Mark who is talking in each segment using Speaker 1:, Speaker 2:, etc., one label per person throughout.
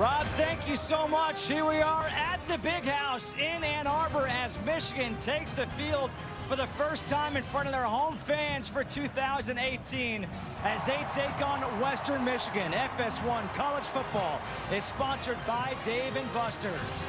Speaker 1: Rob, thank you so much. Here we are at the Big House in Ann Arbor as Michigan takes the field for the first time in front of their home fans for 2018 as they take on Western Michigan. FS1 College Football is sponsored by Dave & Buster's.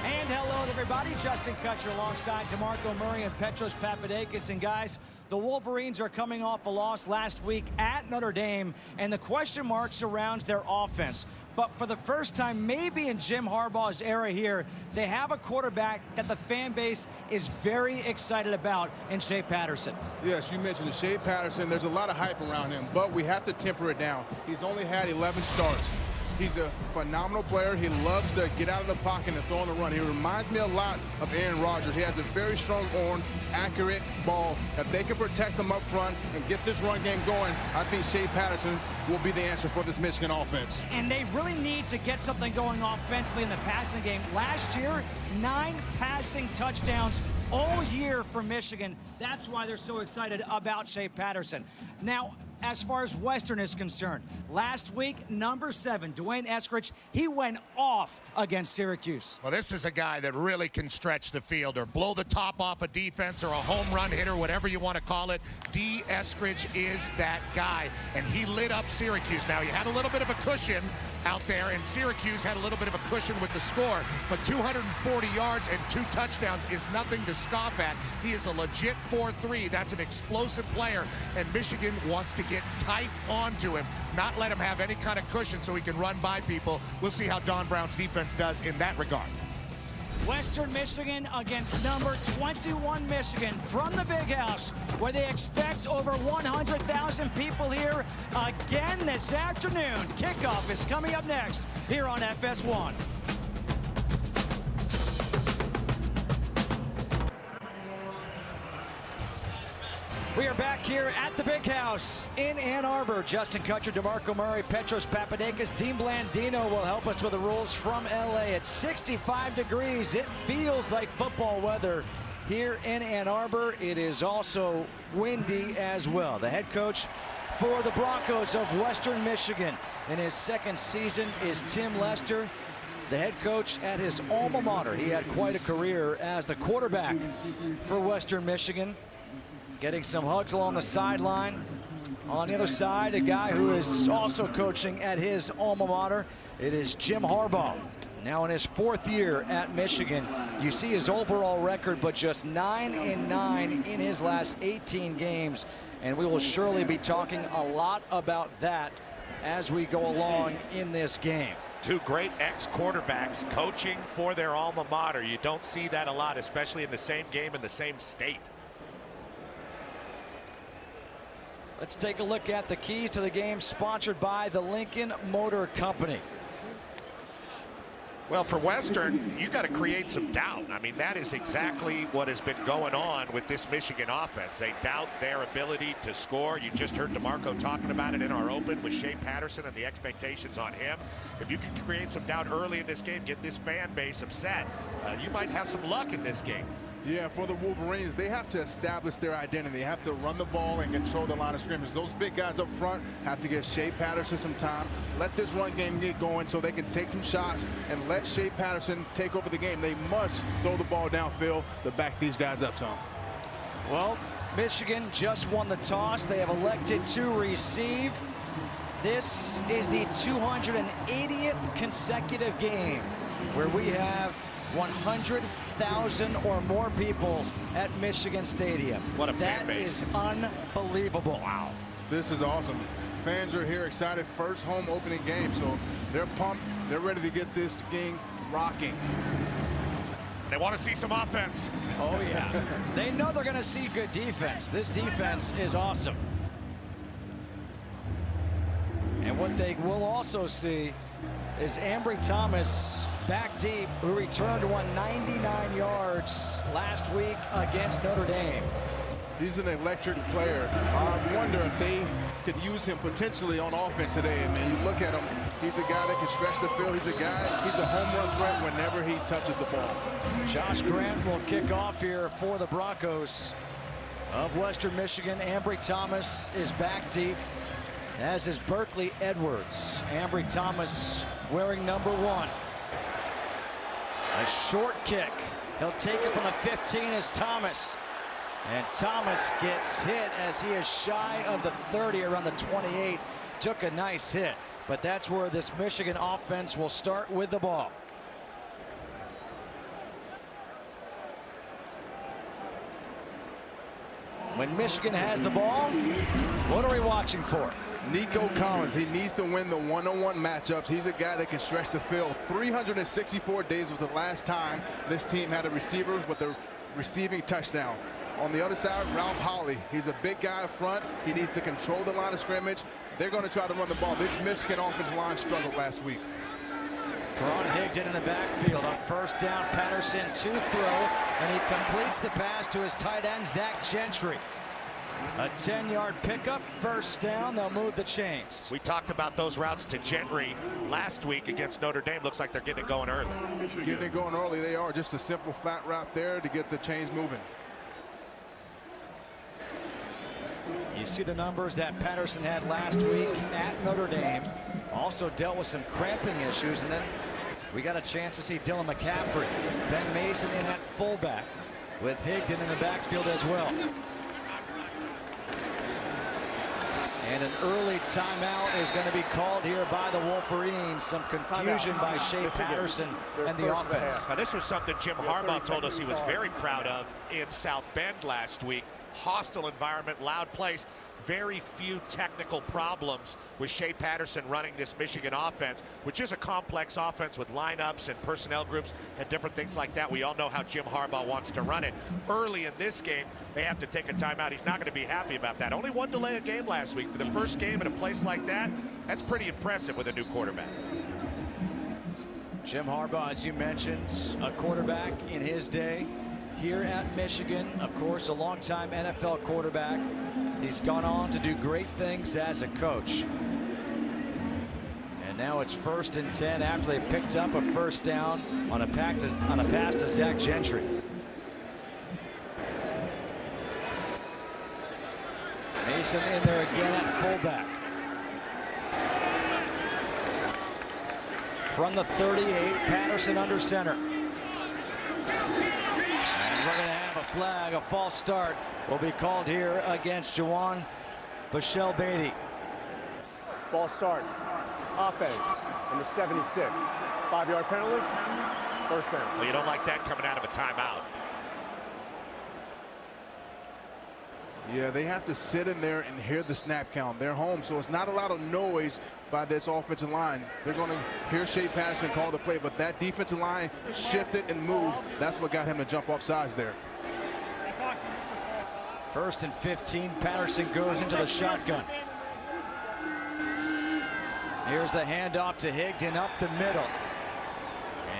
Speaker 1: And hello everybody, Justin Kutcher alongside DeMarco Murray and Petros Papadakis. And guys, the Wolverines are coming off a loss last week at Notre Dame, and the question mark surrounds their offense. But for the first time, maybe in Jim Harbaugh's era here, they have a quarterback that the fan base is very excited about in Shea Patterson.
Speaker 2: Yes, you mentioned Shea Patterson. There's a lot of hype around him, but we have to temper it down. He's only had 11 starts. He's a phenomenal player. He loves to get out of the pocket and throw on the run. He reminds me a lot of Aaron Rodgers. He has a very strong arm, accurate ball. If they can protect him up front and get this run game going, I think Shea Patterson will be the answer for this Michigan offense.
Speaker 1: And they really need to get something going offensively in the passing game. Last year, 9 passing touchdowns all year for Michigan. That's why they're so excited about Shea Patterson. Now, as far as Western is concerned, last week, number 7, Dwayne Eskridge, he went off against Syracuse.
Speaker 3: Well, this is a guy that really can stretch the field or blow the top off a defense or a home run hitter, whatever you want to call it. D. Eskridge is that guy, and he lit up Syracuse. Now, he had a little bit of a cushion out there, and Syracuse had a little bit of a cushion with the score, but 240 yards and 2 touchdowns is nothing to scoff at. He is a legit 4-3. That's an explosive player, and Michigan wants to get tight onto him, not let him have any kind of cushion so he can run by people. We'll see how Don Brown's defense does in that regard.
Speaker 1: Western Michigan against number 21 Michigan from the Big House, where they expect over 100,000 people here again this afternoon. Kickoff is coming up next here on FS1. We are back here at the Big House in Ann Arbor. Justin Kutcher, DeMarco Murray, Petros Papadakis, Dean Blandino will help us with the rules from LA. It's 65 degrees. It feels like football weather here in Ann Arbor. It is also windy as well. The head coach for the Broncos of Western Michigan in his second season is Tim Lester, the head coach at his alma mater. He had quite a career as the quarterback for Western Michigan. Getting some hugs along the sideline. On the other side, a guy who is also coaching at his alma mater. It is Jim Harbaugh. Now in his 4th year at Michigan. You see his overall record, but just 9-9 in his last 18 games. And we will surely be talking a lot about that as we go along in this game.
Speaker 4: 2 great ex-quarterbacks coaching for their alma mater. You don't see that a lot, especially in the same game in the same state.
Speaker 1: Let's take a look at the keys to the game, sponsored by the Lincoln Motor Company.
Speaker 4: Well, for Western, you got to create some doubt. I mean, that is exactly what has been going on with this Michigan offense. They doubt their ability to score. You just heard DeMarco talking about it in our open with Shea Patterson and the expectations on him. If you can create some doubt early in this game, get this fan base upset, you might have some luck in this game.
Speaker 2: Yeah, for the Wolverines, they have to establish their identity. They have to run the ball and control the line of scrimmage. Those big guys up front have to give Shea Patterson some time. Let this run game get going so they can take some shots and let Shea Patterson take over the game. They must throw the ball downfield to back these guys up some.
Speaker 1: Well, Michigan just won the toss. They have elected to receive. This is the 280th consecutive game where we have 100,000 or more people at Michigan Stadium.
Speaker 4: What a fan
Speaker 1: That
Speaker 4: base.
Speaker 1: is unbelievable.
Speaker 4: Wow.
Speaker 2: This is awesome. Fans are here excited. First home opening game, so they're pumped. They're ready to get this game rocking.
Speaker 4: They want to see some offense.
Speaker 1: Oh, yeah. They know they're going to see good defense. This defense is awesome. And what they will also see is Ambry Thomas back deep, who returned 199 yards last week against Notre Dame.
Speaker 2: He's an electric player. I wonder if they could use him potentially on offense today. I mean, you look at him, he's a guy that can stretch the field. He's a home run threat whenever he touches the ball.
Speaker 1: Josh Grant will kick off here for the Broncos of Western Michigan. Ambry Thomas is back deep, as is Berkeley Edwards. Ambry Thomas wearing number 1. A short kick. He'll take it from the 15 as Thomas. And Thomas gets hit as he is shy of the 30, around the 28. Took a nice hit. But that's where this Michigan offense will start with the ball. When Michigan has the ball, what are we watching for?
Speaker 2: Nico Collins. He needs to win the one-on-one matchups. He's a guy that can stretch the field. 364 days was the last time this team had a receiver with a receiving touchdown. On the other side, Ralph Holley. He's a big guy up front. He needs to control the line of scrimmage. They're going to try to run the ball. This Michigan offensive line struggled last week.
Speaker 1: Karan Higdon in the backfield on first down. Patterson to throw, and he completes the pass to his tight end, Zach Gentry. A 10-yard pickup, first down. They'll move the chains.
Speaker 4: We talked about those routes to Gentry last week against Notre Dame. Looks like they're getting it going early.
Speaker 2: Getting it going early, they are. Just a simple flat route there to get the chains moving.
Speaker 1: You see the numbers that Patterson had last week at Notre Dame. Also dealt with some cramping issues, and then we got a chance to see Dylan McCaffrey. Ben Mason in at fullback with Higdon in the backfield as well. And an early timeout is going to be called here by the Wolverines. Some confusion by Shea Patterson and the offense.
Speaker 4: Now, this was something Jim Harbaugh told us he was very proud of in South Bend last week. Hostile environment, loud place. Very few technical problems with Shea Patterson running this Michigan offense, which is a complex offense with lineups and personnel groups and different things like that. We all know how Jim Harbaugh wants to run it. Early in this game, they have to take a timeout. He's not going to be happy about that. Only one delay of game last week. For the first game in a place like that, that's pretty impressive with a new quarterback.
Speaker 1: Jim Harbaugh, as you mentioned, a quarterback in his day here at Michigan. Of course, a longtime NFL quarterback. He's gone on to do great things as a coach. And now it's 1st and 10 after they picked up a first down on a pass to Zach Gentry. Mason in there again at fullback. From the 38, Patterson under center. Flag, a false start will be called here against Juwan Bashel Beatty.
Speaker 5: False start. Offense, number 76. 5-yard penalty. First down.
Speaker 4: Well, you don't like that coming out of a timeout.
Speaker 2: Yeah, they have to sit in there and hear the snap count. They're home, so it's not a lot of noise by this offensive line. They're going to hear Shea Patterson call the play, but that defensive line shifted and moved. That's what got him to jump off sides there.
Speaker 1: 1st and 15. Patterson goes into the shotgun. Here's the handoff to Higdon up the middle.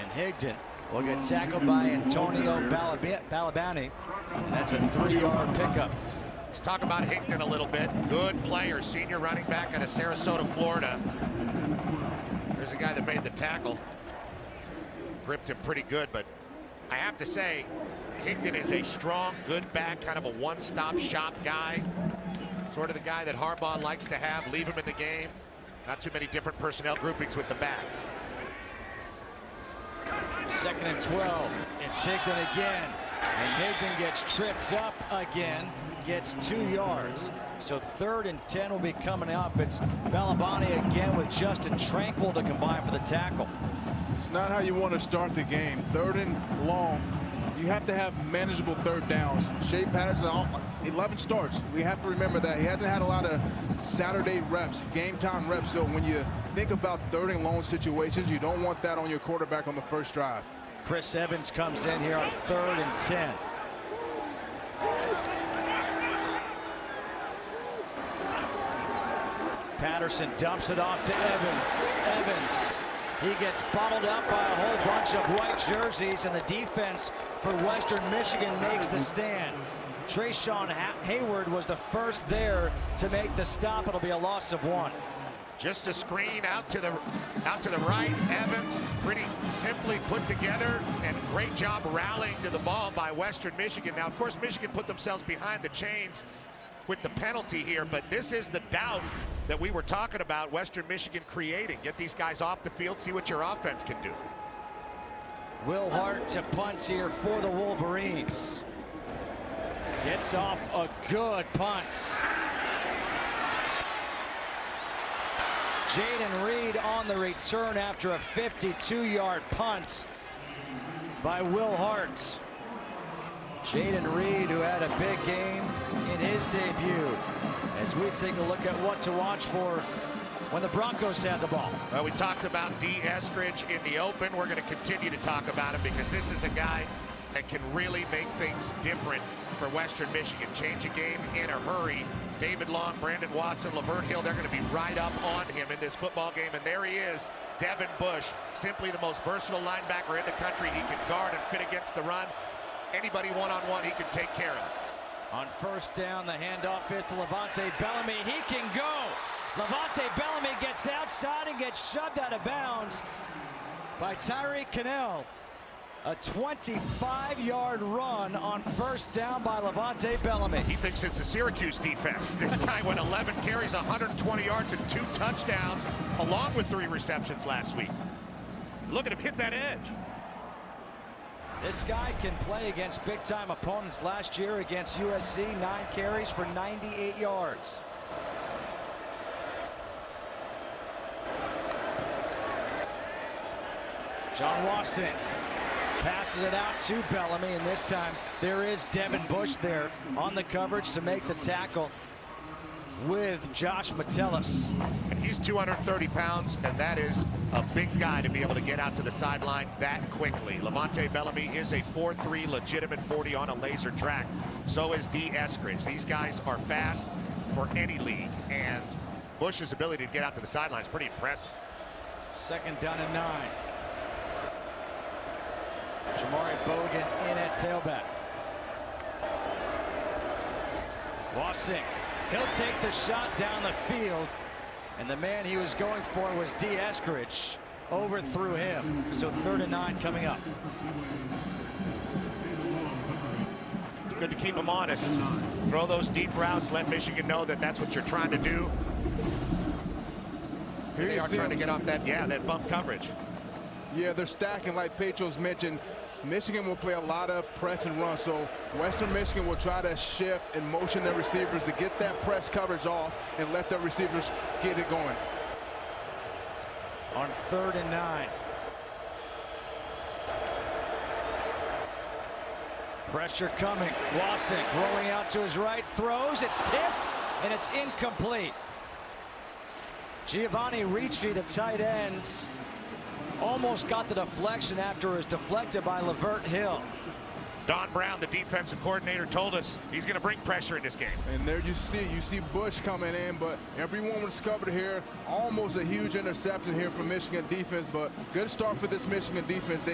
Speaker 1: And Higdon will get tackled by Antonio Balabani. And that's a 3-yard pickup.
Speaker 4: Let's talk about Higdon a little bit. Good player, senior running back out of Sarasota, Florida. There's a guy that made the tackle. Gripped him pretty good, but I have to say, Higdon is a strong, good back, kind of a one-stop shop guy. Sort of the guy that Harbaugh likes to have, leave him in the game. Not too many different personnel groupings with the backs.
Speaker 1: 2nd and 12. It's Higdon again. And Higdon gets tripped up again, gets 2 yards. So 3rd and 10 will be coming up. It's Balabani again with Justin Tranquil to combine for the tackle.
Speaker 2: It's not how you want to start the game. 3rd and long. You have to have manageable 3rd downs. Shea Patterson, 11 starts. We have to remember that. He hasn't had a lot of Saturday reps, game time reps. So when you think about 3rd and long situations, you don't want that on your quarterback on the first drive.
Speaker 1: Chris Evans comes in here on 3rd and 10. Patterson dumps it off to Evans. Evans. He gets bottled up by a whole bunch of white jerseys, and the defense for Western Michigan makes the stand. Trayshawn Hayward was the first there to make the stop. It'll be a loss of 1.
Speaker 4: Just a screen out to the right. Evans pretty simply put together, and great job rallying to the ball by Western Michigan. Now, of course, Michigan put themselves behind the chains with the penalty here, but this is the doubt that we were talking about Western Michigan creating. Get these guys off the field, see what your offense can do.
Speaker 1: Will Hart to punt here for the Wolverines. Gets off a good punt. Jaden Reed on the return after a 52-yard punt by Will Hart. Jaden Reed, who had a big game in his debut, as we take a look at what to watch for when the Broncos had the ball.
Speaker 4: Well, we talked about D. Eskridge in the open. We're going to continue to talk about him because this is a guy that can really make things different for Western Michigan. Change a game in a hurry. David Long, Brandon Watson, Lavert Hill, they're going to be right up on him in this football game. And there he is, Devin Bush, simply the most versatile linebacker in the country. He can guard and fit against the run. Anybody one-on-one he can take care of.
Speaker 1: On first down, the handoff is to Levante Bellamy. He can go. Levante Bellamy gets outside and gets shoved out of bounds by Tyreek Cannell. A 25-yard run on first down by Levante Bellamy.
Speaker 4: He thinks it's a Syracuse defense. This guy went 11 carries, 120 yards, and 2 touchdowns, along with 3 receptions last week. Look at him hit that edge.
Speaker 1: This guy can play against big-time opponents. Last year against USC, 9 carries for 98 yards. John Wasink passes it out to Bellamy, and this time there is Devin Bush there on the coverage to make the tackle with Josh Metellus.
Speaker 4: And he's 230 pounds, and that is a big guy to be able to get out to the sideline that quickly. Levante Bellamy is a 4.3 legitimate 40 on a laser track. So is D. Eskridge. These guys are fast for any league, and Bush's ability to get out to the sideline is pretty impressive.
Speaker 1: Second down and 9. Jamari Bogan in at tailback. Wasink, he'll take the shot down the field, and the man he was going for was D. Eskridge. Overthrew him, so 3rd and 9 coming up.
Speaker 4: It's good to keep them honest. Throw those deep routes, let Michigan know that that's what you're trying to do. They are trying to get off that bump coverage.
Speaker 2: Yeah, they're stacking like Petros mentioned. Michigan will play a lot of press and run, so Western Michigan will try to shift and motion their receivers to get that press coverage off and let their receivers get it going.
Speaker 1: On 3rd and 9. Pressure coming. Wasink rolling out to his right, throws, it's tipped, and it's incomplete. Giovanni Ricci, the tight end, almost got the deflection after it was deflected by Lavert Hill.
Speaker 4: Don Brown, the defensive coordinator, told us he's going to bring pressure in this game.
Speaker 2: And there you see Bush coming in, but everyone was covered here. Almost a huge interception here from Michigan defense, but good start for this Michigan defense.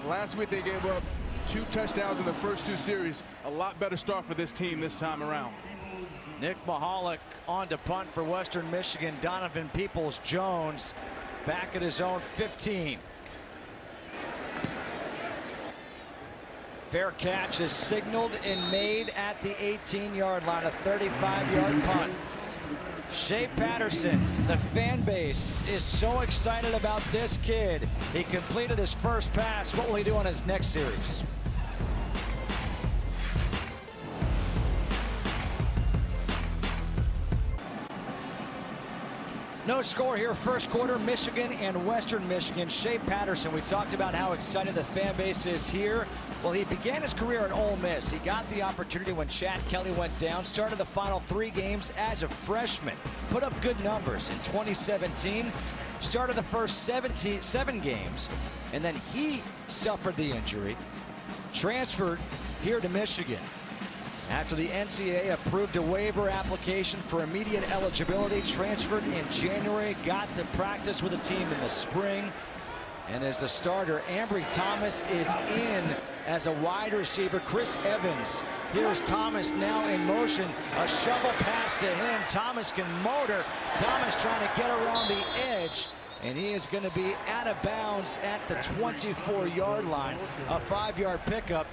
Speaker 2: Last week they gave up 2 touchdowns in the first 2 series. A lot better start for this team this time around.
Speaker 1: Nick Mahalik on to punt for Western Michigan. Donovan Peoples-Jones back at his own 15. Fair catch is signaled and made at the 18-yard line, a 35-yard punt. Shea Patterson, the fan base is so excited about this kid. He completed his first pass. What will he do on his next series? No score here, first quarter, Michigan and Western Michigan. Shea Patterson, we talked about how excited the fan base is here. Well, he began his career at Ole Miss. He got the opportunity when Chad Kelly went down, started the final 3 games as a freshman, put up good numbers in 2017, started the first 7 games, and then he suffered the injury, transferred here to Michigan. After the NCAA approved a waiver application for immediate eligibility, transferred in January, got to practice with the team in the spring. And as the starter, Ambry Thomas is in as a wide receiver. Chris Evans, here's Thomas now in motion. A shovel pass to him. Thomas can motor. Thomas trying to get around the edge. And he is going to be out of bounds at the 24-yard line. A 5-yard pickup.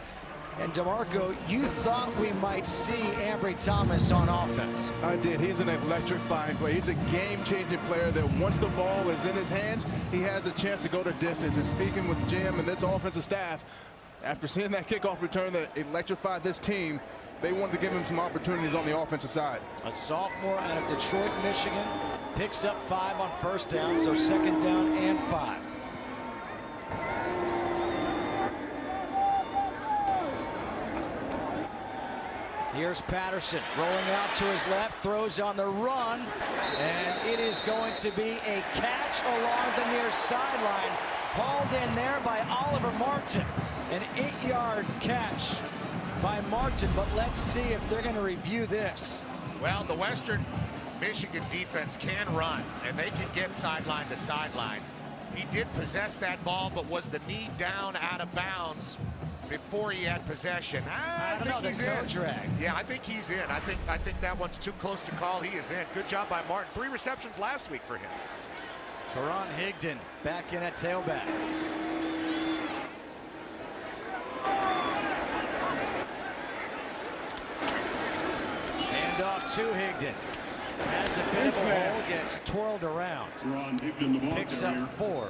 Speaker 1: And DeMarco, you thought we might see Ambry Thomas on offense.
Speaker 2: I did. He's an electrifying player. He's a game-changing player that once the ball is in his hands, he has a chance to go to distance. And speaking with Jim and this offensive staff, after seeing that kickoff return that electrified this team, they wanted to give him some opportunities on the offensive side.
Speaker 1: A sophomore out of Detroit, Michigan, picks up 5 on first down, so second down and 5. Here's Patterson rolling out to his left, throws on the run, and it is going to be a catch along the near sideline, hauled in there by Oliver Martin. An 8-yard catch by Martin, but let's see if they're going to review this.
Speaker 3: Well, the Western Michigan defense can run, and they can get sideline to sideline. He did possess that ball, but was the knee down out of bounds before he had possession? I
Speaker 1: don't know, the toe drag.
Speaker 3: Yeah, I think he's in. I think that one's too close to call. He is in. Good job by Martin. 3 receptions last week for him.
Speaker 1: Karan Higdon back in at tailback. Hand off to Higdon. Has a bit of a hole, gets twirled around. Picks up 4.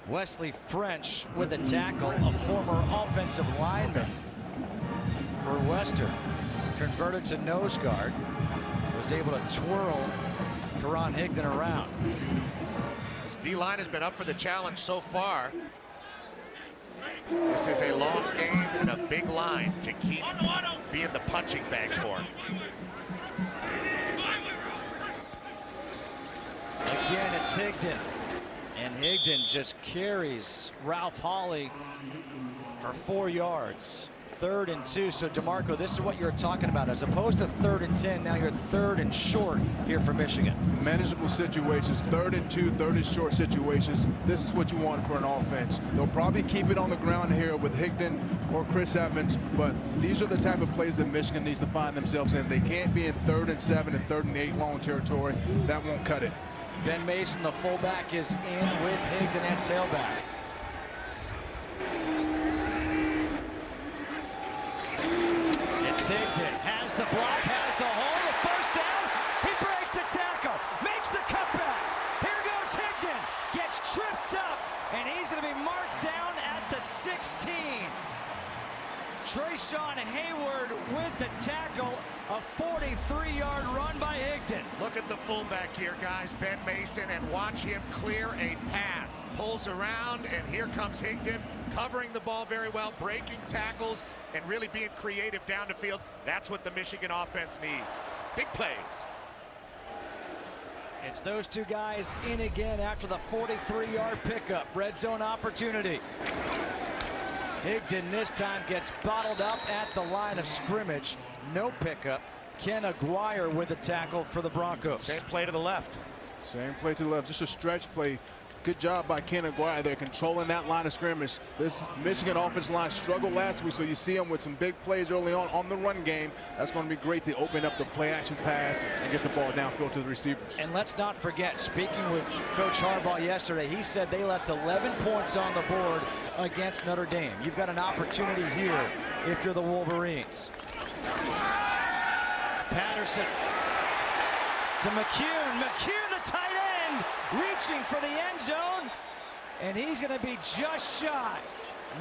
Speaker 1: Wesley French with a tackle, a former offensive lineman for Western. Converted to nose guard. Was able to twirl Karan Higdon around.
Speaker 3: This D-line has been up for the challenge so far. This is a long game and a big line to keep being the punching bag for him.
Speaker 1: Again, it's Higdon. And Higdon just carries Ralph Hawley for 4 yards. 3rd and 2. So DeMarco, this is what you're talking about. As opposed to 3rd and 10, now you're 3rd and short here for Michigan.
Speaker 2: Manageable situations, 3rd and 2, 3rd and short situations. This is what you want for an offense. They'll probably keep it on the ground here with Higdon or Chris Evans, but these are the type of plays that Michigan needs to find themselves in. They can't be in 3rd and 7 and 3rd and 8 long territory. That won't cut it.
Speaker 1: Ben Mason, the fullback, is in with Higdon at tailback. It's Higdon, has the block, has the hole, the first down. He breaks the tackle, makes the cutback. Here goes Higdon, gets tripped up, and he's going to be marked down at the 16. Trayshawn Hayward with the tackle. A 43-yard run by Higdon.
Speaker 3: Look at the fullback here, guys, Ben Mason, and watch him clear a path. Pulls around, and here comes Higdon, covering the ball very well, breaking tackles, and really being creative down the field. That's what the Michigan offense needs. Big plays.
Speaker 1: It's those two guys in again after the 43-yard pickup. Red zone opportunity. Higdon this time gets bottled up at the line of scrimmage. No pickup. Ken Aguirre with the tackle for the Broncos.
Speaker 3: Same play to the left.
Speaker 2: Same play to the left, just a stretch play. Good job by Ken Aguirre there, controlling that line of scrimmage. This Michigan offensive line struggled last week, so you see them with some big plays early on the run game. That's going to be great to open up the play-action pass and get the ball downfield to the receivers.
Speaker 1: And let's not forget, speaking with Coach Harbaugh yesterday, he said they left 11 points on the board against Notre Dame. You've got an opportunity here if you're the Wolverines. Patterson to McCune. McCune, the tight end, reaching for the end zone, and he's going to be just shy.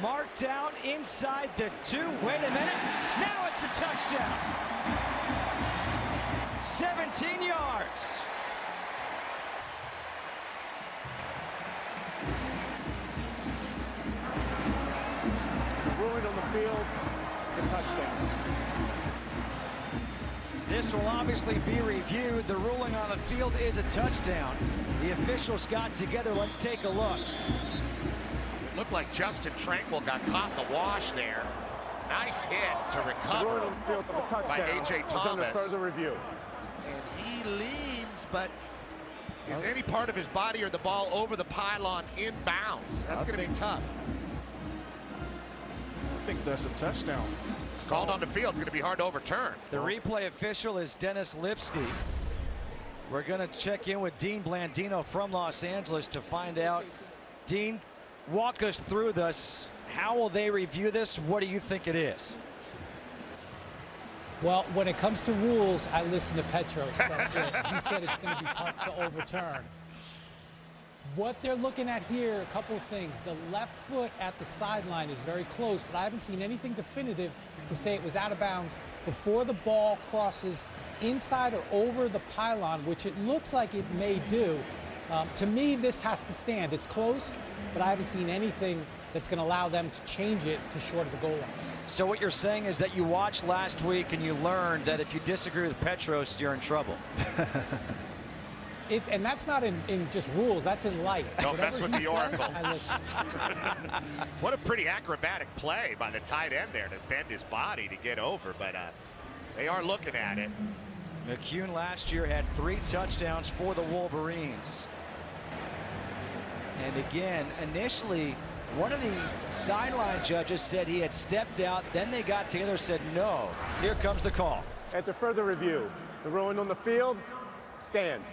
Speaker 1: Marked out inside the 2. Wait a minute. Now it's a touchdown. 17 yards.
Speaker 5: Ruling on the field. It's a touchdown.
Speaker 1: This will obviously be reviewed. The ruling on the field is a touchdown. The officials got together. Let's take a look.
Speaker 3: Looked like Justin Tranquil got caught in the wash there. Nice hit to recover by A.J. Thomas.
Speaker 5: Further review.
Speaker 3: And he leans, but is any part of his body or the ball over the pylon in bounds? That's going to be tough.
Speaker 2: I think that's a touchdown.
Speaker 3: It's called on the field. It's going to be hard to overturn.
Speaker 1: The replay official is Dennis Lipsky. We're going to check in with Dean Blandino from Los Angeles to find out. Dean, walk us through this. How will they review this? What do you think it is?
Speaker 6: Well, when it comes to rules, I listen to Petros. That's it. He said it's going to be tough to overturn. What they're looking at here, a couple of things. The left foot at the sideline is very close, but I haven't seen anything definitive to say it was out of bounds before the ball crosses inside or over the pylon, which it looks like it may do. To me, this has to stand. It's close, but I haven't seen anything that's going to allow them to change it to short of the goal line.
Speaker 1: So what you're saying is that you watched last week and you learned that if you disagree with Petros, you're in trouble.
Speaker 6: And that's not in just rules, that's in life.
Speaker 4: Don't mess with the oracle.
Speaker 6: I listen.
Speaker 4: What a pretty acrobatic play by the tight end there to bend his body to get over, but they are looking at it.
Speaker 1: McCune last year had 3 touchdowns for the Wolverines. And again, initially, one of the sideline judges said he had stepped out. Then they got together, said no. Here comes the call.
Speaker 5: After further review, the ruling on the field stands.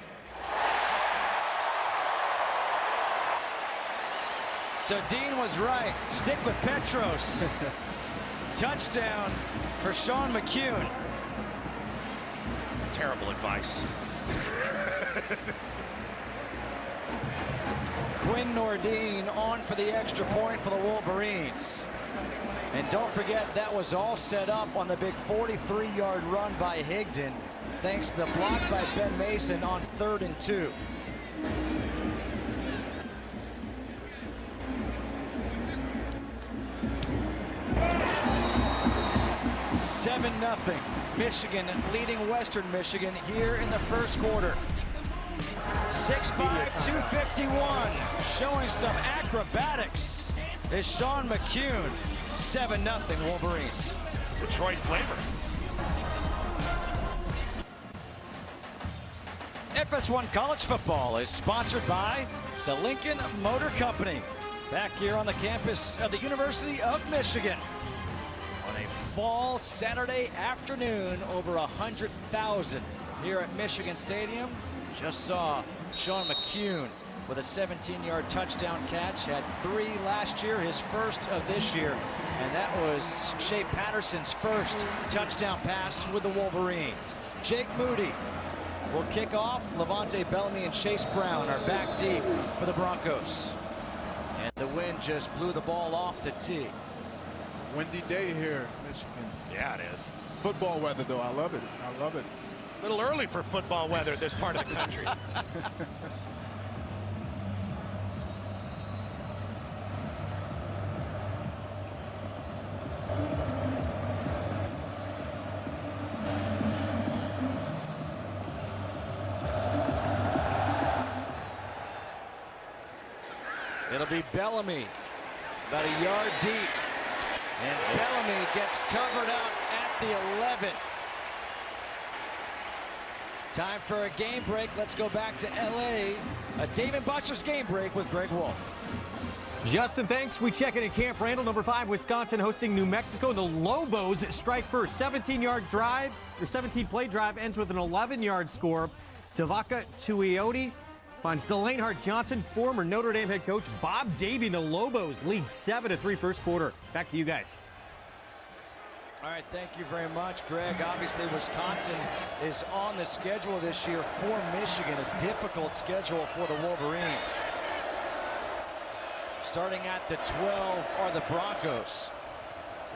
Speaker 1: So Dean was right. Stick with Petros. Touchdown for Sean McCune.
Speaker 4: Terrible advice.
Speaker 1: Quinn Nordine on for the extra point for the Wolverines. And don't forget, that was all set up on the big 43-yard run by Higdon, thanks to the block by Ben Mason on 3rd and 2. Seven 0. Michigan leading Western Michigan here in the first quarter. 6'5", 251, showing some acrobatics is Sean McCune. 7-0 Wolverines.
Speaker 4: Detroit flavor.
Speaker 1: FS1 College Football is sponsored by the Lincoln Motor Company. Back here on the campus of the University of Michigan. On a fall Saturday afternoon, over 100,000 here at Michigan Stadium. Just saw Sean McCune with a 17-yard touchdown catch. Had 3 last year, his first of this year. And that was Shea Patterson's first touchdown pass with the Wolverines. Jake Moody will kick off. Levante Bellamy and Chase Brown are back deep for the Broncos. And the wind just blew the ball off the tee.
Speaker 2: Windy day here in Michigan.
Speaker 4: Yeah, it is.
Speaker 2: Football weather, though. I love it. I love it.
Speaker 4: A little early for football weather this part of the country.
Speaker 1: It'll be Bellamy, about a yard deep. And Bellamy gets covered up at the 11. Time for a game break. Let's go back to LA. A Dave & Buster's game break with Greg Wolf.
Speaker 7: Justin, thanks. We check in at Camp Randall, number 5, Wisconsin hosting New Mexico. The Lobos strike first. 17-yard drive, or 17-play drive ends with an 11-yard score. Tavaka Tuioti finds Delane Hart-Johnson, former Notre Dame head coach Bob Davie. The Lobos lead 7-3 first quarter. Back to you guys.
Speaker 1: All right, thank you very much, Greg. Obviously, Wisconsin is on the schedule this year for Michigan, a difficult schedule for the Wolverines. Starting at the 12 are the Broncos.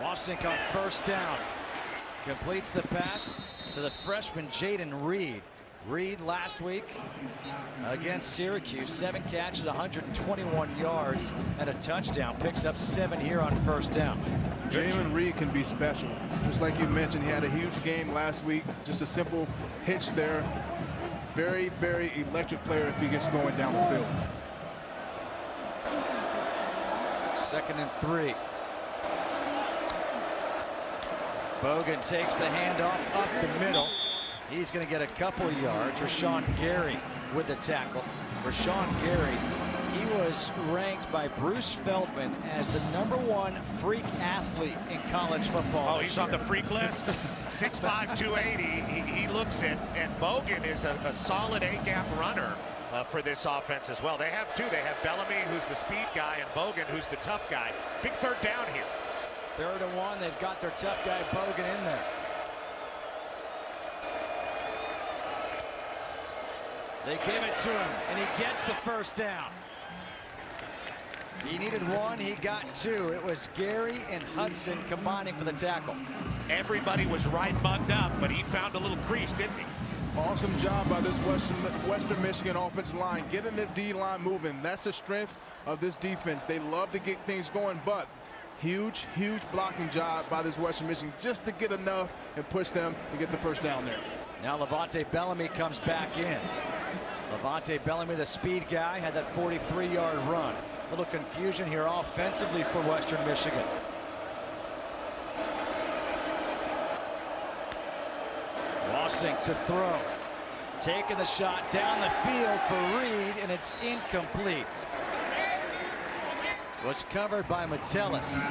Speaker 1: Wasink on first down. Completes the pass to the freshman Jaden Reed. Reed last week against Syracuse, 7 catches, 121 yards, and a touchdown. Picks up 7 here on first down.
Speaker 2: Jalen Reed can be special. Just like you mentioned, he had a huge game last week. Just a simple hitch there. Very, very electric player if he gets going down the field.
Speaker 1: 2nd and 3. Bogan takes the handoff up the middle. He's going to get a couple of yards. Rashawn Gary with the tackle. Rashawn Gary, he was ranked by Bruce Feldman as the #1 freak athlete in college football.
Speaker 4: Oh, he's on the freak list? 6'5", 280. He looks it. And Bogan is a solid A-gap runner for this offense as well. They have 2. They have Bellamy, who's the speed guy, and Bogan, who's the tough guy. Big third down here.
Speaker 1: 3rd and 1. They've got their tough guy Bogan in there. They give it to him, and he gets the first down. He needed one, he got two. It was Gary and Hudson combining for the tackle.
Speaker 4: Everybody was right mugged up, but he found a little crease, didn't he?
Speaker 2: Awesome job by this Western Michigan offensive line, getting this D-line moving. That's the strength of this defense. They love to get things going, but huge blocking job by this Western Michigan just to get enough and push them to get the first down there.
Speaker 1: Now Levante Bellamy comes back in. Levante Bellamy, the speed guy, had that 43-yard run. A little confusion here offensively for Western Michigan. Wassink to throw. Taking the shot down the field for Reed, and it's incomplete. Was covered by Metellus.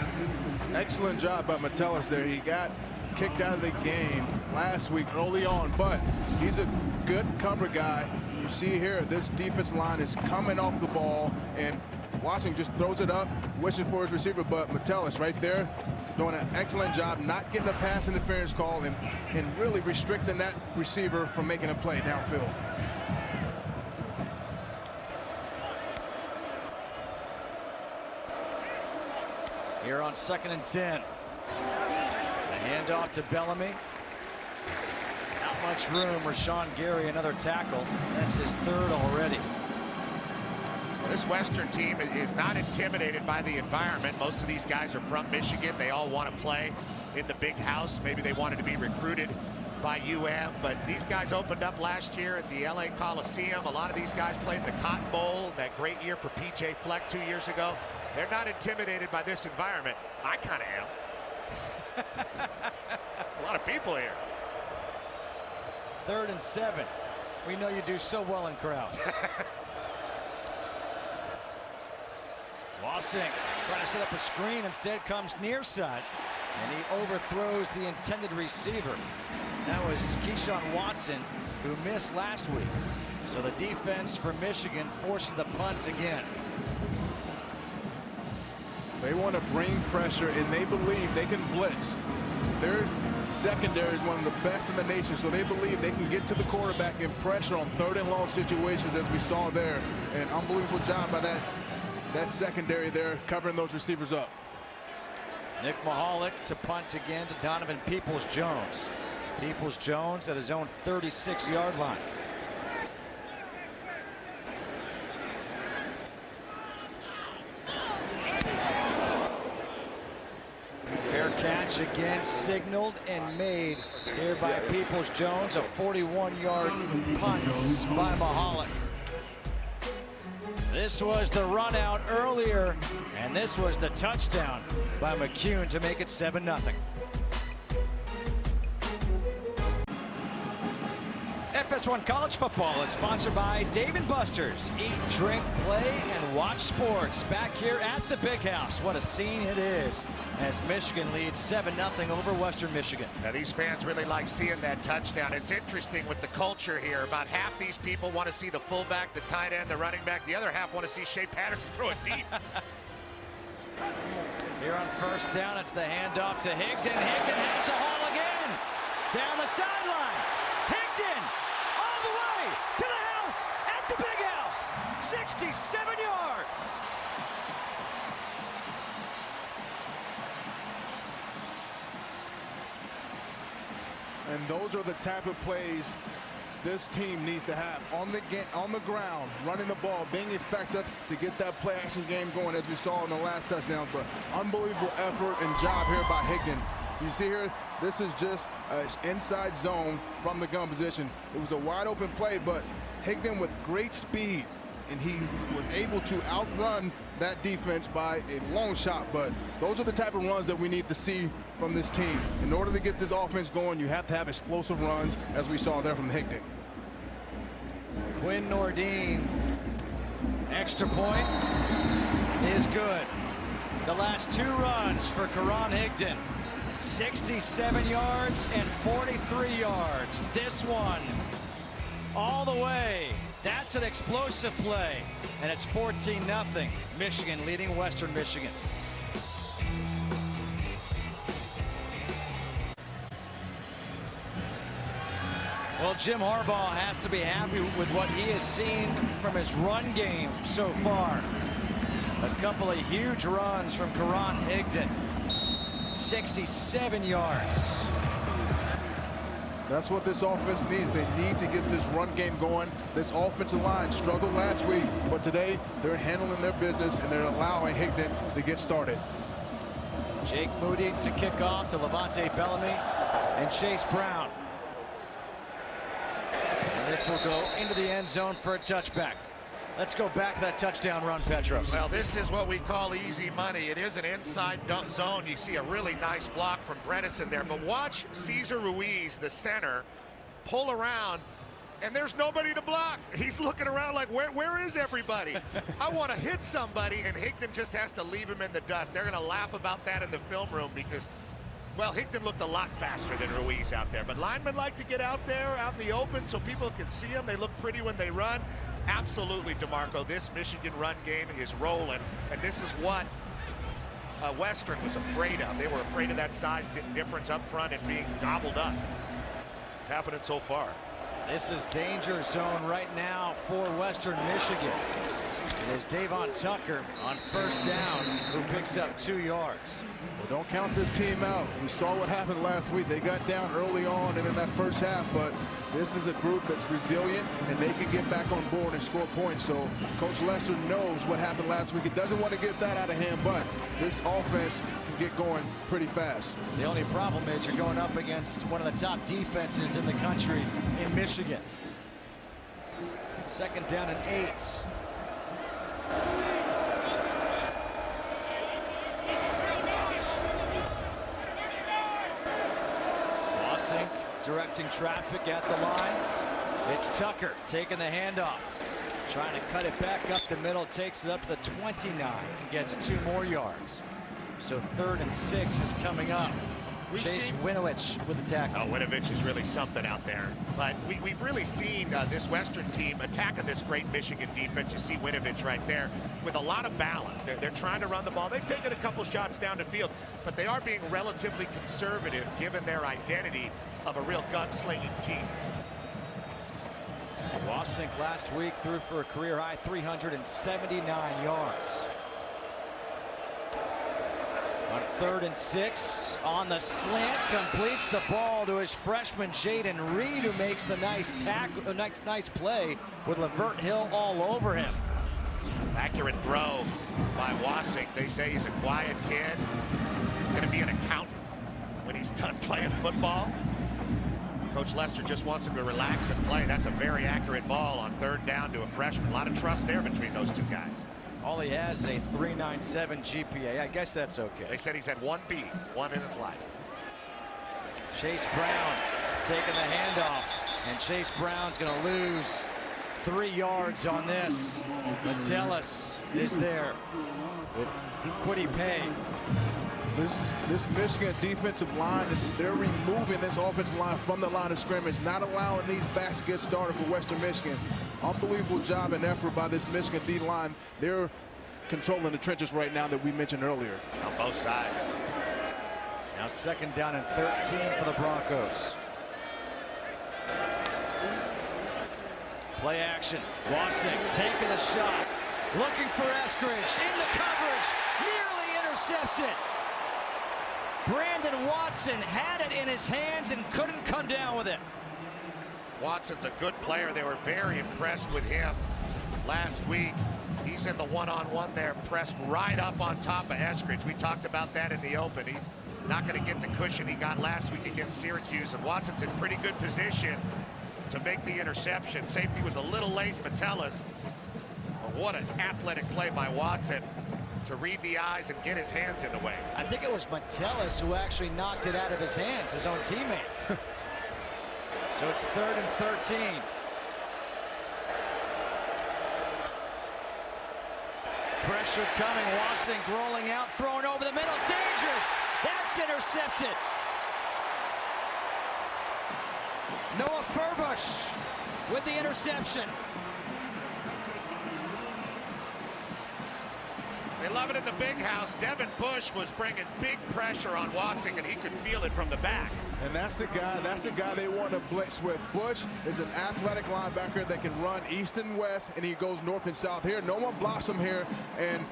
Speaker 2: Excellent job by Metellus there. He got kicked out of the game last week early on, but he's a good cover guy. You see here, this defense line is coming off the ball, and Wassink just throws it up, wishing for his receiver, but Metellus right there doing an excellent job, not getting a pass interference call and really restricting that receiver from making a play downfield.
Speaker 1: Here on 2nd and 10. The handoff to Bellamy. Not much room. Rashawn Gary, another tackle. That's his third already.
Speaker 4: This Western team is not intimidated by the environment. Most of these guys are from Michigan. They all want to play in the big house. Maybe they wanted to be recruited by but these guys opened up last year at the LA Coliseum. A lot of these guys played in the Cotton Bowl, that great year for PJ Fleck 2 years ago. They're not intimidated by this environment. I kind of am. A lot of people here.
Speaker 1: 3rd and 7. We know you do so well in crowds. Wassink trying to set up a screen, instead comes near side, and he overthrows the intended receiver. That was Keyshawn Watson, who missed last week. So the defense for Michigan forces the punt again.
Speaker 2: They want to bring pressure, and they believe they can blitz. Their secondary is one of the best in the nation, so they believe they can get to the quarterback and pressure on 3rd and long situations, as we saw there. An unbelievable job by that secondary there, covering those receivers up.
Speaker 1: Nick Mahalik to punt again to Donovan Peoples-Jones. Peoples-Jones at his own 36-yard line. Fair catch again, signaled and made here by Peoples-Jones. A 41-yard punt by Mahalik. This was the run out earlier, and this was the touchdown by McCune to make it 7-0. FS1 College Football is sponsored by Dave & Buster's. Eat, drink, play, and watch sports. Back here at the Big House. What a scene it is as Michigan leads 7-0 over Western Michigan.
Speaker 4: Now, these fans really like seeing that touchdown. It's interesting with the culture here. About half these people want to see the fullback, the tight end, the running back. The other half want to see Shea Patterson throw it deep.
Speaker 1: Here on 1st down, it's the handoff to Higdon. Higdon has the haul again. Down the sideline. Higdon all the way to the house at the Big House. 67 yards.
Speaker 2: And those are the type of plays this team needs to have on the ground, running the ball, being effective to get that play action game going, as we saw in the last touchdown. But unbelievable effort and job here by Higdon. You see here, this is just an inside zone from the gun position. It was a wide open play, but Higdon with great speed, and he was able to outrun that defense by a long shot. But those are the type of runs that we need to see from this team. In order to get this offense going, you have to have explosive runs, as we saw there from Higdon.
Speaker 1: Quinn Nordine, extra point is good. The last 2 runs for Karan Higdon, 67 yards and 43 yards. This one all the way. That's an explosive play, and it's 14-0. Michigan leading Western Michigan. Well, Jim Harbaugh has to be happy with what he has seen from his run game so far. A couple of huge runs from Karan Higdon. 67 yards.
Speaker 2: That's what this offense needs. They need to get this run game going. This offensive line struggled last week, but today they're handling their business and they're allowing Higdon to get started.
Speaker 1: Jake Moody to kick off to Levante Bellamy and Chase Brown. And this will go into the end zone for a touchback. Let's go back to that touchdown run, Petros.
Speaker 3: Well, this is what we call easy money. It is an inside zone. You see a really nice block from Bredesen there, but watch Cesar Ruiz, the center, pull around, and there's nobody to block. He's looking around like, where is everybody? I want to hit somebody, and Higdon just has to leave him in the dust. They're going to laugh about that in the film room because, well, Higdon looked a lot faster than Ruiz out there, but linemen like to get out there, out in the open, so people can see them. They look pretty when they run. Absolutely, DeMarco, this Michigan run game is rolling, and this is what Western was afraid of. They were afraid of that size difference up front and being gobbled up. It's happening so far.
Speaker 1: This is danger zone right now for Western Michigan. It is Davon Tucker on first down who picks up 2 yards.
Speaker 2: Well, don't count this team out. We saw what happened last week. They got down early on and in that first half, but this is a group that's resilient and they can get back on board and score points. So Coach Lester knows what happened last week. He doesn't want to get that out of hand, but this offense can get going pretty fast.
Speaker 1: The only problem is you're going up against one of the top defenses in the country in Michigan. Second down and 8. Wasink directing traffic at the line. It's Tucker taking the handoff, trying to cut it back up the middle, takes it up to the 29 and gets 2 more yards. So 3rd and 6 is coming up. Chase Winovich with the tackle.
Speaker 3: Oh, Winovich is really something out there. But we've really seen this Western team attacking this great Michigan defense. You see Winovich right there with a lot of balance. They're trying to run the ball. They've taken a couple shots down the field, but they are being relatively conservative given their identity of a real gunslinging team.
Speaker 1: Wasink last week threw for a career high 379 yards. On 3rd and 6, on the slant, completes the ball to his freshman Jaden Reed, who makes the nice tackle, nice play with Lavert Hill all over him.
Speaker 3: Accurate throw by Wasink. They say he's a quiet kid, going to be an accountant when he's done playing football. Coach Lester just wants him to relax and play. That's a very accurate ball on 3rd down to a freshman. A lot of trust there between those two guys.
Speaker 1: All he has is a 3.97 GPA. I guess that's okay.
Speaker 3: They said he's had 1 B, 1 in his life.
Speaker 1: Chase Brown taking the handoff, and Chase Brown's going to lose 3 yards on this. Metellus is there with Kwity Paye.
Speaker 2: This Michigan defensive line, they're removing this offensive line from the line of scrimmage, not allowing these backs to get started for Western Michigan. Unbelievable job and effort by this Michigan D line. They're controlling the trenches right now that we mentioned earlier.
Speaker 3: On both sides.
Speaker 1: Now 2nd down and 13 for the Broncos. Play action. Wasink taking the shot. Looking for Eskridge. In the coverage. Nearly intercepted. Brandon Watson had it in his hands and couldn't come down with it.
Speaker 3: Watson's a good player. They were very impressed with him last week. He's in the one-on-one there, pressed right up on top of Eskridge. We talked about that in the open. He's not going to get the cushion he got last week against Syracuse, and Watson's in pretty good position to make the interception. Safety was a little late, Metellus. But what an athletic play by Watson to read the eyes and get his hands in the way.
Speaker 1: I think it was Metellus who actually knocked it out of his hands, his own teammate. So it's 3rd and 13. Pressure coming. Wasink rolling out, throwing over the middle. Dangerous. That's intercepted. Noah Furbush with the interception.
Speaker 3: They love it in the big house. Devin Bush was bringing big pressure on Wasink, and he could feel it from the back.
Speaker 2: And that's the guy they want to blitz with. Bush is an athletic linebacker that can run east and west, and he goes north and south here. No one blocks him here, and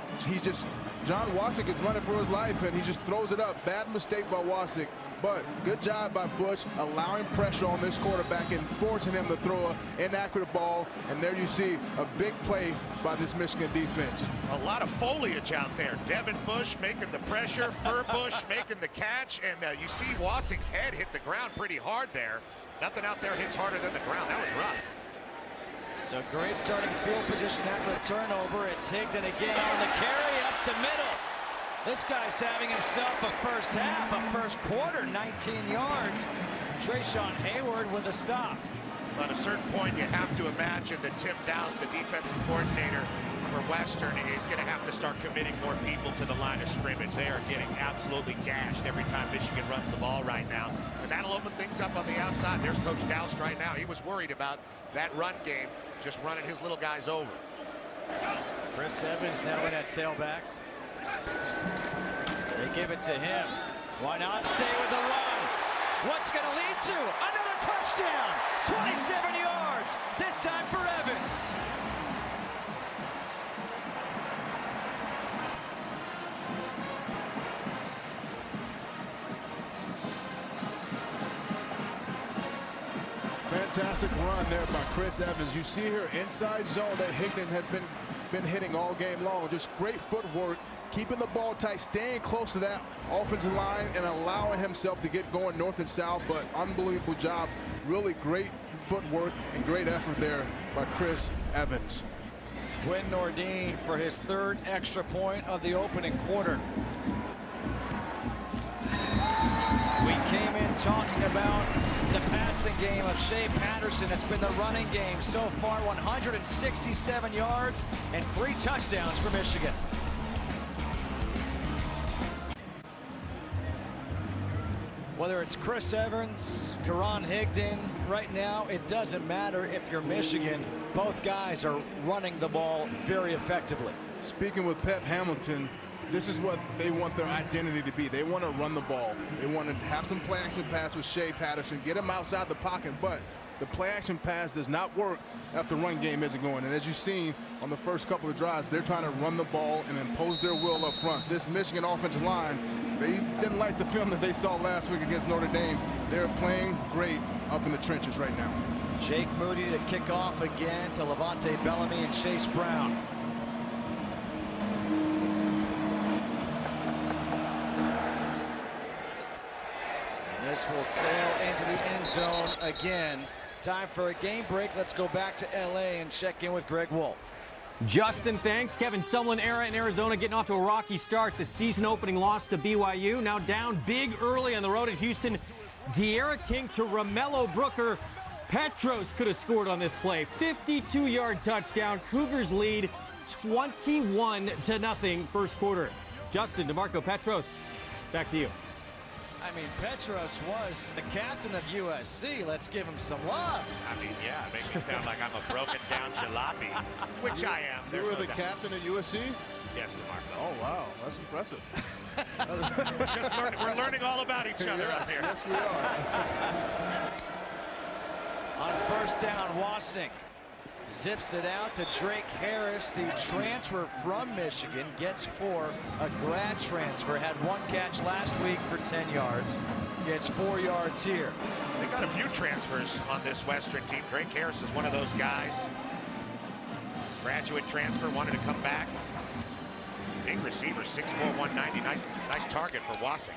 Speaker 2: John Wasik is running for his life, and he just throws it up. Bad mistake by Wasik, but good job by Bush allowing pressure on this quarterback and forcing him to throw an inaccurate ball. And there you see a big play by this Michigan defense.
Speaker 4: A lot of foliage out there. Devin Bush making the pressure, Furbush making the catch, and you see Wasik's head hit the ground pretty hard there. Nothing out there hits harder than the ground. That was rough.
Speaker 1: So great starting field position after a turnover. It's Higdon again on the carry up the middle. This guy's having himself a first half, a first quarter, 19 yards. Trayshawn Hayward with a stop.
Speaker 4: At a certain point, you have to imagine that Tim Dowse, the defensive coordinator for Western, is going to have to start committing more people to the line of scrimmage. They are getting absolutely gashed every time Michigan runs the ball right now. And that'll open things up on the outside. There's Coach Dowse right now. He was worried about that run game, just running his little guys over.
Speaker 1: Chris Evans now in at tailback. They give it to him. Why not stay with the run? What's going to lead to? Another touchdown! 27 yards, this time for Evans.
Speaker 2: Fantastic run there by Chris Evans. You see here inside zone that Higdon has been hitting all game long. Just great footwork, keeping the ball tight, staying close to that offensive line and allowing himself to get going north and south. But unbelievable job. Really great footwork and great effort there by Chris Evans.
Speaker 1: Quinn Nordine for his third extra point of the opening quarter. We came in talking about the passing game of Shea Patterson. It's been the running game so far, 167 yards and 3 touchdowns for Michigan. Whether it's Chris Evans, Karan Higdon, right now it doesn't matter if you're Michigan. Both guys are running the ball very effectively.
Speaker 2: Speaking with Pep Hamilton, this is what they want their identity to be. They want to run the ball. They want to have some play action pass with Shea Patterson, get him outside the pocket, but the play action pass does not work if the run game isn't going. And as you've seen on the first couple of drives, they're trying to run the ball and impose their will up front. This Michigan offensive line, they didn't like the film that they saw last week against Notre Dame. They're playing great up in the trenches right now.
Speaker 1: Jake Moody to kick off again to Levante Bellamy and Chase Brown. This will sail into the end zone again. Time for a game break. Let's go back to LA and check in with Greg Wolf.
Speaker 7: Justin, thanks. Kevin Sumlin era in Arizona getting off to a rocky start. The season opening loss to BYU. Now down big early on the road at Houston. De'Ara King to Romello Brooker. Petros could have scored on this play. 52-yard touchdown. Cougars lead 21-0 first quarter. Justin, DeMarco Petros, back to you.
Speaker 1: I mean, Petros was the captain of USC. Let's give him some love.
Speaker 4: I mean, yeah, it makes me sound like I'm a broken down jalopy, which I am.
Speaker 2: You were the captain at USC?
Speaker 4: Yes, DeMarco.
Speaker 2: Oh, wow. That's impressive.
Speaker 4: We're learning all about each other up here.
Speaker 2: Yes, we are.
Speaker 1: On first down, Wasink zips it out to Drake Harris, the transfer from Michigan, gets 4, a grad transfer, had 1 catch last week for 10 yards, gets 4 yards here.
Speaker 4: They got a few transfers on this Western team. Drake Harris is one of those guys. Graduate transfer, wanted to come back. Big receiver, 6'4", 190. Nice target for Wasink.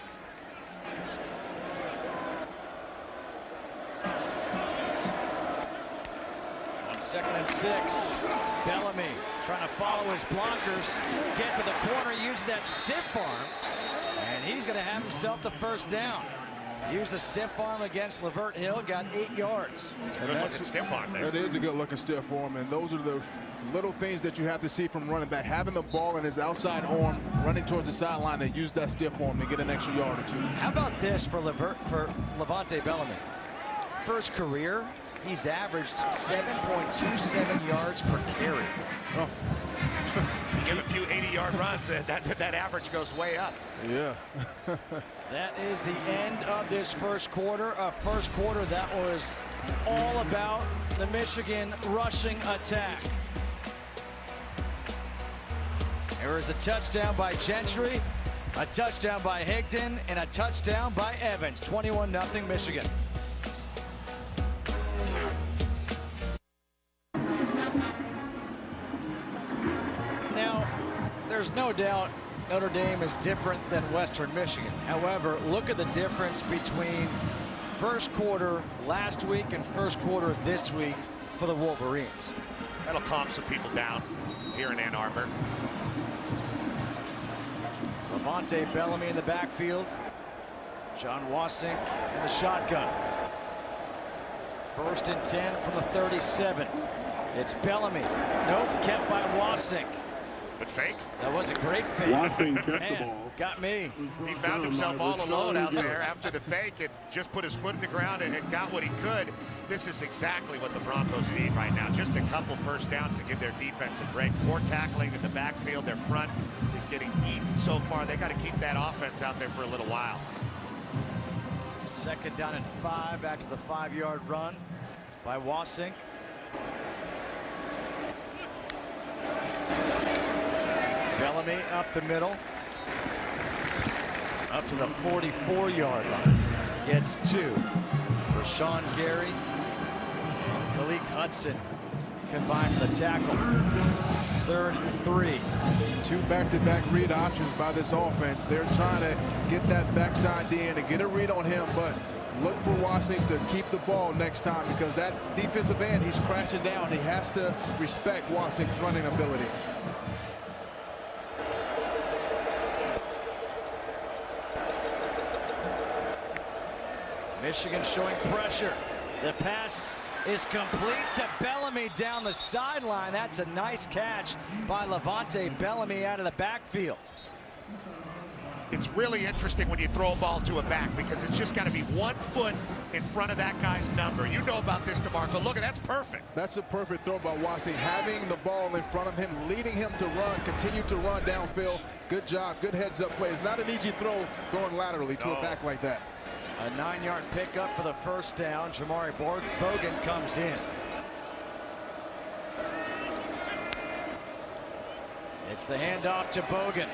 Speaker 1: Second and 6. Bellamy trying to follow his blockers, get to the corner, use that stiff arm, and he's going to have himself the first down. Use a stiff arm against Lavert Hill, got 8 yards.
Speaker 4: Good looking stiff arm there.
Speaker 2: That is a good looking stiff arm, and those are the little things that you have to see from running back. Having the ball in his outside arm, running towards the sideline, and use that stiff arm to get an extra yard or 2.
Speaker 1: How about this for Levante Bellamy? For his career, he's averaged 7.27 yards per carry.
Speaker 4: You give a few 80 50-yard runs, that average goes way up.
Speaker 2: Yeah.
Speaker 1: That is the end of this first quarter. A first quarter that was all about the Michigan rushing attack. There was a touchdown by Gentry, a touchdown by Higdon, and a touchdown by Evans. 21-0 Michigan. Now, there's no doubt Notre Dame is different than Western Michigan. However, look at the difference between first quarter last week and first quarter this week for the Wolverines.
Speaker 4: That'll calm some people down here in Ann Arbor.
Speaker 1: Levante Bellamy in the backfield. John Wasink in the shotgun. 1st and 10 from the 37. It's Bellamy. Nope, kept by Wasink.
Speaker 4: But fake.
Speaker 1: That was a great fake. Man, got me.
Speaker 4: He found himself all alone out there after the fake and just put his foot in the ground and got what he could. This is exactly what the Broncos need right now. Just a couple first downs to give their defense a break. Poor tackling in the backfield. Their front is getting eaten so far. They got to keep that offense out there for a little while.
Speaker 1: 2nd down and 5 after the 5-yard run by Wasink. Bellamy up the middle. Up to the 44-yard line. Gets 2. Rashawn Gary and Khalid Hudson combined for the tackle. 3rd and 3.
Speaker 2: 2 back-to-back read options by this offense. They're trying to get that backside in and get a read on him, but look for Wasink to keep the ball next time, because that defensive end, he's crashing down. He has to respect Wasink's running ability.
Speaker 1: Michigan showing pressure. The pass is complete to Bellamy down the sideline. That's a nice catch by Levante Bellamy out of the backfield.
Speaker 3: It's really interesting when you throw a ball to a back, because it's just got to be 1 foot in front of that guy's number. You know about this, DeMarco. Look, that's perfect.
Speaker 2: That's a perfect throw by Wasink. Having the ball in front of him, leading him to run, continue to run downfield. Good job, good heads-up play. It's not an easy throw throwing laterally to a back like that.
Speaker 1: A 9-yard pickup for the first down. Jamari Bogan comes in. It's the handoff to Bogan.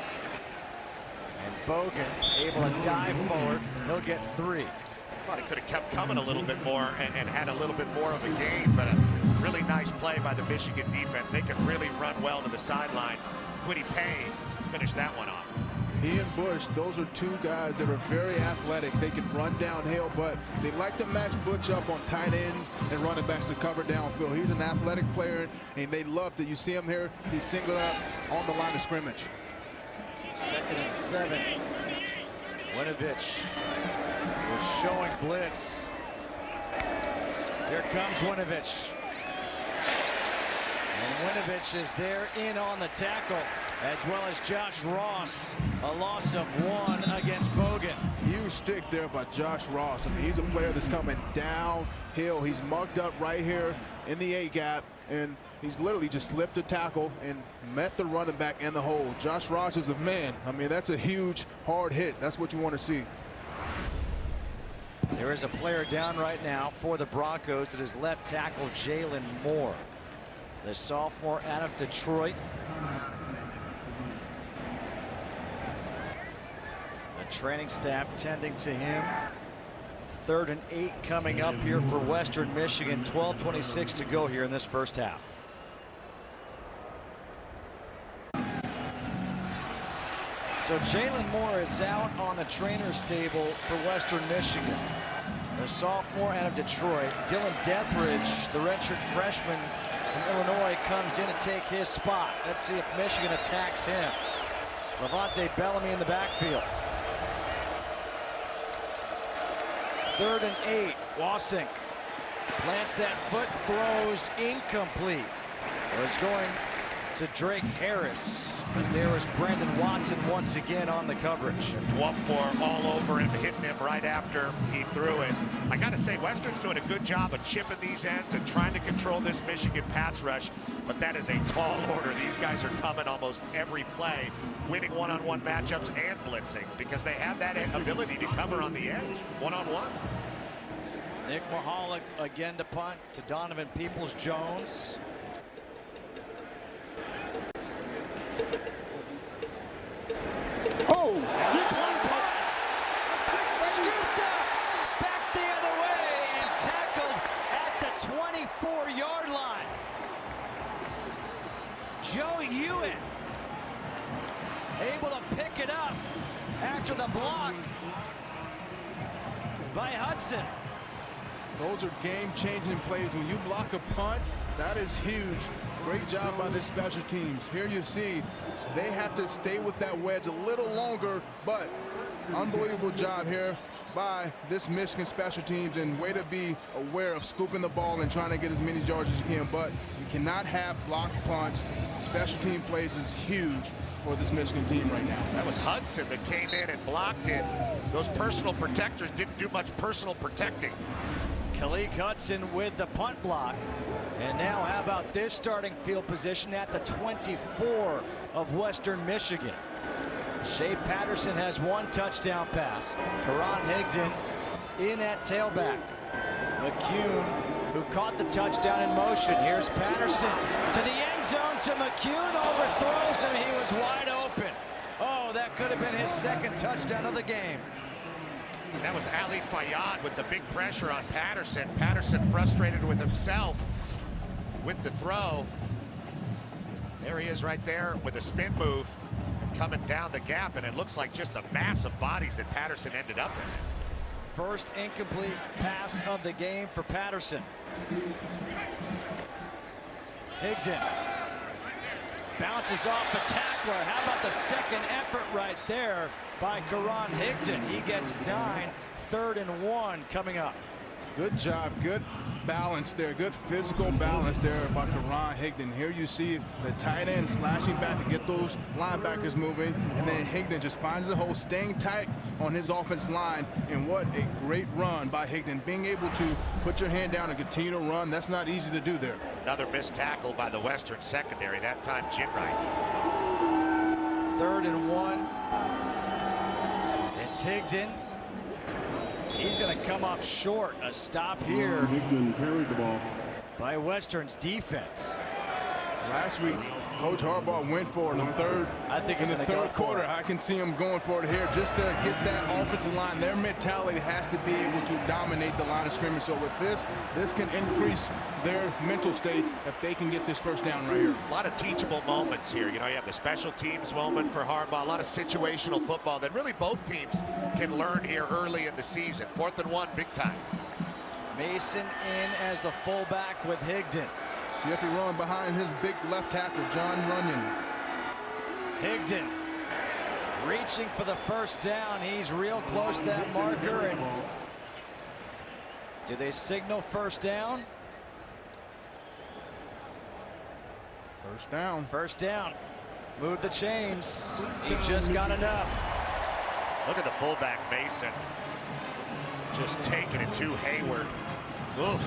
Speaker 1: And Bogan able to dive forward. He'll get 3.
Speaker 4: Thought he could have kept coming a little bit more and had a little bit more of a game, but a really nice play by the Michigan defense. They can really run well to the sideline. Quiddy Payne finished that one off.
Speaker 2: He and Bush, those are 2 guys that are very athletic. They can run downhill, but they like to match Butch up on tight ends and running backs to cover downfield. He's an athletic player, and they love that. You see him here, he's singled up on the line of scrimmage.
Speaker 1: 2nd and 7. Winovich was showing blitz. Here comes Winovich. And Winovich is there in on the tackle, as well as Josh Ross. A loss of 1 against Bogan.
Speaker 2: Huge stick there by Josh Ross. I mean, he's a player that's coming downhill. He's mugged up right here in the A-gap, and he's literally just slipped a tackle and met the running back in the hole. Josh Ross is a man. I mean, that's a huge, hard hit. That's what you want to see.
Speaker 1: There is a player down right now for the Broncos. It is left tackle Jalen Moore, the sophomore out of Detroit. The training staff tending to him. 3rd and 8 coming up here for Western Michigan. 12:26 to go here in this first half. So Jalen Moore is out on the trainer's table for Western Michigan. The sophomore out of Detroit. Dylan Deathridge, the redshirt freshman from Illinois, comes in to take his spot. Let's see if Michigan attacks him. Levante Bellamy in the backfield. 3rd and 8. Wasink plants that foot, throws incomplete. Was going to Drake Harris. But there was Brandon Watson once again on the coverage.
Speaker 4: Dwumfor all over him, hitting him right after he threw it. I got to say, Western's doing a good job of chipping these ends and trying to control this Michigan pass rush, but that is a tall order. These guys are coming almost every play, winning one-on-one matchups and blitzing because they have that ability to cover on the edge, one-on-one.
Speaker 1: Nick Mahalik again to punt to Donovan Peoples-Jones.
Speaker 5: Oh!
Speaker 1: Scooped up, back the other way, and tackled at the 24-yard line. Joe Hewitt able to pick it up after the block by Hudson.
Speaker 2: Those are game-changing plays. When you block a punt, that is huge. Great job by the special teams. Here you see they have to stay with that wedge a little longer, but unbelievable job here by this Michigan special teams, and way to be aware of scooping the ball and trying to get as many yards as you can. But you cannot have blocked punts. Special team plays is huge for this Michigan team right now.
Speaker 4: That was Hudson that came in and blocked it. Those personal protectors didn't do much personal protecting.
Speaker 1: Khaleke Hudson with the punt block. And now how about this starting field position at the 24 of Western Michigan. Shea Patterson has one touchdown pass. Karan Higdon in at tailback. McCune, who caught the touchdown in motion. Here's Patterson to the end zone to McCune, overthrows him. He was wide open. Oh, that could have been his second touchdown of the game.
Speaker 4: And that was Ali Fayyad with the big pressure on Patterson. Patterson frustrated with himself with the throw. There he is right there with a spin move coming down the gap, and it looks like just a mass of bodies that Patterson ended up in.
Speaker 1: First incomplete pass of the game for Patterson. Higdon bounces off the tackler. How about the second effort right there by Karan Higdon? He gets 9, 3rd and 1 coming up.
Speaker 2: Good job, good balance there, good physical balance there by Karan Higdon. Here you see the tight end slashing back to get those linebackers moving, and then Higdon just finds the hole, staying tight on his offense line. And what a great run by Higdon, being able to put your hand down and continue to run. That's not easy to do there.
Speaker 4: Another missed tackle by the Western secondary, that time Jinwright.
Speaker 1: 3rd and 1. It's Higdon. He's going to come up short. A stop here by Western's defense.
Speaker 2: Last week, Coach Harbaugh went for it in the third.
Speaker 1: I think he's
Speaker 2: in the third quarter. I can see him going for it here just to get that offensive line. Their mentality has to be able to dominate the line of scrimmage. So with this can increase their mental state if they can get this first down right here.
Speaker 4: A lot of teachable moments here. You know, you have the special teams moment for Harbaugh, a lot of situational football that really both teams can learn here early in the season. 4th and 1, big time.
Speaker 1: Mason in as the fullback with Higdon.
Speaker 2: See if he run behind his big left tackle, John Runyon.
Speaker 1: Higdon reaching for the first down. He's real close to that marker. And do they signal first down?
Speaker 2: First down.
Speaker 1: First down. Move the chains. He just got enough.
Speaker 4: Look at the fullback, Mason. Just taking it to Hayward. Ooh.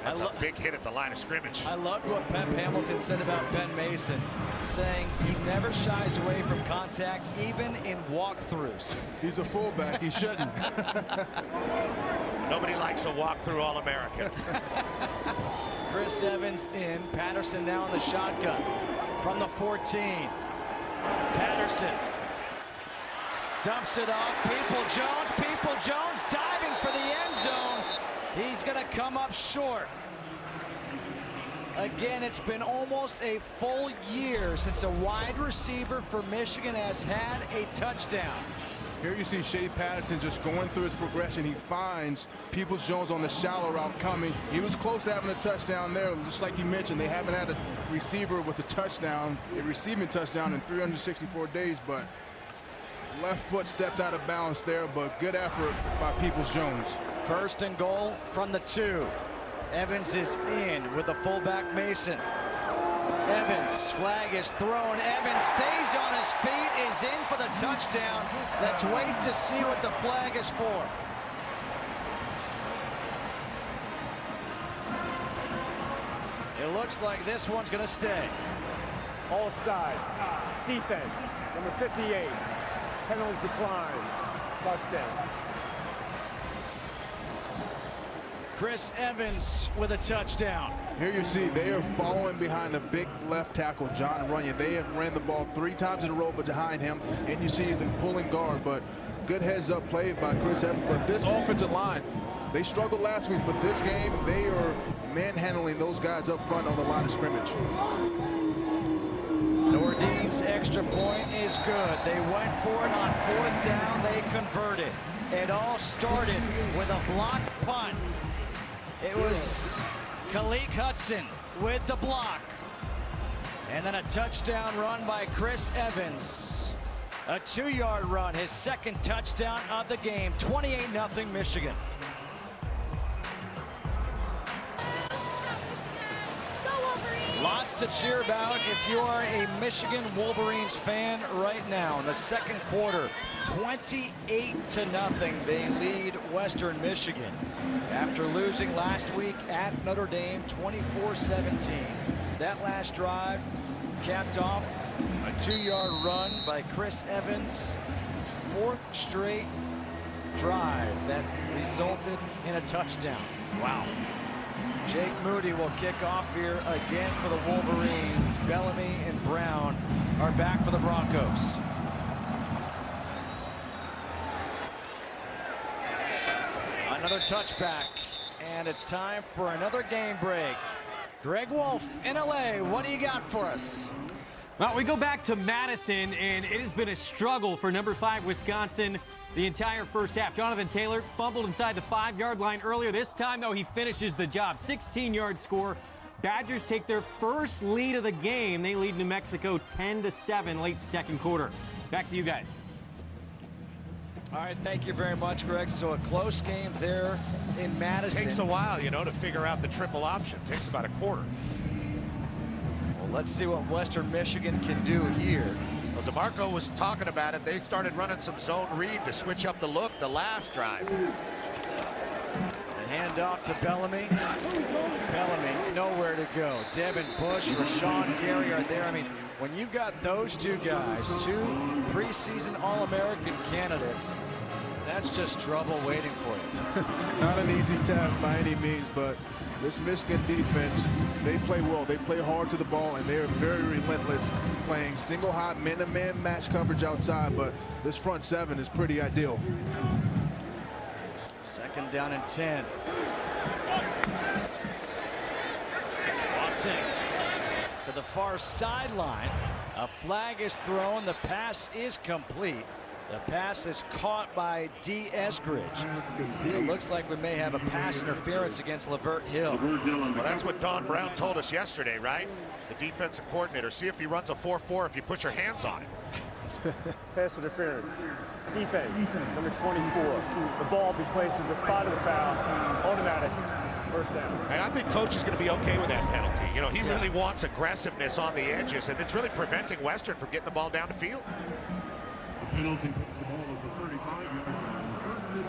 Speaker 4: That's a big hit at the line of scrimmage.
Speaker 1: I loved what Pep Hamilton said about Ben Mason, saying he never shies away from contact, even in walkthroughs.
Speaker 2: He's a fullback. He shouldn't.
Speaker 4: Nobody likes a walkthrough All-American.
Speaker 1: Chris Evans in. Patterson now in the shotgun from the 14. Patterson dumps it off. People-Jones diving for the end zone. He's going to come up short. Again, it's been almost a full year since a wide receiver for Michigan has had a touchdown.
Speaker 2: Here you see Shea Patterson just going through his progression. He finds Peoples-Jones on the shallow route coming. He was close to having a touchdown there. Just like you mentioned, they haven't had a receiver with a touchdown, a receiving touchdown in 364 days, but left foot stepped out of balance there, but good effort by Peoples-Jones.
Speaker 1: 1st and goal from the 2. Evans is in with the fullback Mason. Evans, flag is thrown. Evans stays on his feet, is in for the touchdown. Let's wait to see what the flag is for. It looks like this one's going to stay.
Speaker 5: All side. Defense. Number 58. Penalties decline. Touchdown.
Speaker 1: Chris Evans with a touchdown.
Speaker 2: Here you see they are following behind the big left tackle, John Runyon. They have ran the ball 3 times in a row behind him, and you see the pulling guard, but good heads-up play by Chris Evans. But this offensive line, they struggled last week, but this game, they are manhandling those guys up front on the line of scrimmage.
Speaker 1: Nordine's extra point is good. They went for it on 4th down. They converted. It all started with a blocked punt. It was Khalid Hudson with the block. And then a touchdown run by Chris Evans. A 2-yard run, his 2nd touchdown of the game. 28-0 Michigan. Lots to cheer about if you are a Michigan Wolverines fan right now. In the 2nd quarter, 28-0, they lead Western Michigan after losing last week at Notre Dame 24-17. That last drive capped off a 2-yard run by Chris Evans. 4th straight drive that resulted in a touchdown. Wow. Jake Moody will kick off here again for the Wolverines. Bellamy and Brown are back for the Broncos. Another touchback, and it's time for another game break. Greg Wolf in LA, what do you got for us?
Speaker 7: Well, we go back to Madison, and it has been a struggle for number 5 Wisconsin the entire first half. Jonathan Taylor fumbled inside the 5-yard line earlier. This time, though, he finishes the job. 16-yard score. Badgers take their first lead of the game. They lead New Mexico 10-7 late 2nd quarter. Back to you guys.
Speaker 1: All right, thank you very much, Greg. So a close game there in Madison.
Speaker 4: Takes a while, you know, to figure out the triple option. Takes about a quarter.
Speaker 1: Well, let's see what Western Michigan can do here.
Speaker 4: Well, DeMarco was talking about it. They started running some zone read to switch up the look the last drive.
Speaker 1: The handoff to Bellamy. Bellamy nowhere to go. Devin Bush, Rashawn Gary are there. I mean, when you've got those 2 guys, 2 preseason All-American candidates, that's just trouble waiting for you.
Speaker 2: Not an easy task by any means, but this Michigan defense, they play well. They play hard to the ball, and they're very relentless, playing single high man-to-man match coverage outside, but this front 7 is pretty ideal.
Speaker 1: 2nd down and 10. Crossing to the far sideline. A flag is thrown. The pass is complete. The pass is caught by D. Eskridge. It looks like we may have a pass interference against Lavert Hill.
Speaker 4: Well, that's what Don Brown told us yesterday, right? The defensive coordinator. See if he runs a 4-4 if you put your hands on it.
Speaker 5: Pass interference. Defense. Number 24. The ball will be placed in the spot of the foul. Automatic. First down.
Speaker 4: And I think coach is going to be okay with that penalty. You know, he really wants aggressiveness on the edges, and it's really preventing Western from getting the ball down the field.
Speaker 8: Penalty puts the ball at the 35-yard line. 1st and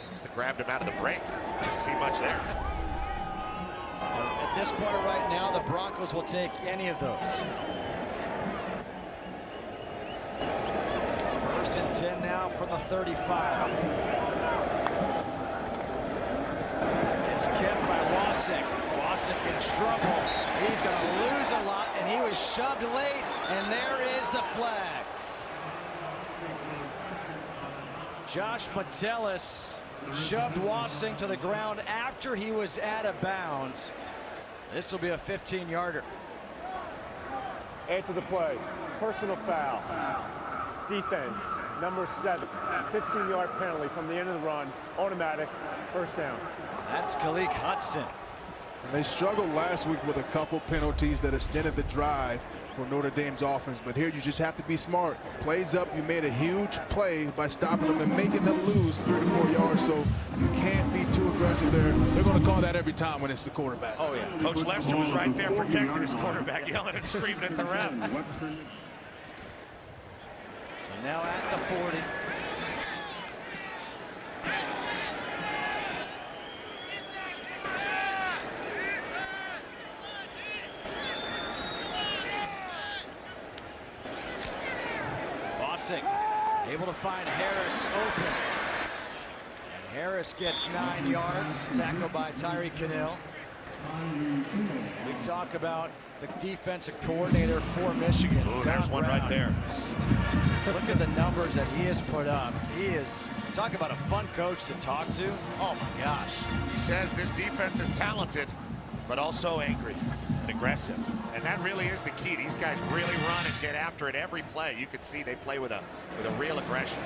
Speaker 8: 10.
Speaker 4: Just grabbed him out of the break. Didn't see much there.
Speaker 1: At this point right now, the Broncos will take any of those. 1st and 10 now from the 35. It's kept by Wasik. Wasik in trouble. He's going to lose a lot, and he was shoved late, and there is the flag. Josh Metellus shoved Wasik to the ground after he was out of bounds. This will be a 15-yarder.
Speaker 5: Add to the play. Personal foul. Defense. Number 7. 15-yard penalty from the end of the run. Automatic. First down.
Speaker 1: That's Khalid Hudson.
Speaker 2: And they struggled last week with a couple penalties that extended the drive for Notre Dame's offense. But here you just have to be smart. Plays up, you made a huge play by stopping them and making them lose 3 to 4 yards. So you can't be too aggressive there. They're going to call that every time when it's the quarterback.
Speaker 1: Oh, yeah.
Speaker 4: Coach Lester was right there protecting his quarterback, yelling and screaming at the ref.
Speaker 1: So now at the 40. Bosick able to find Harris open. And Harris gets 9 yards, tackled by Tyree Cannell. We talk about the defensive coordinator for Michigan.
Speaker 4: Ooh, there's one right there.
Speaker 1: Look at the numbers that he has put up. He is, talk about a fun coach to talk to. Oh my gosh.
Speaker 4: He says this defense is talented, but also angry and aggressive. And that really is the key. These guys really run and get after it every play. You can see they play with a real aggression.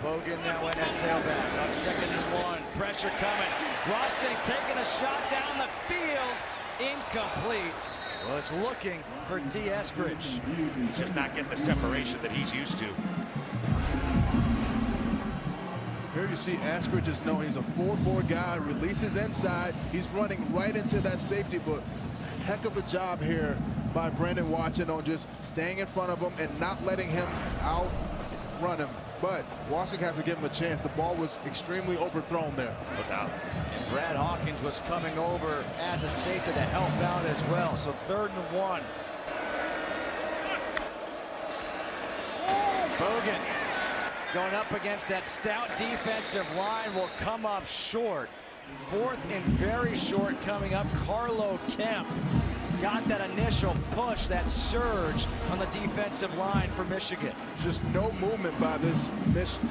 Speaker 1: Bogan now in at tailback on 2nd and 1. Pressure coming. Rossing taking a shot down the field. Incomplete. Was looking for D. Eskridge.
Speaker 4: He's just not getting the separation that he's used to.
Speaker 2: Here you see Eskridge is known. He's a 4-4 guy, releases inside. He's running right into that safety, but heck of a job here by Brandon Watson on just staying in front of him and not letting him outrun him. But Washington has to give him a chance. The ball was extremely overthrown there.
Speaker 4: No doubt.
Speaker 1: And Brad Hawkins was coming over as a safety to help out as well. So 3rd and 1. Bogan going up against that stout defensive line will come up short. 4th and very short coming up. Carlo Kemp got that initial push, that surge on the defensive line for Michigan.
Speaker 2: Just no movement by this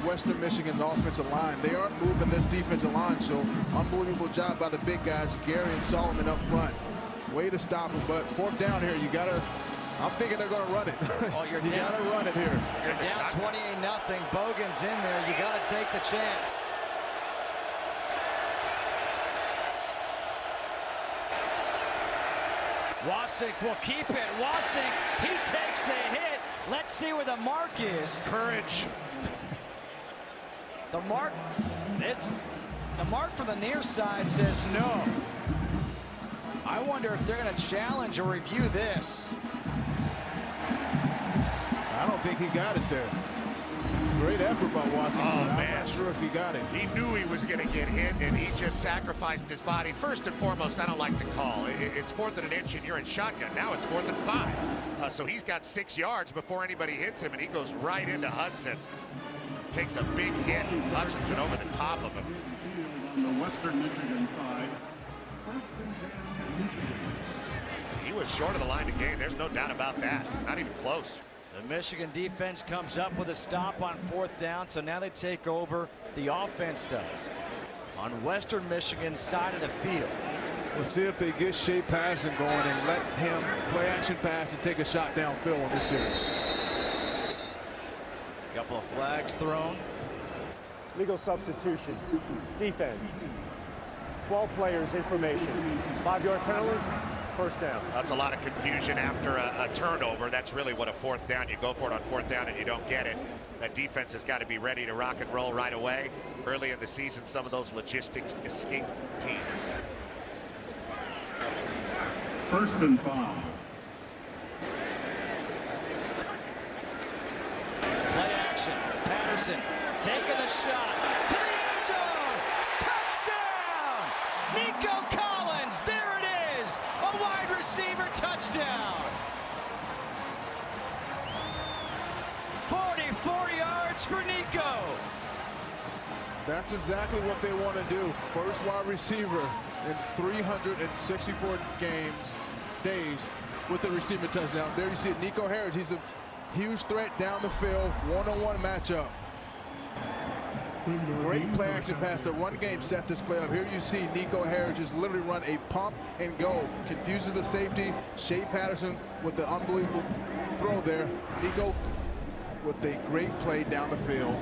Speaker 2: Western Michigan offensive line. They aren't moving this defensive line, so unbelievable job by the big guys, Gary and Solomon up front. Way to stop him, but 4th down here, you gotta, I'm thinking they're gonna run it.
Speaker 1: Oh, you're
Speaker 2: you
Speaker 1: down,
Speaker 2: gotta run it here.
Speaker 1: You're down 28-0. Bogan's in there. You gotta take the chance. Wasik will keep it. Wasik, he takes the hit. Let's see where the mark is.
Speaker 4: Courage.
Speaker 1: The mark for the near side says no. I wonder if they're going to challenge or review this.
Speaker 2: I don't think he got it there. Great effort by Watson.
Speaker 4: Oh,
Speaker 2: I'm
Speaker 4: man.
Speaker 2: not sure if he got it.
Speaker 4: He knew he was going to get hit, and he just sacrificed his body. First and foremost, I don't like the call. It's 4th and an inch, and you're in shotgun. Now it's 4th and 5. So he's got 6 yards before anybody hits him, and he goes right into Hudson. Takes a big hit. Hutchinson over the top of him.
Speaker 8: On the Western Michigan side, 1st and 10, Michigan.
Speaker 4: He was short of the line to gain. There's no doubt about that. Not even close.
Speaker 1: The Michigan defense comes up with a stop on 4th down, so now they take over. The offense does. On Western Michigan's side of the field.
Speaker 2: We'll see if they get Shea Patterson going and let him play action pass and take a shot downfield on this series.
Speaker 1: Couple of flags thrown.
Speaker 5: Legal substitution. Defense. 12 players, information. 5-yard penalty. 1st down.
Speaker 4: That's a lot of confusion after a turnover. That's really what a 4th down. You go for it on 4th down and you don't get it. That defense has got to be ready to rock and roll right away. Early in the season, some of those logistics escape teams.
Speaker 8: 1st and 5.
Speaker 1: Play action. Patterson taking the shot to the end zone. Touchdown! Nico Collins. There it is. A wide receiver touchdown. 44 yards for Nico.
Speaker 2: That's exactly what they want to do. First wide receiver in 364 days with the receiving touchdown. There you see it, Nico Harris. He's a huge threat down the field, one-on-one matchup. Great play action pass. The run game set this play up. Here you see Nico Harris just literally run a pump and go. Confuses the safety. Shea Patterson with the unbelievable throw there. Nico with a great play down the field.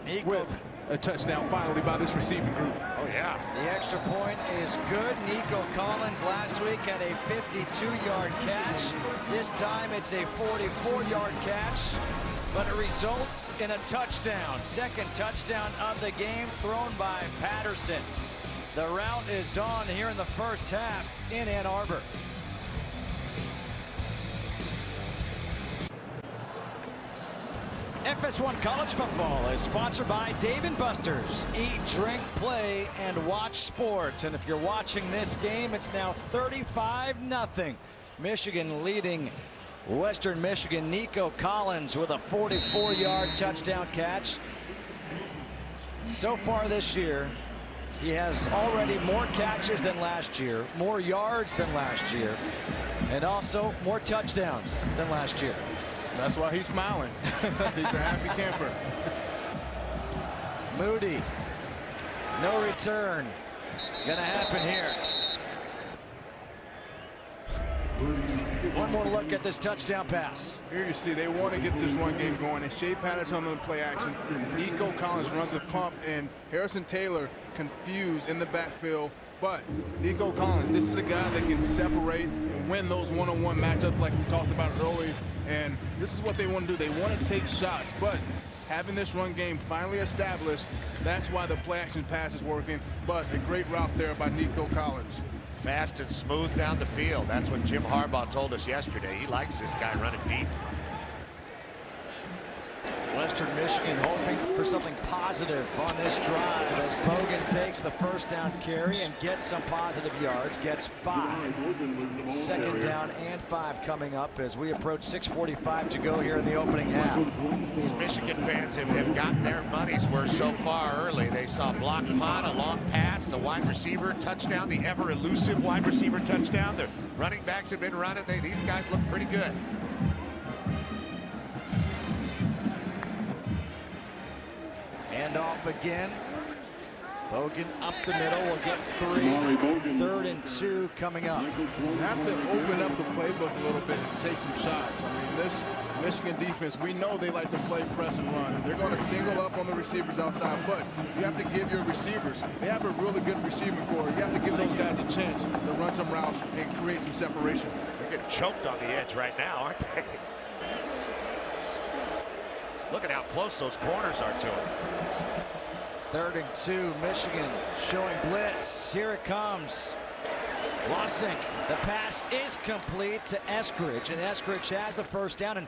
Speaker 1: Nico.
Speaker 2: With a touchdown finally by this receiving group.
Speaker 4: Oh, yeah.
Speaker 1: The extra point is good. Nico Collins last week had a 52-yard catch. This time it's a 44-yard catch, but it results in a touchdown. Second touchdown of the game thrown by Patterson. The route is on here in the first half in Ann Arbor. FS1 College Football is sponsored by Dave & Buster's. Eat, drink, play, and watch sports. And if you're watching this game, it's now 35-0. Michigan leading Western Michigan. Nico Collins with a 44-yard touchdown catch. So far this year, he has already more catches than last year, more yards than last year, and also more touchdowns than last year.
Speaker 2: That's why he's smiling. He's a happy camper.
Speaker 1: Moody, no return. Gonna happen here. One more look at this touchdown pass.
Speaker 2: Here you see they want to get this run game going, and Shea Patterson on the play action. Nico Collins runs a pump, and Harrison Taylor confused in the backfield. But Nico Collins, this is a guy that can separate and win those one-on-one matchups like we talked about earlier. And this is what they want to do. They want to take shots, but having this run game finally established, that's why the play action pass is working. But a great route there by Nico Collins.
Speaker 4: Fast and smooth down the field. That's what Jim Harbaugh told us yesterday. He likes this guy running deep.
Speaker 1: Western Michigan hoping for something positive on this drive as Bogan takes the first down carry and gets some positive yards, gets 5. Second down and 5 coming up as we approach 6:45 to go here in the opening half.
Speaker 4: These Michigan fans have gotten their money's worth so far early. They saw a blocked punt, a long pass, the wide receiver touchdown, the ever elusive wide receiver touchdown. The running backs have been running. These guys look pretty good.
Speaker 1: And off again. Bogan up the middle will get 3. 3rd and 2 coming up.
Speaker 2: You have to open up the playbook a little bit and take some shots. I mean, this Michigan defense, we know they like to play press and run. They're going to single up on the receivers outside, but you have to give your receivers, they have a really good receiving core. You have to give those guys a chance to run some routes and create some separation.
Speaker 4: They're getting choked on the edge right now, aren't they? Look at how close those corners are to him.
Speaker 1: 3rd and 2, Michigan showing blitz. Here it comes. Wasink, the pass is complete to Eskridge, and Eskridge has the first down. And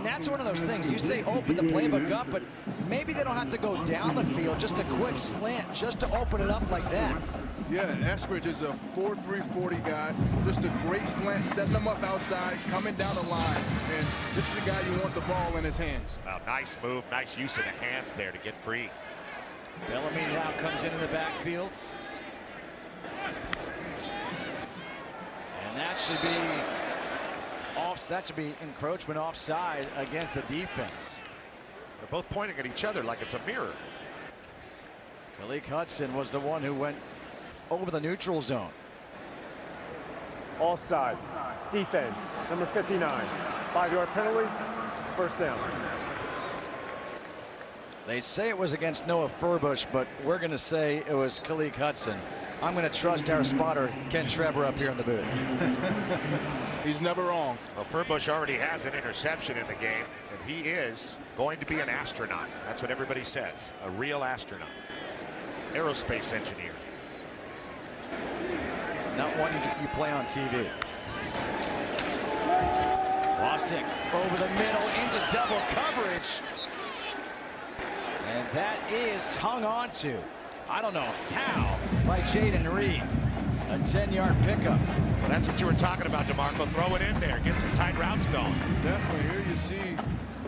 Speaker 1: that's one of those things. You say open the playbook up, but maybe they don't have to go down the field. Just a quick slant, just to open it up like that.
Speaker 2: Yeah, Eskridge is a 4.3 40 guy. Just a great slant, setting him up outside, coming down the line. And this is the guy you want the ball in his hands.
Speaker 4: Wow, nice move, nice use of the hands there to get free.
Speaker 1: Bellamy now comes into the backfield. And that should be encroachment offside against the defense.
Speaker 4: They're both pointing at each other like it's a mirror.
Speaker 1: Khaleke Hudson was the one who went over the neutral zone.
Speaker 5: Offside. Defense. Number 59. 5-yard penalty. First down.
Speaker 1: They say it was against Noah Furbush, but we're going to say it was Khaleke Hudson. I'm going to trust our spotter, Ken Schreber, up here in the booth.
Speaker 2: He's never wrong.
Speaker 4: Well, Furbush already has an interception in the game, and he is going to be an astronaut. That's what everybody says, a real astronaut. Aerospace engineer.
Speaker 1: Not one you play on TV. Wasik over the middle into double coverage. And that is hung on to, I don't know how, by Jaden Reed. A 10-yard pickup.
Speaker 4: Well, that's what you were talking about, DeMarco. Throw it in there, get some tight routes going.
Speaker 2: Definitely. Here you see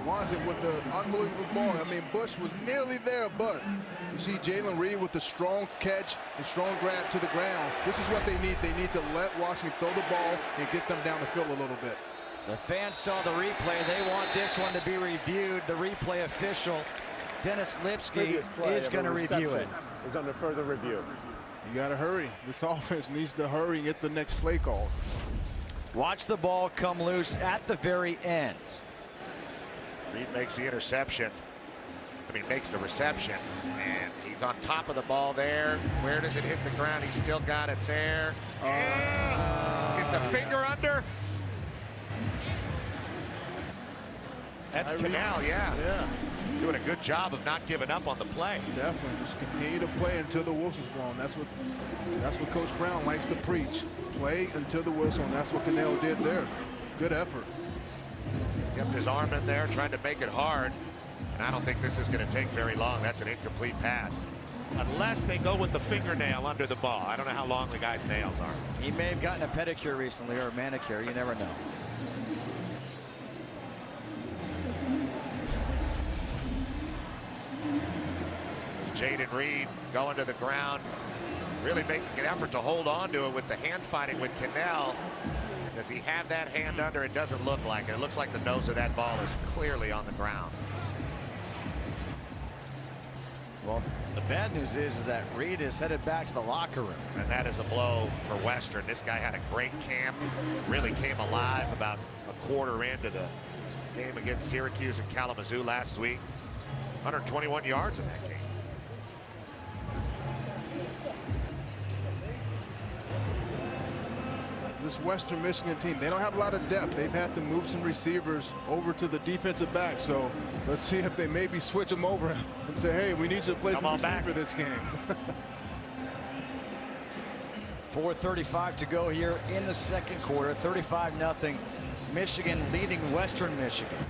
Speaker 2: Wasik with the unbelievable ball. I mean, Bush was nearly there, but you see Jalen Reed with the strong catch and strong grab to the ground. This is what they need. They need to let Washington throw the ball and get them down the field a little bit.
Speaker 1: The fans saw the replay. They want this one to be reviewed. The replay official, Dennis Lipsky, is going to review it.
Speaker 5: Is under further review.
Speaker 2: You got to hurry. This offense needs to hurry and get the next play call.
Speaker 1: Watch the ball come loose at the very end.
Speaker 4: Reed makes the interception. I mean, makes the reception, and he's on top of the ball there. Where does it hit the ground? He's still got it there. Is the finger under? That's Cannell, yeah. Doing a good job of not giving up on the play.
Speaker 2: Definitely, just continue to play until the whistle's blown. That's what Coach Brown likes to preach. Play until the whistle, and that's what Cannell did there. Good effort.
Speaker 4: Kept his arm in there, trying to make it hard. And I don't think this is going to take very long. That's an incomplete pass. Unless they go with the fingernail under the ball. I don't know how long the guy's nails are.
Speaker 1: He may have gotten a pedicure recently or a manicure. You never know.
Speaker 4: Jaden Reed going to the ground, really making an effort to hold on to it with the hand fighting with Cannell. Does he have that hand under? It doesn't look like it. It looks like the nose of that ball is clearly on the ground.
Speaker 1: Well, the bad news is that Reed is headed back to the locker room.
Speaker 4: And that is a blow for Western. This guy had a great camp, really came alive about a quarter into the game against Syracuse and Kalamazoo last week. 121 yards in that game.
Speaker 2: This Western Michigan team, they don't have a lot of depth. They've had to move some receivers over to the defensive back. So let's see if they maybe switch them over and say, hey, we need you to play some receiver this game.
Speaker 1: 4:35 to go here in the second quarter. 35-0. Michigan leading Western Michigan.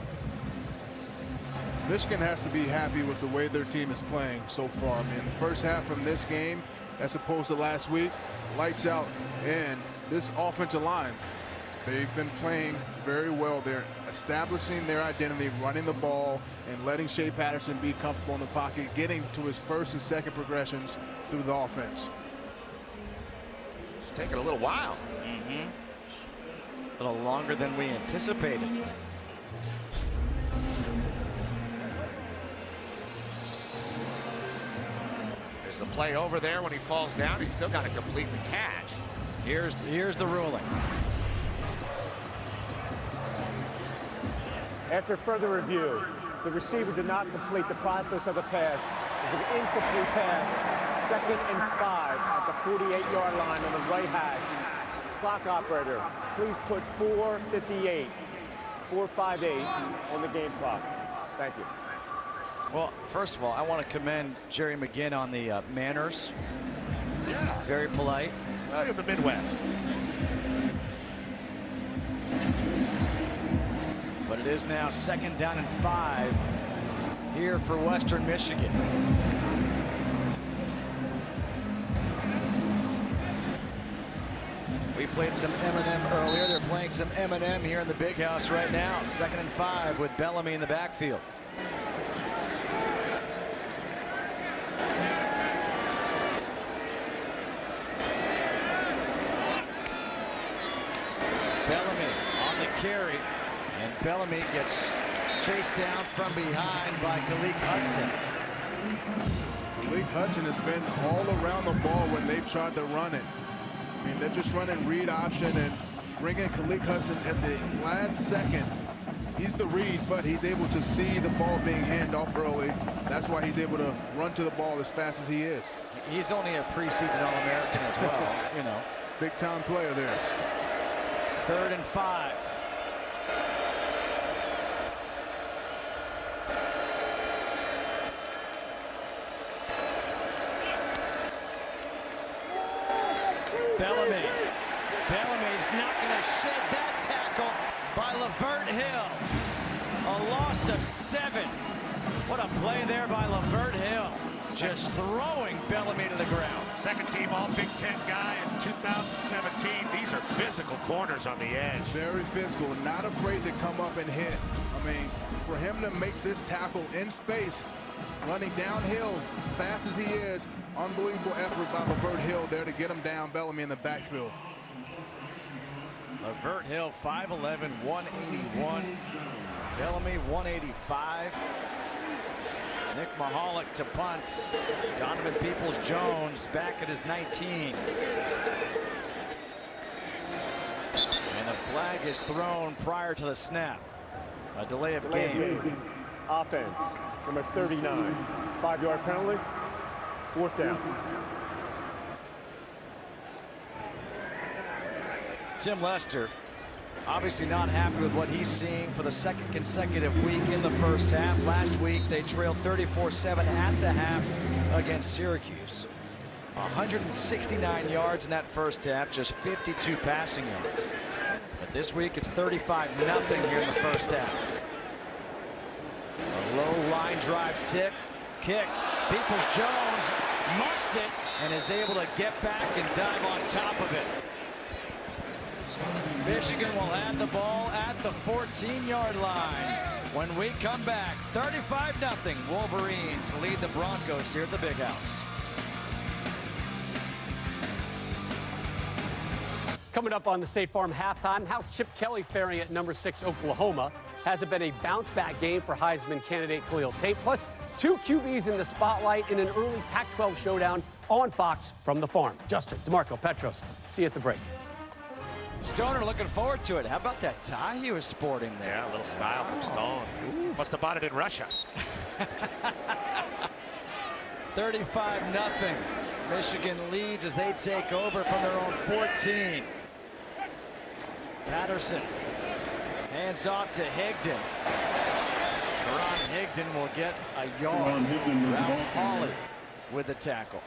Speaker 2: Michigan has to be happy with the way their team is playing so far. I mean, the first half from this game, as opposed to last week, lights out. And this offensive line, they've been playing very well. They're establishing their identity, running the ball, and letting Shea Patterson be comfortable in the pocket, getting to his first and second progressions through the offense.
Speaker 4: It's taking a little while.
Speaker 1: A little longer than we anticipated.
Speaker 4: There's the play over there when he falls down. He's still got to complete the catch.
Speaker 1: Here's the ruling.
Speaker 5: After further review, the receiver did not complete the process of the pass. It's an incomplete pass. 2nd and 5 at the 48-yard line on the right hash. Clock operator, please put 4:58 on the game clock. Thank you.
Speaker 1: Well, first of all, I want to commend Jerry McGinn on the manners.
Speaker 4: Yeah.
Speaker 1: Very polite.
Speaker 4: Well, in the Midwest.
Speaker 1: But it is now 2nd down and 5 here for Western Michigan. We played some Eminem earlier. They're playing some Eminem here in the big house right now. 2nd and 5 with Bellamy in the backfield. Bellamy on the carry, and Bellamy gets chased down from behind by Khaleke Hudson.
Speaker 2: Khaleke Hudson has been all around the ball when they've tried to run it. I mean, they're just running read option and bringing Khaleke Hudson at the last second. He's the read, but he's able to see the ball being handed off early. That's why he's able to run to the ball as fast as he is.
Speaker 1: He's only a preseason All-American as well, you know.
Speaker 2: Big time player there.
Speaker 1: 3rd and 5. Bellamy. Bellamy's not going to shed that tackle by Lavert Hill. A loss of 7. What a play there by Lavert Hill. Just throwing Bellamy to the ground.
Speaker 4: Second team All Big Ten guy in 2017. These are physical corners on the edge.
Speaker 2: Very physical, not afraid to come up and hit. I mean, for him to make this tackle in space, running downhill, fast as he is, unbelievable effort by Lavert Hill there to get him down. Bellamy in the backfield.
Speaker 1: Lavert Hill, 5'11", 181. Bellamy, 185. Nick Mahalik to punt. Donovan Peoples-Jones back at his 19. And a flag is thrown prior to the snap. A delay of game.
Speaker 5: Offense, number 39. 5-yard penalty, 4th down.
Speaker 1: Tim Lester obviously not happy with what he's seeing for the second consecutive week in the first half. Last week they trailed 34-7 at the half against Syracuse. 169 yards in that first half, just 52 passing yards. But this week it's 35-0 here in the first half. A low line drive kick. Peoples-Jones muffs it and is able to get back and dive on top of it. Michigan will have the ball at the 14-yard line. When we come back, 35-0. Wolverines lead the Broncos here at the Big House.
Speaker 9: Coming up on the State Farm halftime, how's Chip Kelly faring at number 6 Oklahoma? Has it been a bounce-back game for Heisman candidate Khalil Tate? Plus, 2 QBs in the spotlight in an early Pac-12 showdown on Fox from the Farm. Justin, DeMarco, Petros, see you at the break.
Speaker 1: Stoner looking forward to it. How about that tie he was sporting there?
Speaker 4: Yeah, a little style from Stone. Ooh. Must have bought it in Russia.
Speaker 1: 35-0. Michigan leads as they take over from their own 14. Patterson hands off to Higdon. Ron Higdon will get a yard. Ralph Hawley with the tackle.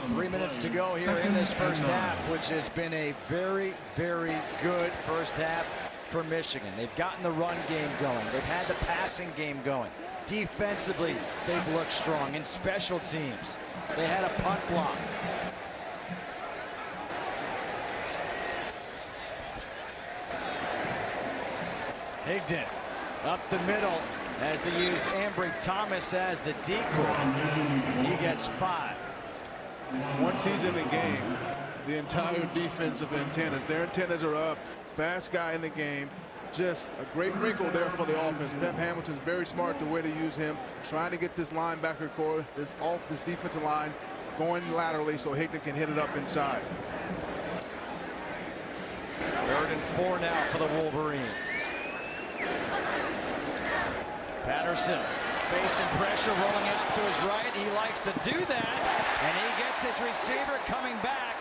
Speaker 1: 3 minutes to go here in this first half, which has been a very, very good first half for Michigan. They've gotten the run game going. They've had the passing game going. Defensively, they've looked strong. In special teams, they had a punt block. Higdon up the middle as they used Ambry Thomas as the decoy. He gets 5.
Speaker 2: Once he's in the game, the entire defensive antennas, their antennas are up. Fast guy in the game. Just a great wrinkle there for the offense. Pep Hamilton's very smart the way to use him, trying to get this linebacker core, this defensive line going laterally so Higdon can hit it up inside.
Speaker 1: 3rd and 4 now for the Wolverines. Patterson facing pressure, rolling out to his right. He likes to do that, and he gets his receiver coming back.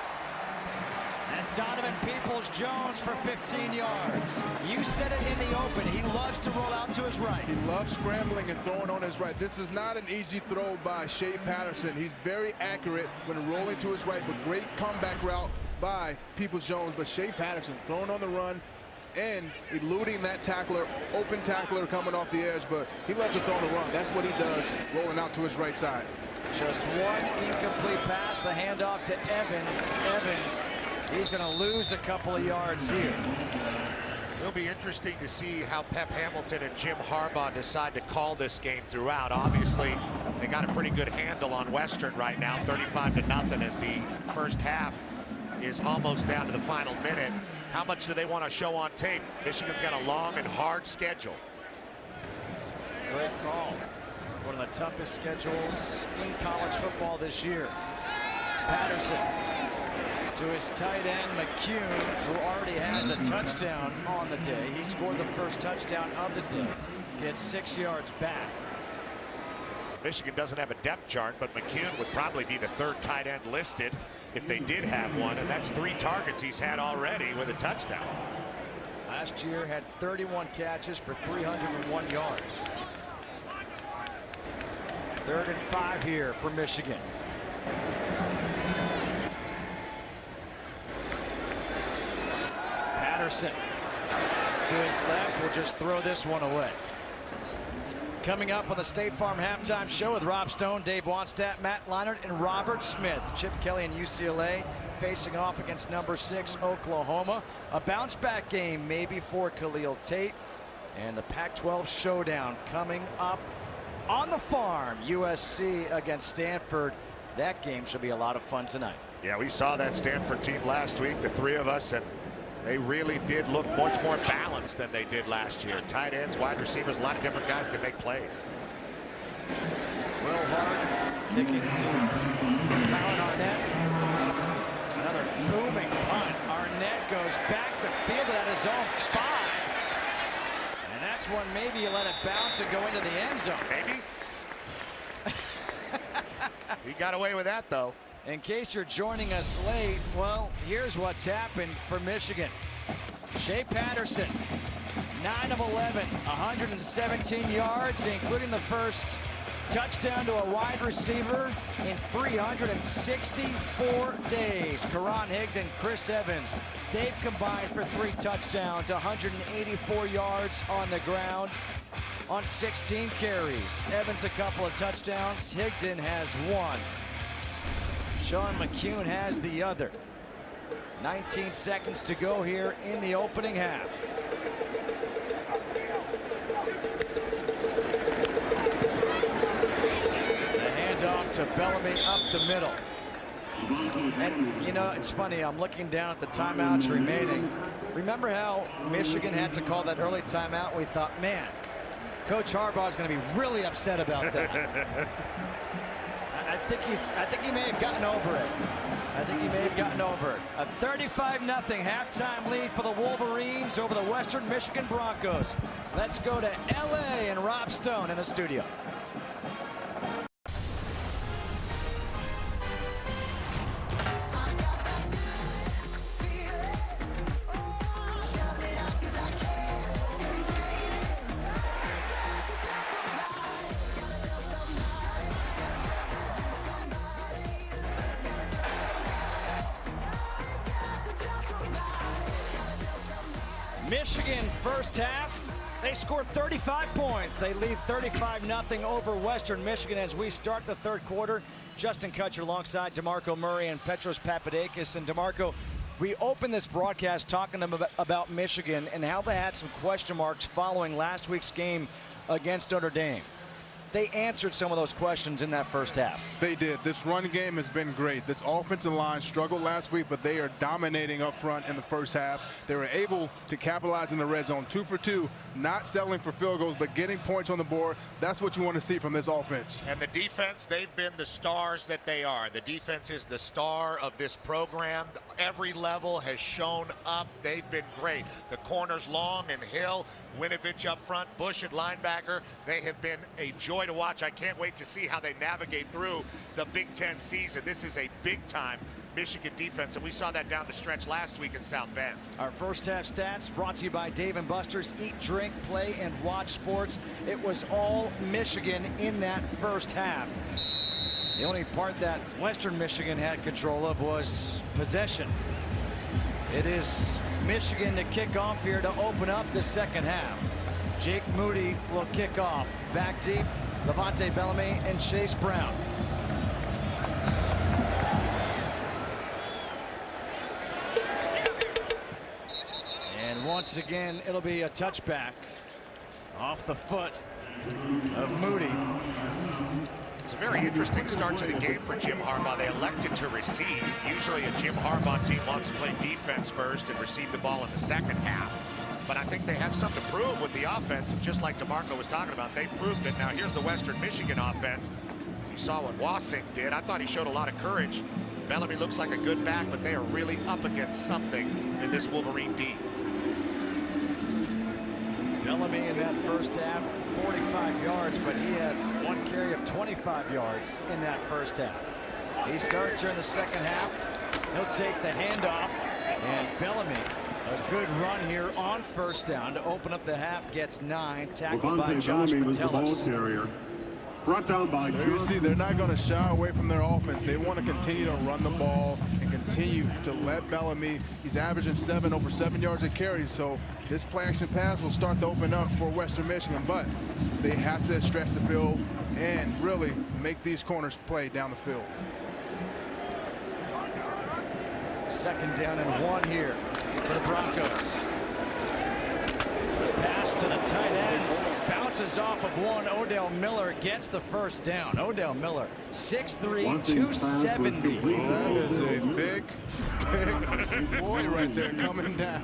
Speaker 1: That's Donovan Peoples-Jones for 15 yards. You said it in the open. He loves to roll out to his right.
Speaker 2: He loves scrambling and throwing on his right. This is not an easy throw by Shea Patterson. He's very accurate when rolling to his right, but great comeback route by Peoples-Jones. But Shea Patterson throwing on the run and eluding that tackler, open tackler coming off the edge, but he loves to throw on the run. That's what he does, rolling out to his right side.
Speaker 1: Just one incomplete pass, the handoff to Evans. Evans, he's going to lose a couple of yards here.
Speaker 4: It'll be interesting to see how Pep Hamilton and Jim Harbaugh decide to call this game throughout. Obviously, they got a pretty good handle on Western right now, 35-0 as the first half is almost down to the final minute. How much do they want to show on tape? Michigan's got a long and hard schedule.
Speaker 1: Great call. One of the toughest schedules in college football this year. Patterson to his tight end, McCune, who already has a touchdown on the day. He scored the first touchdown of the day. Gets 6 yards back.
Speaker 4: Michigan doesn't have a depth chart, but McCune would probably be the 3rd tight end listed if they did have one, and that's 3 targets he's had already with a touchdown.
Speaker 1: Last year had 31 catches for 301 yards. 3rd and 5 here for Michigan. Patterson to his left will just throw this one away. Coming up on the State Farm Halftime Show with Rob Stone, Dave Wannstedt, Matt Leinart, and Robert Smith. Chip Kelly and UCLA facing off against number 6 Oklahoma. A bounce-back game maybe for Khalil Tate. And the Pac-12 showdown coming up on the Farm. USC against Stanford. That game should be a lot of fun tonight.
Speaker 4: Yeah, we saw that Stanford team last week, the 3 of us, and they really did look much more balanced than they did last year. Tight ends, wide receivers, a lot of different guys can make plays.
Speaker 1: Will Hart kicking to Tyler Arnett. Another booming punt. Arnett Broncos back to field it at his own 5. And that's one maybe you let it bounce and go into the end zone.
Speaker 4: Maybe. He got away with that, though.
Speaker 1: In case you're joining us late, well, here's what's happened for Michigan. Shea Patterson, 9 of 11, 117 yards, including the first touchdown to a wide receiver in 364 days. Karan Higdon, Chris Evans, they've combined for 3 touchdowns, 184 yards on the ground on 16 carries. Evans a couple of touchdowns. Higdon has 1. Sean McCune has the other. 19 seconds to go here in the opening half. The handoff to Bellamy up the middle. And, you know, it's funny, I'm looking down at the timeouts remaining. Remember how Michigan had to call that early timeout? We thought, man, Coach Harbaugh is going to be really upset about that. I think he may have gotten over it. A 35-0 halftime lead for the Wolverines over the Western Michigan Broncos. Let's go to LA and Rob Stone in the studio. Michigan first half, they scored 35 points. They lead 35-0 over Western Michigan as we start the third quarter. Justin Kutcher alongside DeMarco Murray and Petros Papadakis. And DeMarco, we opened this broadcast talking to them about Michigan and how they had some question marks following last week's game against Notre Dame. They answered some of those questions in that first half.
Speaker 2: They did. This run game has been great. This offensive line struggled last week, but they are dominating up front in the first half. They were able to capitalize in the red zone. 2 for 2, not settling for field goals, but getting points on the board. That's what you want to see from this offense.
Speaker 3: And the defense, they've been the stars that they are. The defense is the star of this program. Every level has shown up. They've been great. The corners, Long and Hill, Winovich up front, Bush at linebacker. They have been a joy to watch. I can't wait to see how they navigate through the Big Ten season. This is a big-time Michigan defense, and we saw that down the stretch last week in South Bend.
Speaker 1: Our first half stats brought to you by Dave & Buster's. Eat, drink, play, and watch sports. It was all Michigan in that first half. The only part that Western Michigan had control of was possession. It is Michigan to kick off here to open up the second half. Jake Moody will kick off. Back deep, Levante Bellamy and Chase Brown. And once again, it'll be a touchback off the foot of Moody.
Speaker 3: It's a very interesting start to the game for Jim Harbaugh. They elected to receive. Usually a Jim Harbaugh team wants to play defense first and receive the ball in the second half. But I think they have something to prove with the offense. And just like DeMarco was talking about, they proved it. Now here's the Western Michigan offense. You saw what Wasink did. I thought he showed a lot of courage. Bellamy looks like a good back, but they are really up against something in this Wolverine D.
Speaker 1: Bellamy in that first half, 45 yards, but he had 1 carry of 25 yards in that first half. He starts here in the second half. He'll take the handoff, and Bellamy, a good run here on first down to open up the half, gets 9, tackled by Josh Metellus.
Speaker 8: Brought down by
Speaker 2: You see, they're not going to shy away from their offense. They want to continue to run the ball and continue to let Bellamy. He's averaging over 7 yards a carry. So this play action pass will start to open up for Western Michigan, but they have to stretch the field and really make these corners play down the field.
Speaker 1: Second down and 1 here for the Broncos. Pass to the tight end, bounces off of one. Odell Miller gets the first down. Odell Miller, 6'3", 270.
Speaker 2: That is a big boy right there coming down.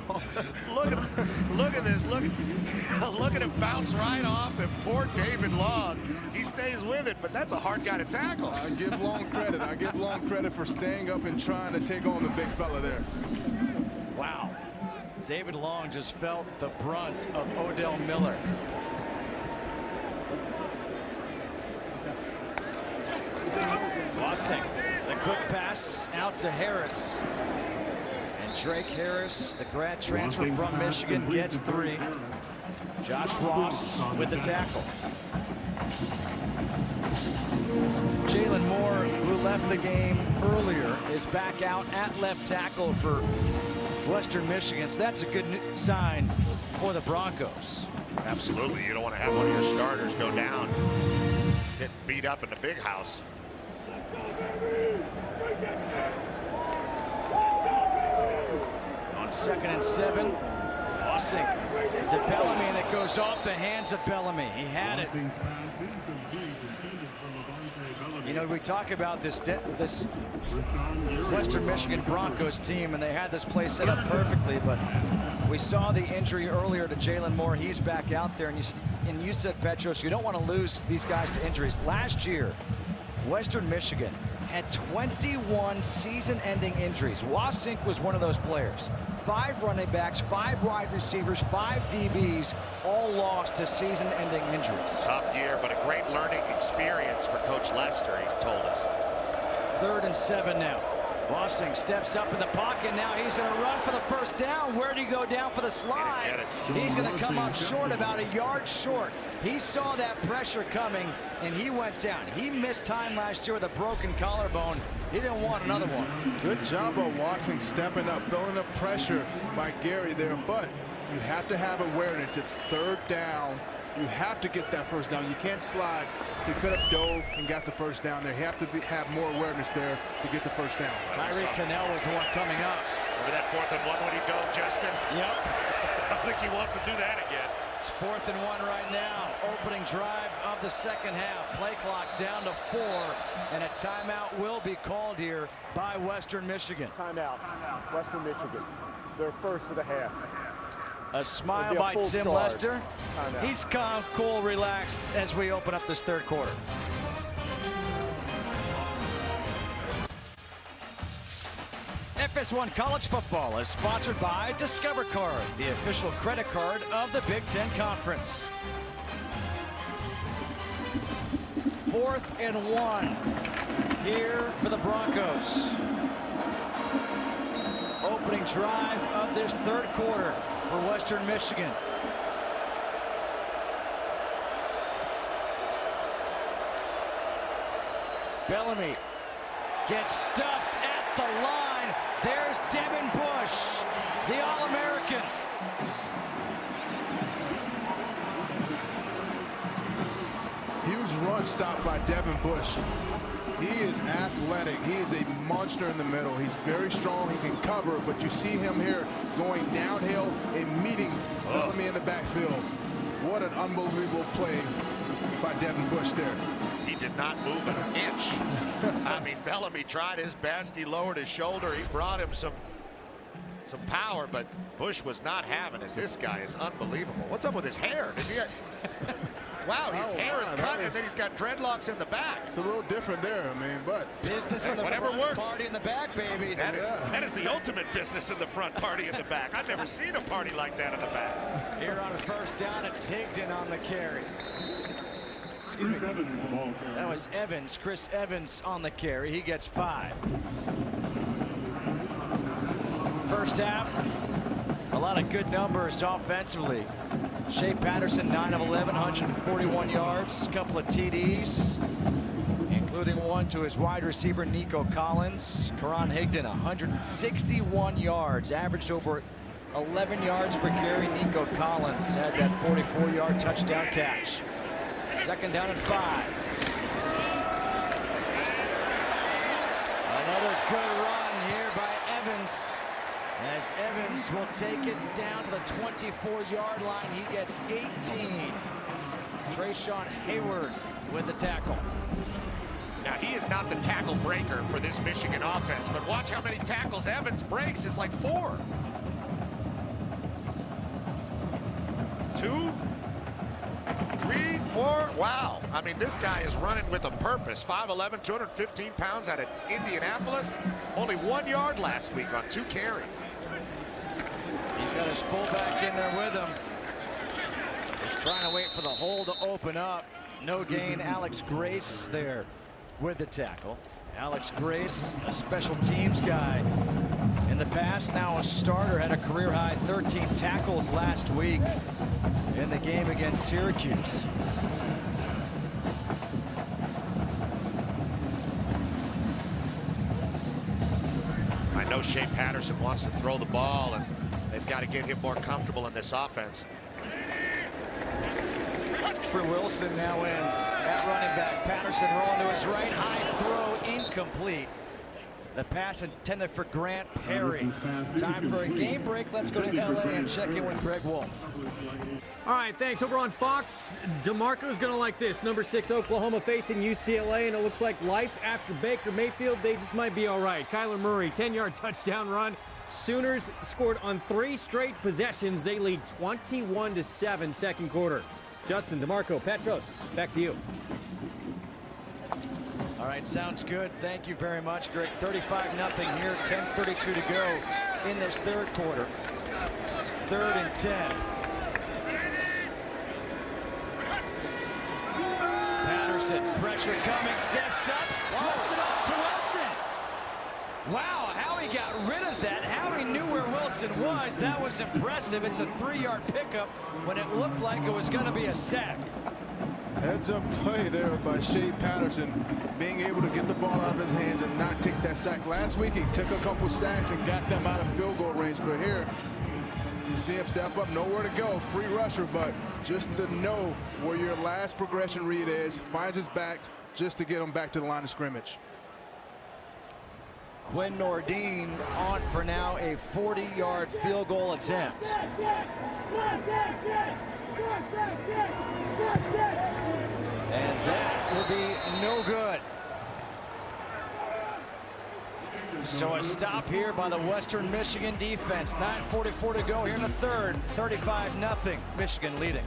Speaker 3: Look at this. Look at him bounce right off, and poor David Long. He stays with it, but that's a hard guy to tackle.
Speaker 2: I give Long credit. I give Long credit for staying up and trying to take on the big fella there.
Speaker 1: Wow. David Long just felt the brunt of Odell Miller. Bossing, the quick pass out to Harris. And Drake Harris, the grad transfer from Michigan, gets 3. Josh Ross with the tackle. Jalen Moore, who left the game earlier, is back out at left tackle for Western Michigan. So that's a good sign for the Broncos.
Speaker 4: Absolutely. You don't want to have one of your starters go down, get beat up in the big house.
Speaker 1: On 2nd and 7, Bossing to Bellamy, and it goes off the hands of Bellamy. He had it. You know, we talk about this Western Michigan Broncos team, and they had this play set up perfectly, but we saw the injury earlier to Jalen Moore. He's back out there, and you said, Petros, you don't want to lose these guys to injuries. Last year, Western Michigan had 21 season-ending injuries. Wasink was one of those players. 5 running backs, 5 wide receivers, 5 DBs, all lost to season-ending injuries.
Speaker 4: Tough year, but a great learning experience for Coach Lester, he told us.
Speaker 1: 3rd and 7 now. Wasink steps up in the pocket. Now he's going to run for the first down. Where did he go down for the slide? He's going to come up short, about a yard short. He saw that pressure coming, and he went down. He missed time last year with a broken collarbone. He didn't want another one.
Speaker 2: Good job of Wasink stepping up, filling up pressure by Gary there, but you have to have awareness. It's 3rd down. You have to get that first down. You can't slide. He could have dove and got the first down there. You have to have more awareness there to get the first down.
Speaker 1: Tyreek Cannell was the one coming up.
Speaker 4: Remember that 4th and 1 when he dove, Justin?
Speaker 1: Yep.
Speaker 4: I think he wants to do that again.
Speaker 1: It's 4th and 1 right now. Opening drive of the second half. Play clock down to 4, and a timeout will be called here by Western Michigan.
Speaker 5: Timeout. Western Michigan. Their first of the half.
Speaker 1: A smile by Tim Lester. He's calm, cool, relaxed as we open up this 3rd quarter. FS1 College Football is sponsored by Discover Card, the official credit card of the Big Ten Conference. 4th and 1 here for the Broncos. Opening drive of this 3rd quarter for Western Michigan. Bellamy gets stuffed at the line. There's Devin Bush, the All-American.
Speaker 2: Huge run stop by Devin Bush. He is athletic. He is a monster in the middle. He's very strong. He can cover, but you see him here going downhill and meeting Bellamy in the backfield. What an unbelievable play by Devin Bush there.
Speaker 4: He did not move an inch. I mean, Bellamy tried his best. He lowered his shoulder. He brought him some power, but Bush was not having it. This guy is unbelievable. What's up with his hair? Does he wow, his hair is cut, and then he's got dreadlocks in the back.
Speaker 2: It's a little different there, I mean, but
Speaker 1: business in the
Speaker 4: whatever
Speaker 1: front,
Speaker 4: works.
Speaker 1: party in the back, baby.
Speaker 4: That is the ultimate business in the front, party in the back. I've never seen a party like that in the back.
Speaker 1: Here on a 1st down, it's Higdon on the carry.
Speaker 8: Chris Evans, the ball carrier.
Speaker 1: That was Evans, Chris Evans on the carry. He gets 5. First half, a lot of good numbers offensively. Shea Patterson, 9 of 11, 141 yards, a couple of TDs, including one to his wide receiver, Nico Collins. Karan Higdon, 161 yards, averaged over 11 yards per carry. Nico Collins had that 44-yard touchdown catch. 2nd down and 5. Another good run here by Evans, as Evans will take it down to the 24-yard line. He gets 18. Trayshawn Hayward with the tackle.
Speaker 4: Now, he is not the tackle breaker for this Michigan offense, but watch how many tackles Evans breaks. It's like 4. 2, 3, 4. Wow. I mean, this guy is running with a purpose. 5'11", 215 pounds out of Indianapolis. Only 1 yard last week on 2 carries.
Speaker 1: He's He's got his fullback in there with him. He's trying to wait for the hole to open up. No gain. Alex Grace there with the tackle. Alex Grace, a special teams guy in the past, now a starter, had a career-high 13 tackles last week in the game against Syracuse.
Speaker 4: I know Shea Patterson wants to throw the ball, and they've got to get him more comfortable in this offense.
Speaker 1: True Wilson now in at running back. Patterson rolling to his right. High throw, incomplete. The pass intended for Grant Perry. Time for a game break. Let's go to LA and check in with Greg Wolf.
Speaker 7: All right, thanks. Over on Fox, DeMarco's going to like this. Number 6, Oklahoma facing UCLA, and it looks like life after Baker Mayfield. They just might be all right. Kyler Murray, 10-yard touchdown run. Sooners scored on 3 straight possessions. They lead 21-7 second quarter. Justin, DeMarco, Petros, back to you.
Speaker 1: All right, sounds good. Thank you very much, Greg. 35-0 here, 10:32 to go in this third quarter. 3rd and 10. Patterson, pressure coming, steps up, flips it off to Wilson. Wow, how he got rid of that, how he knew where Wilson was, that was impressive. It's a 3-yard pickup when it looked like it was going to be a sack.
Speaker 2: Heads up play there by Shea Patterson, being able to get the ball out of his hands and not take that sack. Last week he took a couple sacks and got them out of field goal range, but here you see him step up, nowhere to go, free rusher, but just to know where your last progression read is, finds his back just to get him back to the line of scrimmage.
Speaker 1: Quinn Nordine on for now a 40-yard field goal attempt. And that will be no good. So a stop here by the Western Michigan defense. 9:44 to go here in the third. 35-0, Michigan leading.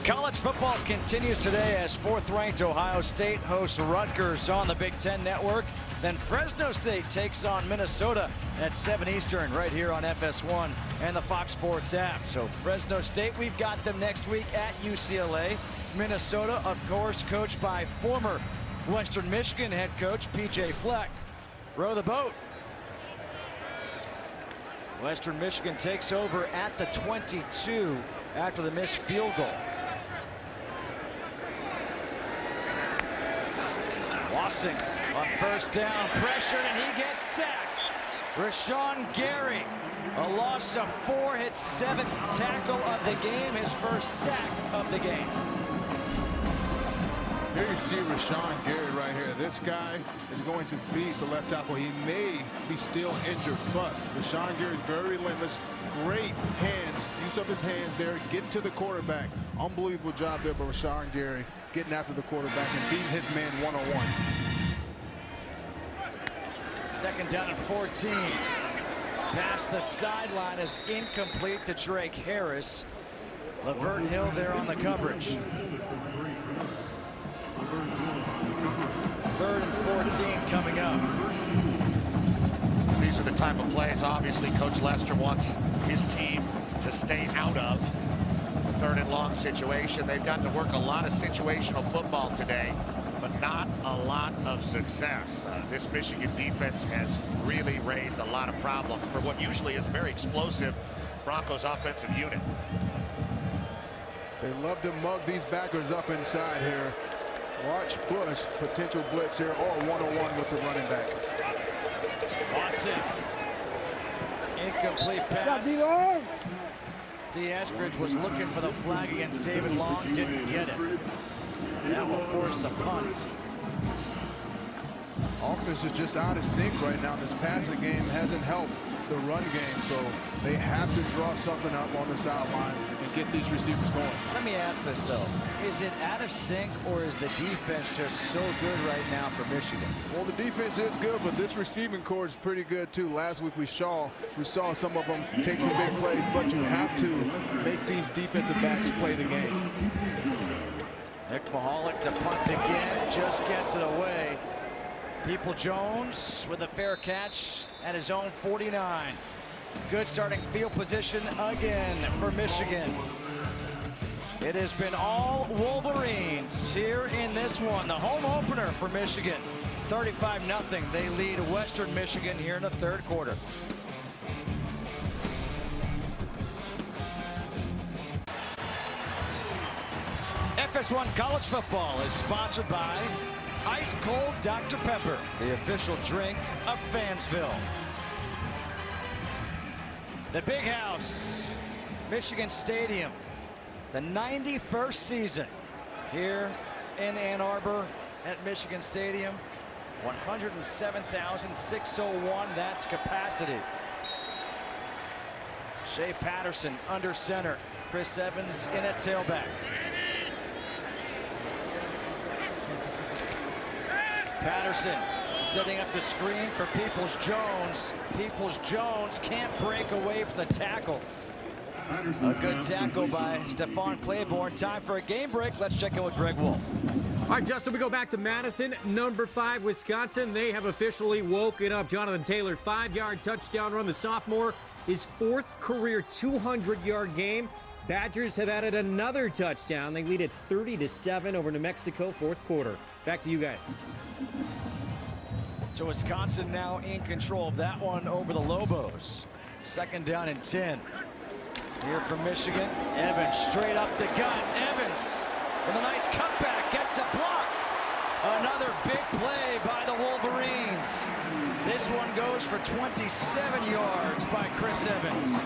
Speaker 1: College football continues today as 4th-ranked Ohio State hosts Rutgers on the Big Ten Network. Then Fresno State takes on Minnesota at 7 Eastern right here on FS1 and the Fox Sports app. So Fresno State, we've got them next week at UCLA. Minnesota, of course, coached by former Western Michigan head coach P.J. Fleck. Row the boat. Western Michigan takes over at the 22 after the missed field goal. Wassing on first down, pressured, and he gets sacked. Rashawn Gary, a loss of 4, his 7th tackle of the game, his first sack of the game.
Speaker 2: Here you see Rashawn Gary right here. This guy is going to beat the left tackle. He may be still injured, but Rashawn Gary is very relentless. Great hands, use of his hands there, getting to the quarterback. Unbelievable job there by Rashawn Gary, getting after the quarterback and beating his man one-on-one.
Speaker 1: 2nd down and 14. Past the sideline is incomplete to Drake Harris. Lavert Hill there on the coverage. 3rd and 14 coming up.
Speaker 4: These are the type of plays, obviously, Coach Lester wants his team to stay out of. 3rd and long situation. They've gotten to work a lot of situational football today, but not a lot of success. This Michigan defense has really raised a lot of problems for what usually is a very explosive Broncos offensive unit.
Speaker 2: They love to mug these backers up inside here. Watch Bush, potential blitz here, or one-on-one with the running back.
Speaker 1: Wassing. Incomplete pass. D. Eskridge was looking for the flag against David Long, didn't get it. That will force the punt.
Speaker 2: Offense is just out of sync right now. This passing game hasn't helped the run game, so they have to draw something up on the sideline and get these receivers going.
Speaker 1: Let me ask this, though. Is it out of sync, or is the defense just so good right now for Michigan?
Speaker 2: Well, the defense is good, but this receiving core is pretty good, too. Last week we saw some of them take some big plays, but you have to make these defensive backs play the game.
Speaker 1: Nick Mahalik to punt again, just gets it away. Peoples-Jones with a fair catch at his own 49. Good starting field position again for Michigan. It has been all Wolverines here in this one. The home opener for Michigan. 35-0. They lead Western Michigan here in the third quarter. FS1 College Football is sponsored by Ice Cold Dr. Pepper, the official drink of Fansville. The Big House, Michigan Stadium, the 91st season here in Ann Arbor at Michigan Stadium. 107,601, that's capacity. Shea Patterson under center. Chris Evans in at tailback. Patterson setting up the screen for Peoples-Jones. Peoples-Jones can't break away from the tackle. A good tackle by Stephon Claiborne. Time for a game break. Let's check in with Greg Wolf.
Speaker 7: All right, Justin, we go back to Madison, number 5, Wisconsin. They have officially woken up. Jonathan Taylor, 5-yard touchdown run. The sophomore, his 4th career 200-yard game. Badgers have added another touchdown. They lead at 30-7 over New Mexico, 4th quarter. Back to you guys.
Speaker 1: So Wisconsin now in control of that one over the Lobos. 2nd down and 10. Here from Michigan, Evans straight up the gut. Evans with a nice cutback, gets a block. Another big play by the Wolverines. This one goes for 27 yards by Chris Evans.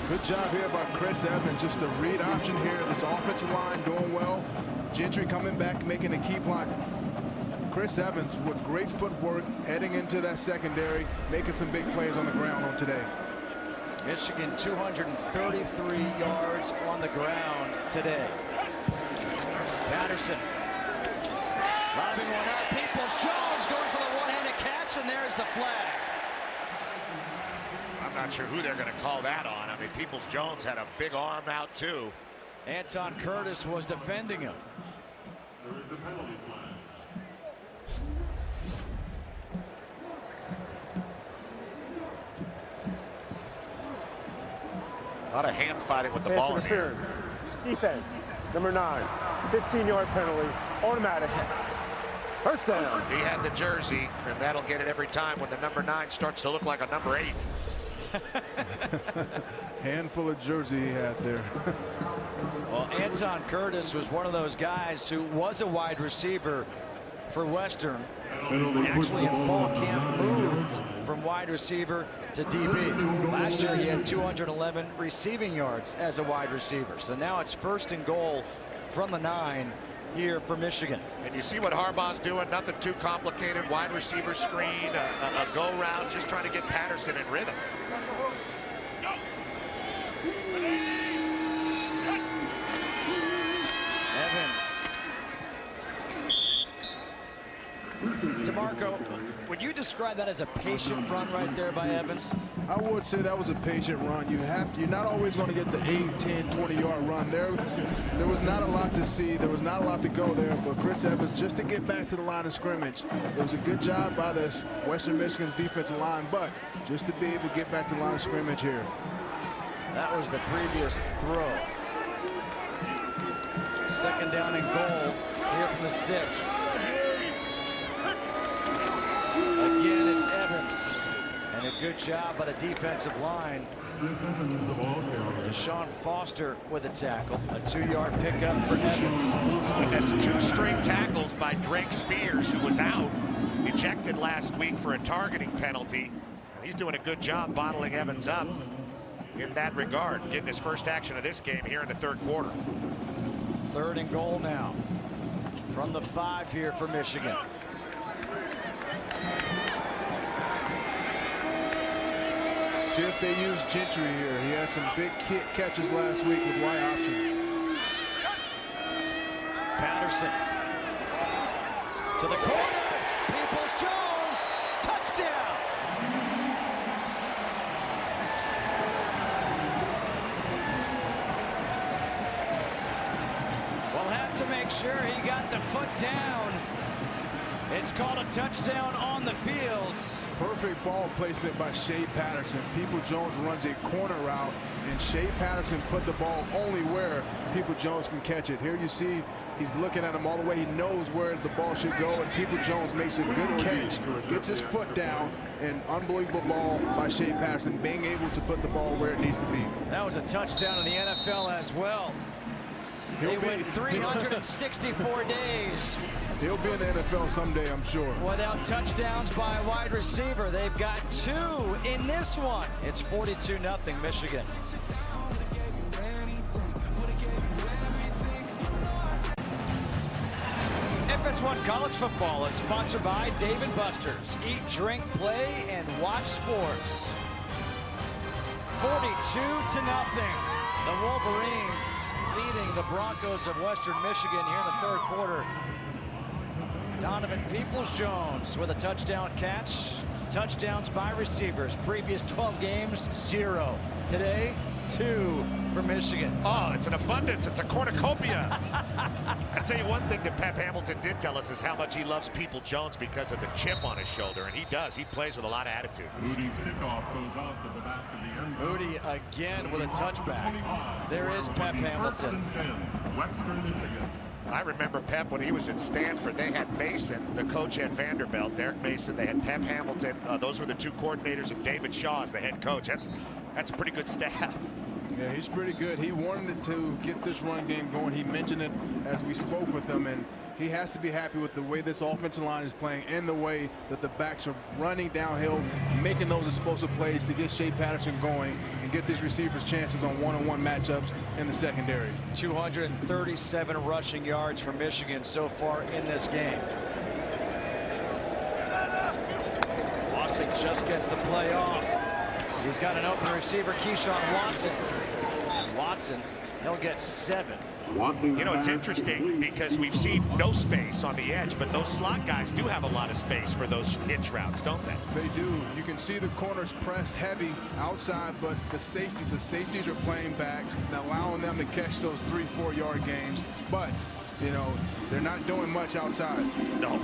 Speaker 2: Good job here by Chris Evans. Just a read option here. This offensive line doing well. Gentry coming back, making a key block. Chris Evans with great footwork heading into that secondary, making some big plays on the ground on today.
Speaker 1: Michigan 233 yards on the ground today. Patterson lobbing one up. Peoples-Jones going for the one-handed catch, and there's the flag.
Speaker 4: I'm not sure who they're going to call that on. I mean, Peoples-Jones had a big arm out too.
Speaker 1: Anton Curtis was defending him.
Speaker 8: There is a penalty flag.
Speaker 4: A lot of hand fighting with the
Speaker 5: Pass
Speaker 4: ball in here.
Speaker 5: interference. Defense, number 9. 15-yard penalty, automatic. First down.
Speaker 4: He had the jersey, and that'll get it every time when the number 9 starts to look like a number 8.
Speaker 2: Handful of jersey he had there.
Speaker 1: Well, Anton Curtis was one of those guys who was a wide receiver for Western. Actually in fall camp moved from wide receiver to DB. Last year he had 211 receiving yards as a wide receiver. So now it's 1st and goal from the 9 here for Michigan.
Speaker 4: And you see what Harbaugh's doing, nothing too complicated. Wide receiver screen, a go route, just trying to get Patterson in rhythm.
Speaker 1: DeMarco, would you describe that as a patient run right there by Evans?
Speaker 2: I would say that was a patient run. You're not always going to get the 8, 10, 20-yard run. There was not a lot to see. There was not a lot to go there. But Chris Evans, just to get back to the line of scrimmage, it was a good job by this Western Michigan's defensive line. But just to be able to get back to the line of scrimmage here.
Speaker 1: That was the previous throw. 2nd down and goal here from the 6. Again, it's Evans. And a good job by the defensive line. Deshaun Foster with a tackle. A 2-yard pickup for Evans.
Speaker 4: That's 2 straight tackles by Drake Spears, who was out, ejected last week for a targeting penalty. He's doing a good job bottling Evans up in that regard, getting his first action of this game here in the 3rd quarter.
Speaker 1: 3rd and goal now from the 5 here for Michigan.
Speaker 2: See if they use Gentry here. He had some big catches last week with Y option.
Speaker 1: Patterson to the corner. Peoples-Jones, touchdown. checked to make sure he got the foot down. It's called a touchdown on the field.
Speaker 2: Perfect ball placement by Shea Patterson. People-Jones runs a corner route, and Shea Patterson put the ball only where People-Jones can catch it. Here you see he's looking at him all the way. He knows where the ball should go, and People-Jones makes a good catch, gets his foot down, and unbelievable ball by Shea Patterson, being able to put the ball where it needs to be.
Speaker 1: That was a touchdown in the NFL as well. They went 364 days.
Speaker 2: He'll be in the NFL someday, I'm sure.
Speaker 1: Without touchdowns by a wide receiver. They've got 2 in this one. It's 42-0 Michigan. FS1 College Football is sponsored by Dave & Buster's. Eat, drink, play, and watch sports. 42-0. The Wolverines leading the Broncos of Western Michigan here in the third quarter. Donovan Peoples-Jones with a touchdown catch. Touchdowns by receivers. Previous 12 games, 0. Today, 2 for Michigan.
Speaker 4: Oh, it's an abundance. It's a cornucopia. I'll tell you one thing that Pep Hamilton did tell us is how much he loves People-Jones because of the chip on his shoulder, and he does. He plays with a lot of attitude.
Speaker 8: Moody's kickoff goes off to the back of the end zone.
Speaker 1: Moody again with a touchback. There is Pep Hamilton.
Speaker 8: First and 10, Western Michigan.
Speaker 4: I remember Pep when he was at Stanford. They had Mason, the coach at Vanderbilt, Derek Mason. They had Pep Hamilton. Those were the 2 coordinators, and David Shaw as the head coach. That's a pretty good staff.
Speaker 2: Yeah, he's pretty good. He wanted to get this run game going. He mentioned it as we spoke with him, and he has to be happy with the way this offensive line is playing and the way that the backs are running downhill, making those explosive plays to get Shea Patterson going and get these receivers chances on one-on-one matchups in the secondary.
Speaker 1: 237 rushing yards for Michigan so far in this game. Wasik just gets the play off. He's got an open receiver, Keyshawn Watson. And Watson, he'll get 7.
Speaker 4: You know, it's interesting because we've seen no space on the edge, but those slot guys do have a lot of space for those hitch routes, don't they?
Speaker 2: They do. You can see the corners pressed heavy outside, but the safeties are playing back and allowing them to catch those 3-4 yard gains. But, you know, they're not doing much outside.
Speaker 4: No.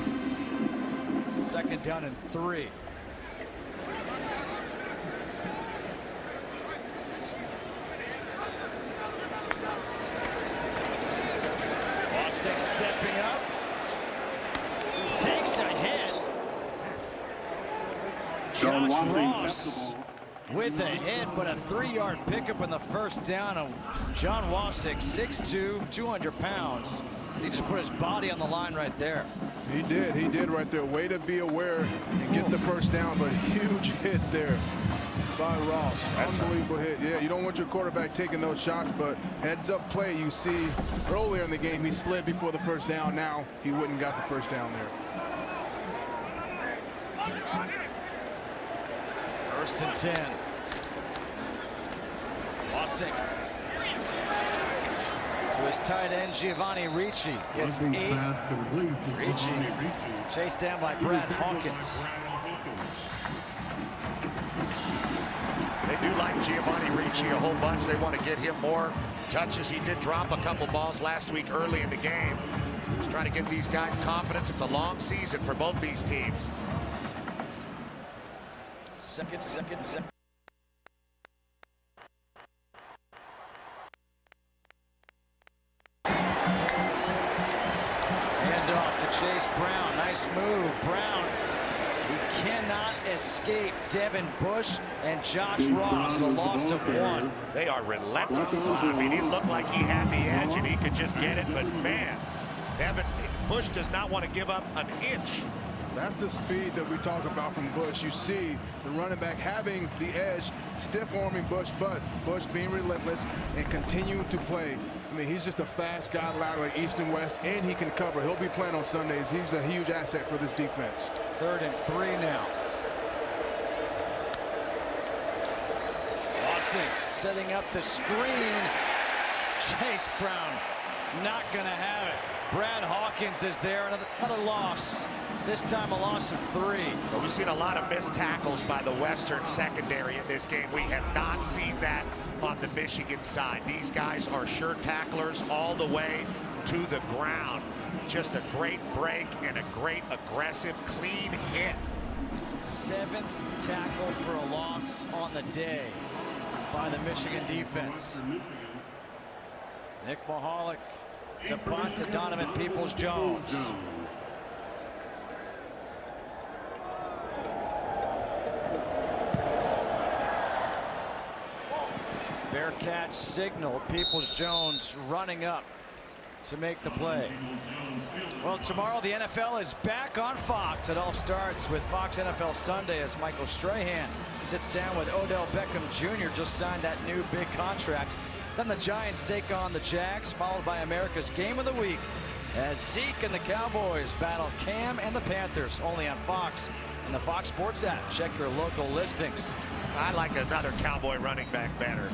Speaker 1: 2nd down and 3. Wasik stepping up. Takes a hit. Josh Ross with the hit, but a 3-yard pickup in the first down of John Wasik, 6'2", 200 pounds. He just put his body on the line right there.
Speaker 2: He did right there. Way to be aware and get the first down, but huge hit there by Ross. Unbelievable hit. Yeah, you don't want your quarterback taking those shots, but heads up play. You see earlier in the game he slid before the first down. Now he wouldn't got the first down there.
Speaker 1: 1st and 10. Wasik to his tight end Giovanni Ricci. Gets 8. Ricci chased down by Brad Hawkins.
Speaker 4: They do like Giovanni Ricci a whole bunch. They want to get him more touches. He did drop a couple balls last week early in the game. He's trying to get these guys confidence. It's a long season for both these teams.
Speaker 1: Second. Handoff to Chase Brown. Nice move. Brown. He cannot escape Devin Bush and Josh Ross. A loss of 1.
Speaker 4: They are relentless. I mean, he looked like he had the edge and he could just get it, but man, Bush does not want to give up an inch.
Speaker 2: That's the speed that we talk about from Bush. You see the running back having the edge, stiff arming Bush, but Bush being relentless and continuing to play. I mean, he's just a fast guy laterally east and west, and he can cover. He'll be playing on Sundays. He's a huge asset for this defense.
Speaker 1: 3rd and 3 now. Wasik setting up the screen. Chase Brown not going to have it. Brad Hawkins is there. Another loss. This time a loss of 3.
Speaker 4: But we've seen a lot of missed tackles by the Western secondary in this game. We have not seen that on the Michigan side. These guys are sure tacklers all the way. to the ground. Just a great break and a great aggressive, clean hit.
Speaker 1: 7th tackle for a loss on the day by the Michigan defense. Nick Mahalik to punt to Donovan Peoples-Jones. Fair catch signal. Peoples-Jones running up to make the play. Well, tomorrow the NFL is back on Fox. It all starts with Fox NFL Sunday as Michael Strahan sits down with Odell Beckham Jr. just signed that new big contract. Then the Giants take on the Jags, followed by America's Game of the Week as Zeke and the Cowboys battle Cam and the Panthers, only on Fox and the Fox Sports app. Check your local listings.
Speaker 4: I like another Cowboy running back better.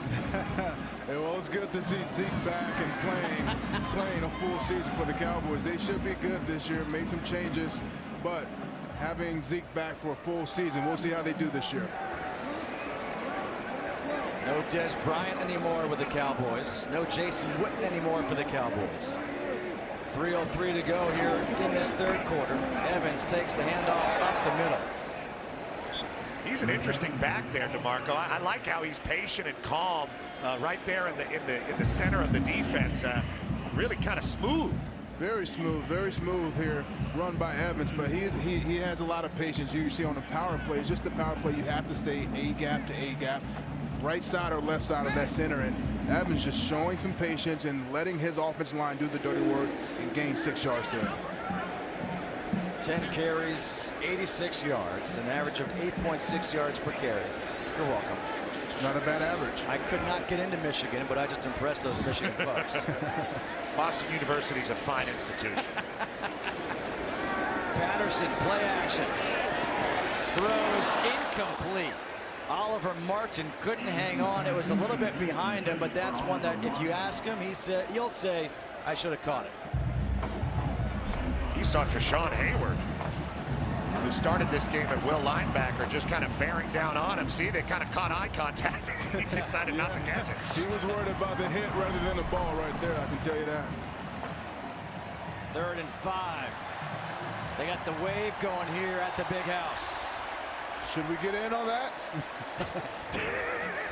Speaker 2: Well, it's good to see Zeke back and playing a full season for the Cowboys. They should be good this year, made some changes, but having Zeke back for a full season, we'll see how they do this year.
Speaker 1: No Des Bryant anymore with the Cowboys. No Jason Witten anymore for the Cowboys. 3:03 to go here in this third quarter. Evans takes the handoff up the middle.
Speaker 4: He's an interesting back there, DeMarco. I like how he's patient and calm right there in the center of the defense. Really kind of smooth.
Speaker 2: Very smooth here, run by Evans, but he has a lot of patience. You see on the power play, it's just the power play, you have to stay A gap to A gap, right side or left side of that center, and Evans just showing some patience and letting his offensive line do the dirty work and gain 6 yards there.
Speaker 1: 10 carries, 86 yards, an average of 8.6 yards per carry. You're welcome.
Speaker 2: It's not a bad average.
Speaker 1: I could not get into Michigan, but I just impressed those Michigan folks.
Speaker 4: Boston University is a fine institution.
Speaker 1: Patterson, play action. Throws incomplete. Oliver Martin couldn't hang on. It was a little bit behind him, but that's one that if you ask him, he'll say, I should have caught it.
Speaker 4: He saw Treshawn Hayward, who started this game at will linebacker, just kind of bearing down on him. See, they kind of caught eye contact. He decided not to catch it.
Speaker 2: He was worried about the hit rather than the ball right there, I can tell you that.
Speaker 1: 3rd and 5. They got the wave going here at the big house.
Speaker 2: Should we get in on that?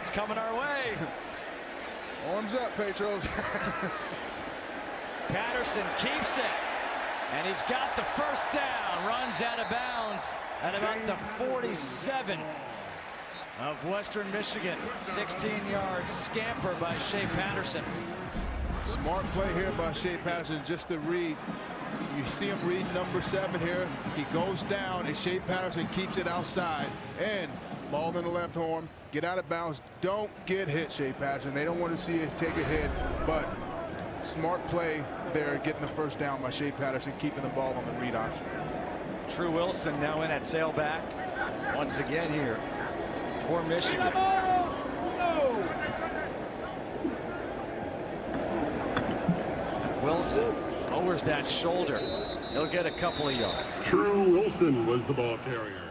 Speaker 1: It's coming our way.
Speaker 2: Arms up, Petros.
Speaker 1: Patterson keeps it. And he's got the first down. Runs out of bounds at about the 47 of Western Michigan. 16 yards scamper by Shea Patterson.
Speaker 2: Smart play here by Shea Patterson just to read. You see him read number 7 here. He goes down and Shea Patterson keeps it outside. And ball in the left arm. Get out of bounds. Don't get hit, Shea Patterson. They don't want to see you take a hit. But smart play there, getting the first down by Shea Patterson, keeping the ball on the read option.
Speaker 1: True Wilson now in at tailback once again here for Michigan. Wilson lowers that shoulder. He'll get a couple of yards.
Speaker 8: True Wilson was the ball carrier.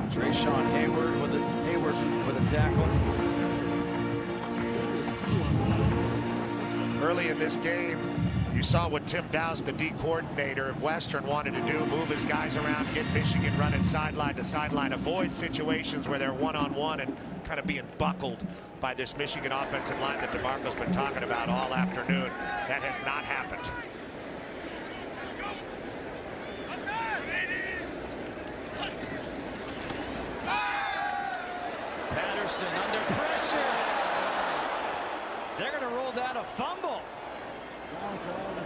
Speaker 1: Treshawn Hayward with a tackle.
Speaker 4: Early in this game, you saw what Tim Dowse, the D coordinator of Western, wanted to do, move his guys around, get Michigan running sideline to sideline, avoid situations where they're one-on-one and kind of being buckled by this Michigan offensive line that DeMarco's been talking about all afternoon. That has not happened.
Speaker 1: Patterson under pressure. They're going to roll that a fumble.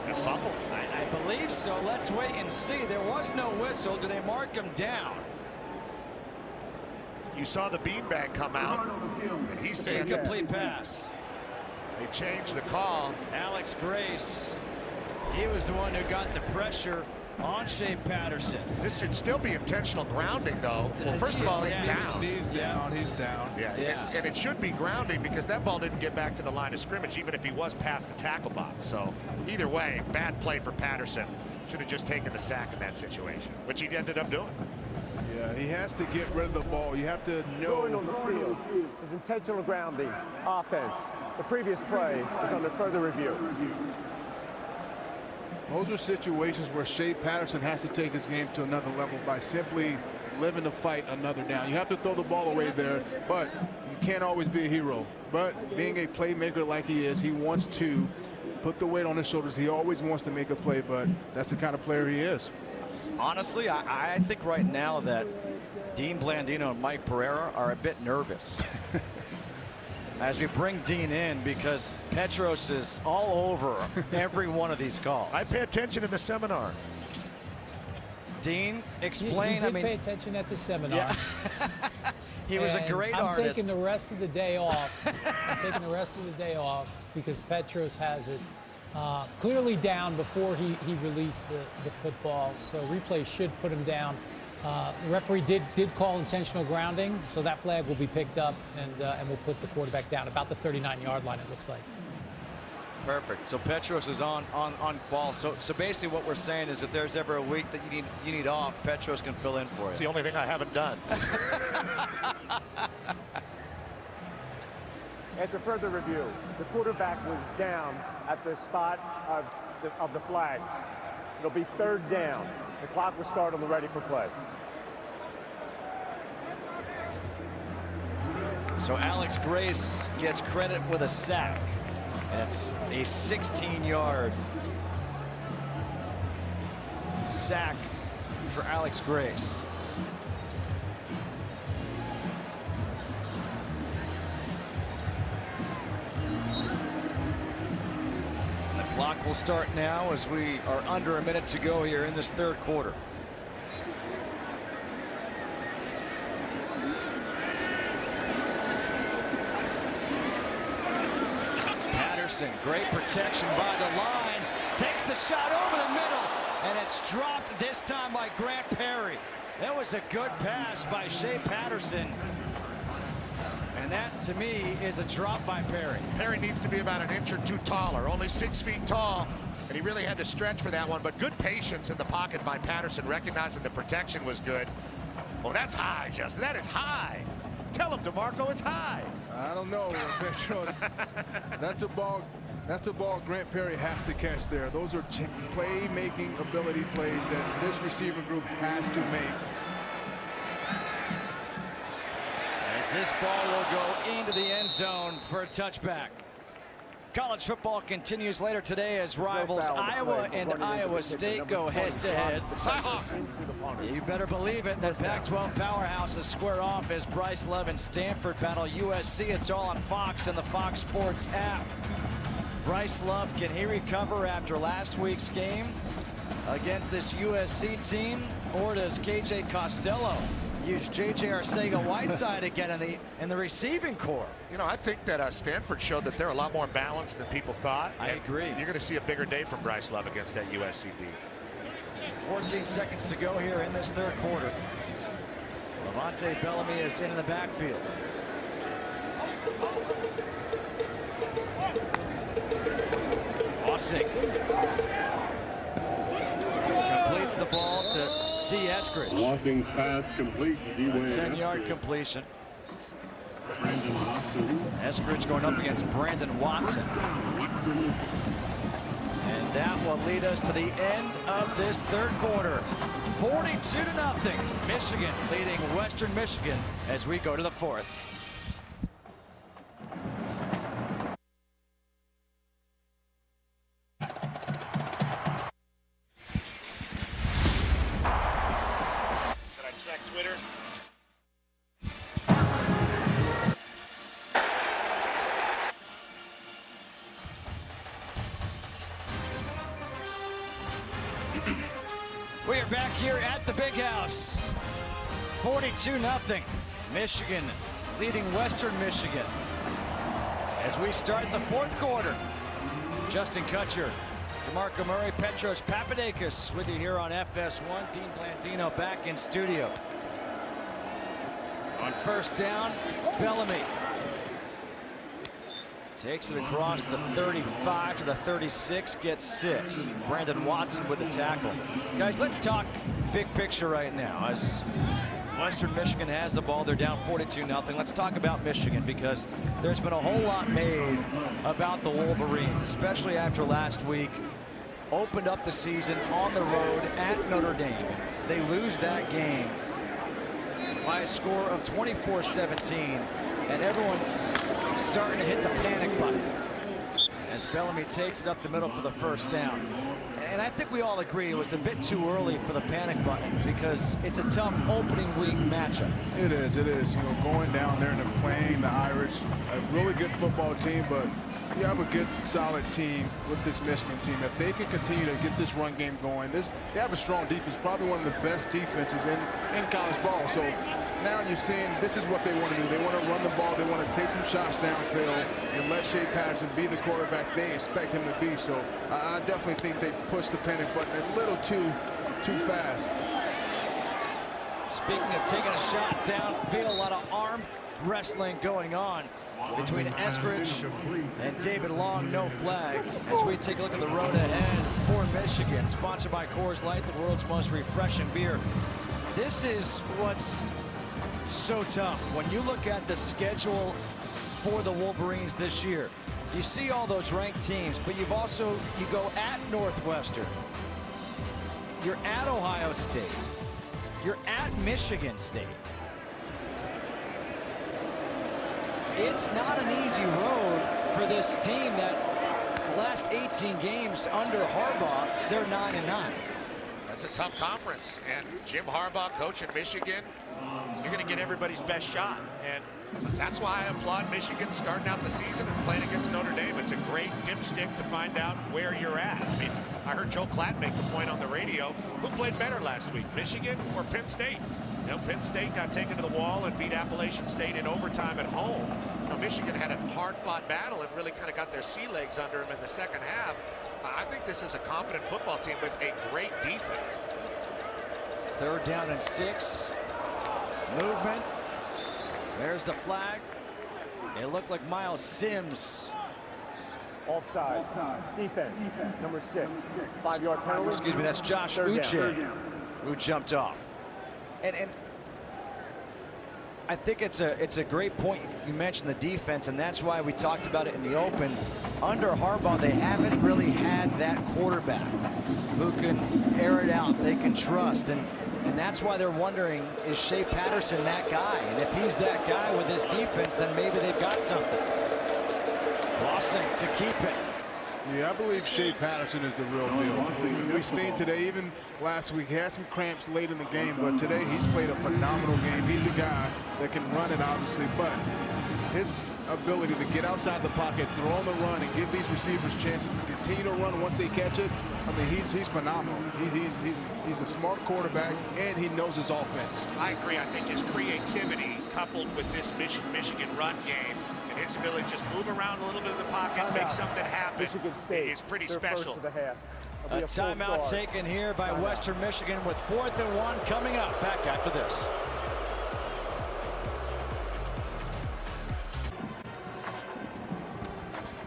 Speaker 4: A fumble?
Speaker 1: I believe so. Let's wait and see. There was no whistle. Do they mark him down?
Speaker 4: You saw the beanbag come out, and he said
Speaker 1: Incomplete pass.
Speaker 4: They changed the call.
Speaker 1: Alex Brace, he was the one who got the pressure on Shea Patterson.
Speaker 4: This should still be intentional grounding, though. Well, first of all, he's down.
Speaker 2: He's down. He's down.
Speaker 4: Yeah. And it should be grounding because that ball didn't get back to the line of scrimmage, even if he was past the tackle box. So either way, bad play for Patterson. Should have just taken the sack in that situation, which he ended up doing.
Speaker 2: Yeah, he has to get rid of the ball. You have to
Speaker 5: Going on
Speaker 2: know.
Speaker 5: the field is intentional grounding, offense. The previous play is under further review.
Speaker 2: Those are situations where Shea Patterson has to take his game to another level by simply living to fight another down. You have to throw the ball away there, but you can't always be a hero. But being a playmaker like he is, he wants to put the weight on his shoulders. He always wants to make a play, but that's the kind of player he is.
Speaker 1: Honestly, I think right now that Dean Blandino and Mike Pereira are a bit nervous as we bring Dean in, because Petros is all over every one of these calls.
Speaker 3: I pay attention in the seminar.
Speaker 1: Dean, explain.
Speaker 6: He did pay attention at the seminar.
Speaker 1: Yeah. He was a great artist.
Speaker 6: I'm taking the rest of the day off. I'm taking the rest of the day off because Petros has it clearly down before he released the football. So replay should put him down. The referee did call intentional grounding, so that flag will be picked up, and we'll put the quarterback down about the 39-yard line, it looks like.
Speaker 1: Perfect. So Petros is on ball. So basically what we're saying is if there's ever a week that you need off, Petros can fill in for you.
Speaker 3: It's the only thing I haven't done.
Speaker 5: After further review, the quarterback was down at the spot of the flag. It'll be third down. The clock will start on the ready for play.
Speaker 1: So Alex Grace gets credit with a sack, and it's a 16-yard sack for Alex Grace. Clock will start now as we are under a minute to go here in this third quarter. Patterson, great protection by the line, takes the shot over the middle, and it's dropped this time by Grant Perry. That was a good pass by Shea Patterson. And that, to me, is a drop by Perry.
Speaker 3: Perry needs to be about an inch or two taller, only 6 feet tall, and he really had to stretch for that one, but good patience in the pocket by Patterson, recognizing the protection was good. Oh, that's high, Justin. That is high. Tell him, DeMarco, it's high.
Speaker 2: I don't know. That's a ball Grant Perry has to catch there. Those are playmaking ability plays that this receiving group has to make.
Speaker 1: This ball will go into the end zone for a touchback. College football continues later today as rivals Iowa and Iowa State go head-to-head. You better believe it that Pac-12 powerhouses square off as Bryce Love and Stanford battle USC. It's all on Fox and the Fox Sports app. Bryce Love, can he recover after last week's game against this USC team, or does KJ Costello use J.J. Arcega-Whiteside again in the receiving core?
Speaker 3: You know, I think that Stanford showed that they're a lot more balanced than people thought.
Speaker 1: I agree.
Speaker 3: You're going to see a bigger day from Bryce Love against that USC D.
Speaker 1: 14 seconds to go here in this third quarter. Levante Bellamy is in the backfield. Ossing completes the ball to D. Eskridge.
Speaker 8: Ossing's pass complete to D.
Speaker 1: 10-yard completion. Eskridge going up against Brandon Watson. And that will lead us to the end of this third quarter. 42-0. Michigan leading Western Michigan as we go to the fourth. We are back here at the Big House. 42-0. Michigan leading Western Michigan. As we start the fourth quarter, Justin Kutcher, DeMarco Murray, Petros Papadakis with you here on FS1. Dean Blandino back in studio. On first down, Bellamy takes it across the 35 to the 36, gets 6. Brandon Watson with the tackle. Guys, let's talk big picture right now. As Western Michigan has the ball. They're down 42-0. Let's talk about Michigan, because there's been a whole lot made about the Wolverines, especially after last week. Opened up the season on the road at Notre Dame. They lose that game by a score of 24-17, and everyone's starting to hit the panic button as Bellamy takes it up the middle for the first down. And I think we all agree it was a bit too early for the panic button, because it's a tough opening week matchup.
Speaker 2: It is. You know, going down there and playing the Irish, a really good football team, but you have a good, solid team with this Michigan team. If they can continue to get this run game going, they have a strong defense, probably one of the best defenses in college ball. So now you're seeing this is what they want to do. They want to run the ball. They want to take some shots downfield and let Shea Patterson be the quarterback they expect him to be. So I definitely think they pushed the panic button a little too fast.
Speaker 1: Speaking of taking a shot downfield, a lot of arm wrestling going on between Eskridge and David Long. No flag as we take a look at the road ahead for Michigan. Sponsored by Coors Light, the world's most refreshing beer. This is what's so tough when you look at the schedule for the Wolverines this year. You see all those ranked teams, but you go at Northwestern, you're at Ohio State, you're at Michigan State. It's not an easy road for this team that last 18 games under Harbaugh, they're 9-9.
Speaker 4: That's a tough conference, and Jim Harbaugh coaching Michigan, you're going to get everybody's best shot, and that's why I applaud Michigan starting out the season and playing against Notre Dame. It's a great dipstick to find out where you're at. I mean, I heard Joe Klatt make the point on the radio. Who played better last week, Michigan or Penn State? You know, Penn State got taken to the wall and beat Appalachian State in overtime at home. You know, Michigan had a hard-fought battle and really kind of got their sea legs under them in the second half. I think this is a confident football team with a great defense.
Speaker 1: 3rd down and 6. Movement. There's the flag. It looked like Miles Sims.
Speaker 5: Offside. Defense. Number 6. 5-yard penalty.
Speaker 1: Excuse me, that's Josh Uche who jumped off. And I think it's a great point. You mentioned the defense, and that's why we talked about it in the open. Under Harbaugh, they haven't really had that quarterback who can air it out, they can trust, and that's why they're wondering, is Shea Patterson that guy? And if he's that guy with his defense, then maybe they've got something. Bossing to keep it.
Speaker 2: Yeah, I believe Shea Patterson is the real deal. We've seen today, even last week, he had some cramps late in the game, but today he's played a phenomenal game. He's a guy that can run it, obviously, but his ability to get outside the pocket, throw on the run, and give these receivers chances to continue to run once they catch it, I mean, he's phenomenal. He's a smart quarterback, and he knows his offense.
Speaker 4: I agree. I think his creativity coupled with this Michigan run game, his ability to just move around a little bit in the pocket, make something happen, is pretty special.
Speaker 1: A timeout taken here by Western Michigan with 4th and 1 coming up. Back after this.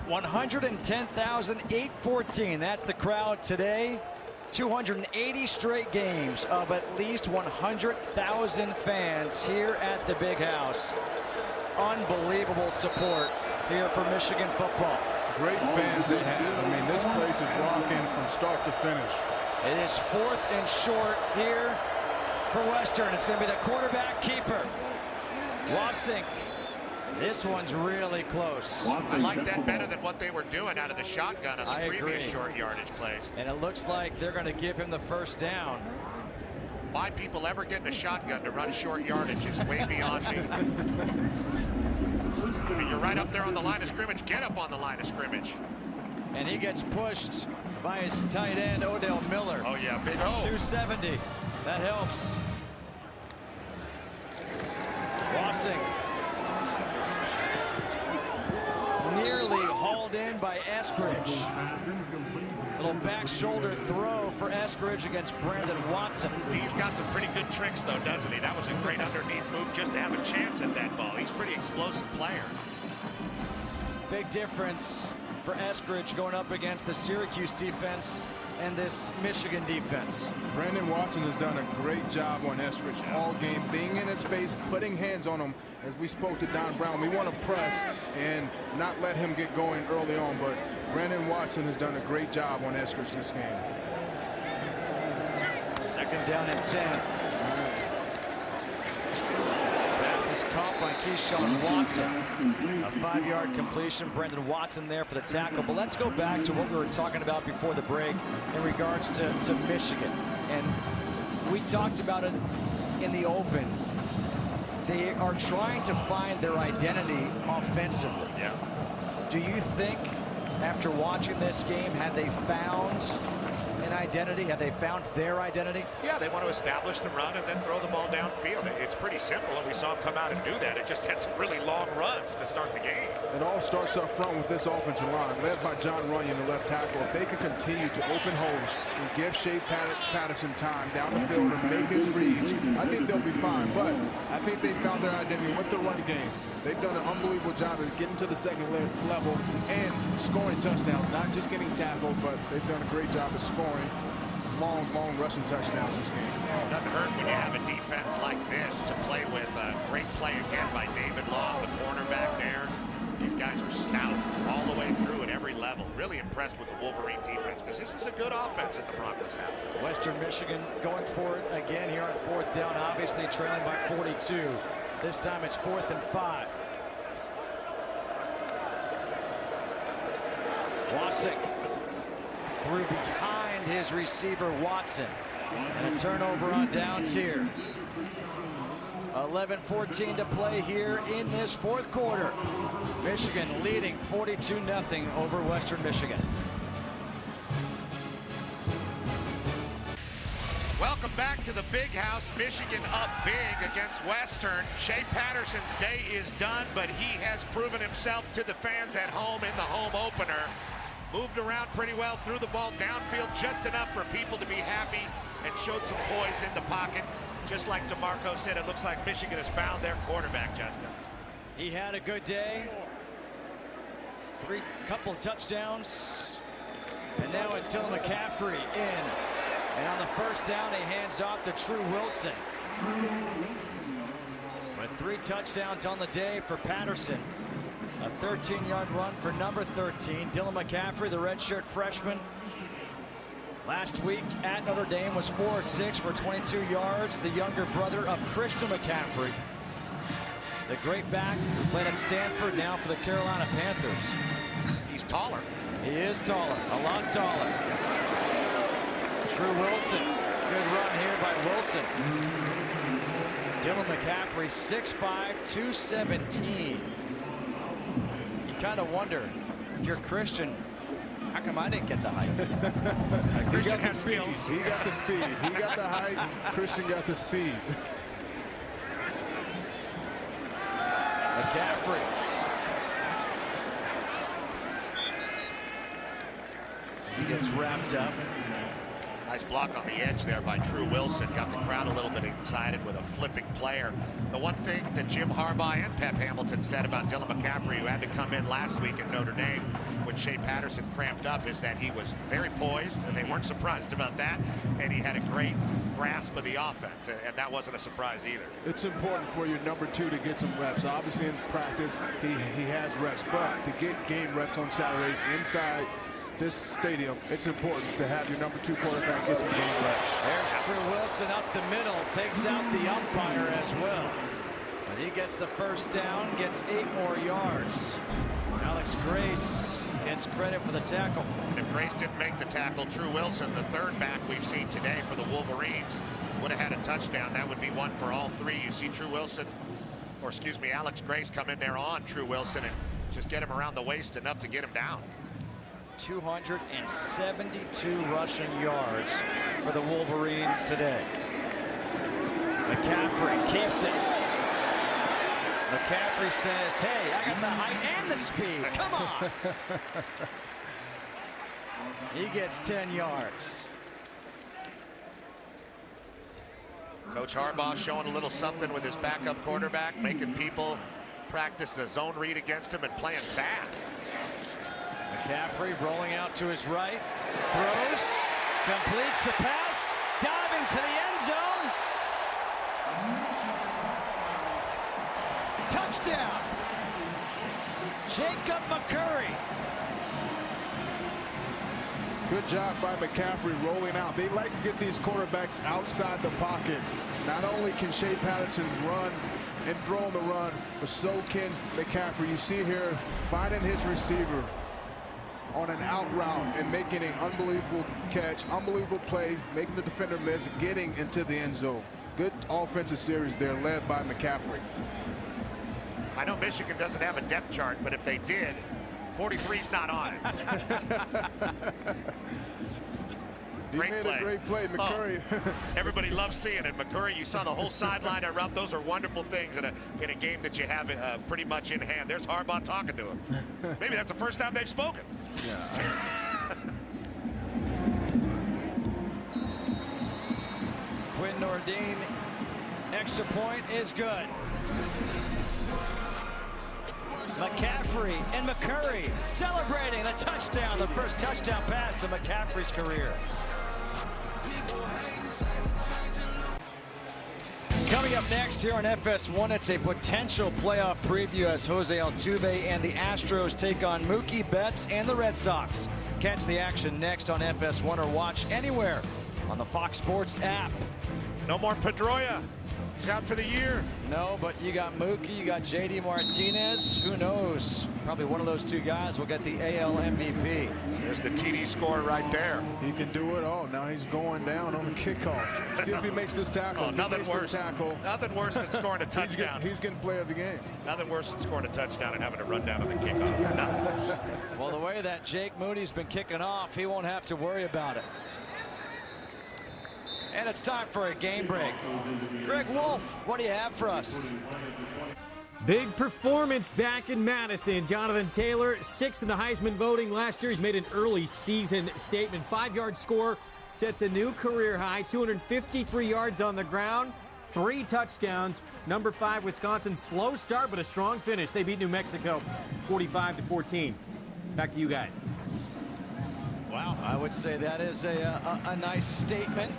Speaker 1: $110,814. That's the crowd today. 280 straight games of at least 100,000 fans here at the Big House. Unbelievable support here for Michigan football.
Speaker 2: Great fans they have. I mean, this place is rocking from start to finish.
Speaker 1: It is 4th and short here for Western. It's going to be the quarterback keeper, Wasink. This one's really close.
Speaker 4: I like that better than what they were doing out of the shotgun on the previous short yardage plays.
Speaker 1: And it looks like they're going to give him the first down.
Speaker 4: Why people ever get in a shotgun to run short yardage is way beyond me. I mean, you're right up there on the line of scrimmage. Get up on the line of scrimmage.
Speaker 1: And he gets pushed by his tight end, Odell Miller.
Speaker 4: Oh, yeah, big O.
Speaker 1: 270. That helps. Wasink. Nearly hauled in by Eskridge. Little back shoulder throw for Eskridge against Brandon Watson.
Speaker 4: He's got some pretty good tricks, though, doesn't he? That was a great underneath move just to have a chance at that ball. He's a pretty explosive player.
Speaker 1: Big difference for Eskridge going up against the Syracuse defense and this Michigan defense.
Speaker 2: Brandon Watson has done a great job on Eskridge all game, being in his face, putting hands on him. As we spoke to Don Brown, we want to press and not let him get going early on, but Brandon Watson has done a great job on Eskridge this game.
Speaker 1: Second down and 10. Pass is caught by Keyshawn Watson. A 5-yard completion. Brendan Watson there for the tackle. But let's go back to what we were talking about before the break in regards to Michigan. And we talked about it in the open. They are trying to find their identity offensively.
Speaker 4: Yeah.
Speaker 1: Do you think after watching this game, had they found an identity? Have they found their identity?
Speaker 4: Yeah, they want to establish the run and then throw the ball downfield. It's pretty simple, and we saw them come out and do that. It just had some really long runs to start the game.
Speaker 2: It all starts up front with this offensive line, led by John Runyon, the left tackle. If they can continue to open holes and give Shea Patterson time down the field and make his reads, I think they'll be fine. But I think they found their identity with the run game. They've done an unbelievable job of getting to the second level and scoring touchdowns, not just getting tackled, but they've done a great job of scoring long rushing touchdowns this game.
Speaker 4: It doesn't hurt when you have a defense like this to play with. A great play again by David Long, the cornerback there. These guys are stout all the way through at every level. Really impressed with the Wolverine defense because this is a good offense that the Broncos have.
Speaker 1: Western Michigan going for it again here on 4th down, obviously trailing by 42. This time it's 4th and 5. Wasik threw behind his receiver Watson. And a turnover on downs here. 11-14 to play here in this 4th quarter. Michigan leading 42-0 over Western Michigan.
Speaker 4: Welcome back to the Big House. Michigan up big against Western. Shea Patterson's day is done, but he has proven himself to the fans at home in the home opener. Moved around pretty well, threw the ball downfield just enough for people to be happy, and showed some poise in the pocket. Just like DeMarco said, it looks like Michigan has found their quarterback, Justin.
Speaker 1: He had a good day. Couple touchdowns. And now it's Dylan McCaffrey in. And on the first down, he hands off to True Wilson. With 3 touchdowns on the day for Patterson. A 13-yard run for number 13. Dylan McCaffrey, the redshirt freshman. Last week at Notre Dame was 4 of 6 for 22 yards. The younger brother of Christian McCaffrey. The great back who played at Stanford, now for the Carolina Panthers.
Speaker 4: He's taller.
Speaker 1: He is taller, a lot taller. True Wilson, good run here by Wilson. Dylan McCaffrey, 6'5", 217. You kind of wonder, if you're Christian, how come I didn't get the height?
Speaker 2: Christian has skills. He got the speed. He got the height. Christian got the speed.
Speaker 1: McCaffrey. He gets wrapped up.
Speaker 4: Nice block on the edge there by True Wilson. Got the crowd a little bit excited with a flipping player. The one thing that Jim Harbaugh and Pep Hamilton said about Dylan McCaffrey, who had to come in last week at Notre Dame when Shea Patterson cramped up, is that he was very poised, and they weren't surprised about that. And he had a great grasp of the offense, and that wasn't a surprise either.
Speaker 2: It's important for your number 2 to get some reps. Obviously in practice, he has reps, but to get game reps on Saturdays inside this stadium, it's important to have your number 2 quarterback get some game reps.
Speaker 1: There's True Wilson up the middle, takes out the umpire as well. But he gets the first down, gets 8 more yards. Alex Grace gets credit for the tackle.
Speaker 4: And if Grace didn't make the tackle, True Wilson, the third back we've seen today for the Wolverines, would have had a touchdown. That would be one for all 3. You see True Wilson, or excuse me, Alex Grace come in there on True Wilson and just get him around the waist enough to get him down.
Speaker 1: 272 rushing yards for the Wolverines today. McCaffrey keeps it. McCaffrey says, hey, I got the height and the speed. Come on. He gets 10 yards.
Speaker 4: Coach Harbaugh showing a little something with his backup quarterback, making people practice the zone read against him and playing bad.
Speaker 1: McCaffrey rolling out to his right, throws, Completes the pass, diving to the end zone. Touchdown. Jacob McCurry.
Speaker 2: Good job by McCaffrey rolling out. They like to get these quarterbacks outside the pocket. Not only can Shea Patterson run and throw on the run, but so can McCaffrey. You see here finding his receiver on an out route and making an unbelievable catch, unbelievable play, making the defender miss, getting into the end zone. Good offensive series there led by McCaffrey.
Speaker 4: I know Michigan doesn't have a depth chart, but if they did, 43's not on it.
Speaker 2: He made a great play, McCurry.
Speaker 4: Oh, everybody loves seeing it. McCurry, you saw the whole sideline route. Those are wonderful things in a game that you have pretty much in hand. There's Harbaugh talking to him. Maybe that's the first time they've spoken.
Speaker 2: Yeah.
Speaker 1: Quinn Nordine, extra point is good. McCaffrey and McCurry celebrating the touchdown, the first touchdown pass of McCaffrey's career. Coming up next here on FS1, it's a potential playoff preview as Jose Altuve and the Astros take on Mookie Betts and the Red Sox. Catch the action next on FS1 or watch anywhere on the Fox Sports app.
Speaker 4: No more Pedroia. He's out for the year.
Speaker 1: No, but you got Mookie, you got JD Martinez. Who knows? Probably one of those two guys will get the AL MVP.
Speaker 4: There's the TD score right there.
Speaker 2: He can do it all. Now he's going down on the kickoff. See if he makes this tackle.
Speaker 4: Oh, nothing worse. Nothing worse than scoring a touchdown.
Speaker 2: He's getting player of the game.
Speaker 4: Nothing worse than scoring a touchdown and having to run down on the kickoff. Nothing.
Speaker 1: Well, the way that Jake Moody's been kicking off, he won't have to worry about it. And it's time for a game break. Greg Wolf, what do you have for us?
Speaker 7: Big performance back in Madison. Jonathan Taylor, 6th in the Heisman voting last year. He's made an early season statement. 5-yard score sets a new career high. 253 yards on the ground. 3 touchdowns. Number 5, Wisconsin. Slow start, but a strong finish. They beat New Mexico 45-14. Back to you guys.
Speaker 1: Wow, I would say that is a nice statement.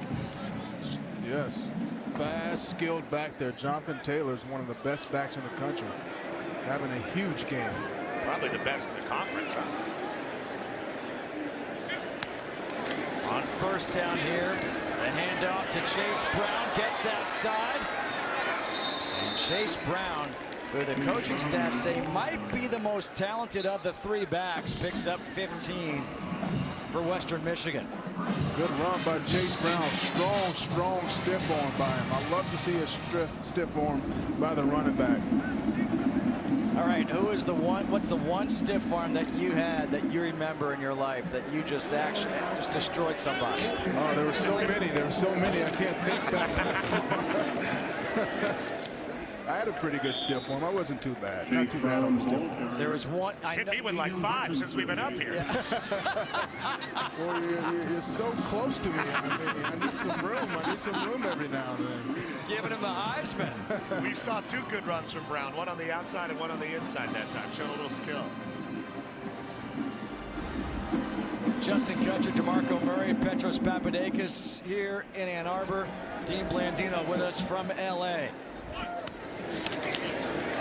Speaker 2: Yes, fast, skilled back there. Jonathan Taylor is one of the best backs in the country, having a huge game.
Speaker 4: Probably the best in the conference, huh?
Speaker 1: On first down here, the handoff to Chase Brown, gets outside. And Chase Brown, who the coaching staff say might be the most talented of the 3 backs, picks up 15 for Western Michigan.
Speaker 2: Good run by Chase Brown. Strong stiff arm by him. I love to see a stiff arm by the running back.
Speaker 1: All right, who is the one? What's the one stiff arm that you had that you remember in your life that you just actually destroyed somebody?
Speaker 2: Oh, there were so many. I can't think back. I had a pretty good stiff arm. I wasn't too bad. Not too bad on the stiff arm.
Speaker 1: There was one.
Speaker 4: Hit me with like 5 since we've been up here.
Speaker 1: Yeah.
Speaker 2: Well, you're so close to me. I need some room. I need some room every now and then.
Speaker 1: Giving him the Heisman.
Speaker 4: We saw 2 good runs from Brown. One on the outside and one on the inside that time. Showing a little skill.
Speaker 1: Justin Kutcher, DeMarco Murray, Petros Papadakis here in Ann Arbor. Dean Blandino with us from LA.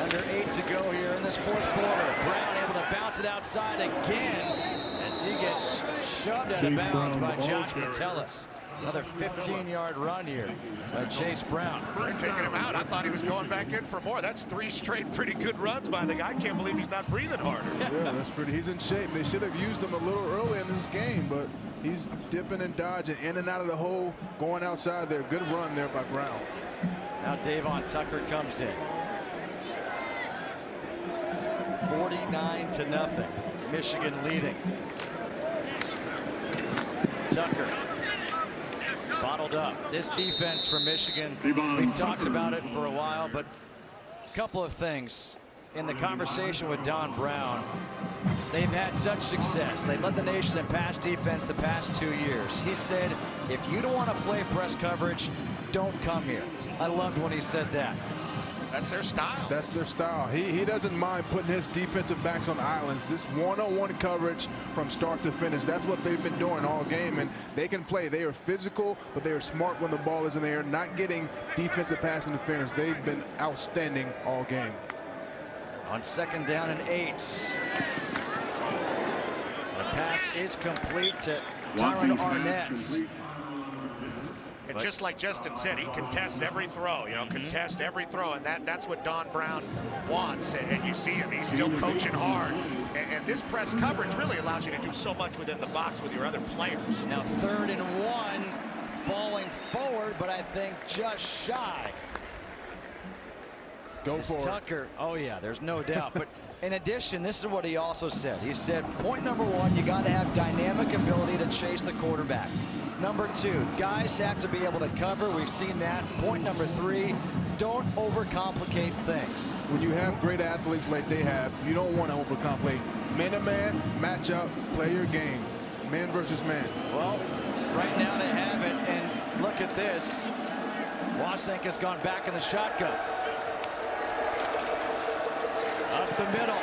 Speaker 1: Under 8 to go here in this 4th quarter. Brown able to bounce it outside again as he gets shoved out of bounds by Josh Metellus. Another 15-yard run here by Chase Brown.
Speaker 4: They're taking him out. I thought he was going back in for more. That's 3 straight pretty good runs by the guy. I can't believe he's not breathing harder.
Speaker 2: Yeah, that's pretty. He's in shape. They should have used him a little early in this game, but he's dipping and dodging in and out of the hole, going outside there. Good run there by Brown.
Speaker 1: Now Davon Tucker comes in. 49-0. Michigan leading. Tucker bottled up. This defense for Michigan, we've talked about it for a while, but a couple of things. In the conversation with Don Brown, they've had such success. They led the nation in pass defense the past 2 years. He said, if you don't want to play press coverage, don't come here. I loved when he said that.
Speaker 4: That's their style.
Speaker 2: That's their style. He doesn't mind putting his defensive backs on islands. This one-on-one coverage from start to finish, that's what they've been doing all game, and they can play. They are physical, but they are smart when the ball is in the air, not getting defensive pass interference. They've been outstanding all game.
Speaker 1: On 2nd down and 8. The pass is complete to Tyron Arnett.
Speaker 4: And just like Justin said, he contests every throw, contest every throw, and that's what Don Brown wants. And you see him, he's still coaching hard. And this press coverage really allows you to do so much within the box with your other players.
Speaker 1: Now 3rd and 1, falling forward, but I think just shy.
Speaker 2: Go for
Speaker 1: Tucker. Oh yeah, there's no doubt. But in addition, this is what he also said. He said, point number 1, you got to have dynamic ability to chase the quarterback. Number 2, guys have to be able to cover. We've seen that. Point number 3, don't overcomplicate things.
Speaker 2: When you have great athletes like they have, you don't want to overcomplicate. Man-to-man, matchup, play your game. Man versus man.
Speaker 1: Well, right now they have it, and look at this. Wasink has gone back in the shotgun. Up the middle.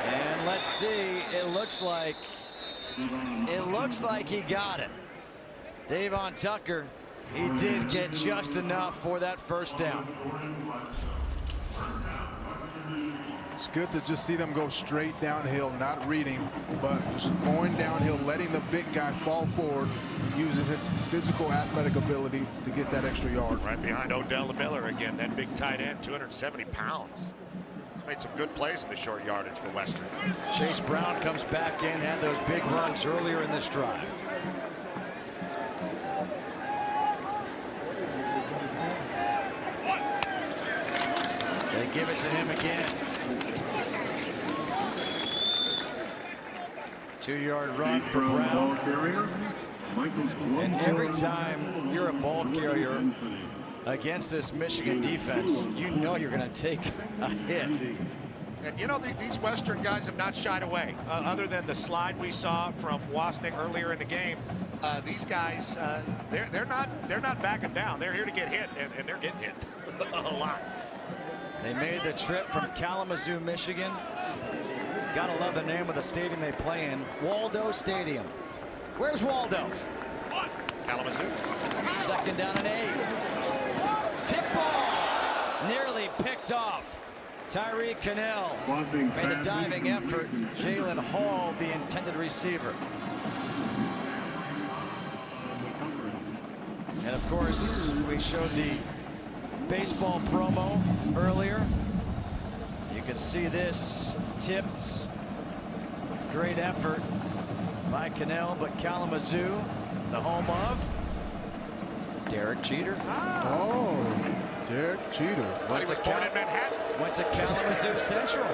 Speaker 1: And let's see, it looks like he got it. Davon Tucker, he did get just enough for that 1st down.
Speaker 2: It's good to just see them go straight downhill, not reading, but just going downhill, letting the big guy fall forward, using his physical athletic ability to get that extra yard.
Speaker 4: Right behind Odell Miller again, that big tight end, 270 pounds. He's made some good plays in the short yardage for Western.
Speaker 1: Chase Brown comes back in, had those big runs earlier in this drive. They give it to him again. 2-yard run for Brown. And every time you're a ball carrier against this Michigan defense, you know you're going to take a hit.
Speaker 4: And these Western guys have not shied away. Other than the slide we saw from Wasnik earlier in the game, these guys, they're not backing down. They're here to get hit, and they're getting hit a lot.
Speaker 1: They made the trip from Kalamazoo, Michigan. Gotta love the name of the stadium they play in, Waldo Stadium. Where's Waldo?
Speaker 4: Kalamazoo.
Speaker 1: 2nd down and 8. Tip ball, nearly picked off. Tyreek Cannell made a diving effort. Jalen Hall, the intended receiver. And of course, we showed the baseball promo earlier. You can see this tipped. Great effort by Cannell, but Kalamazoo, the home of Derek Jeter.
Speaker 2: Oh, Derek Jeter.
Speaker 4: He was born in Manhattan.
Speaker 1: Went to Kalamazoo Central.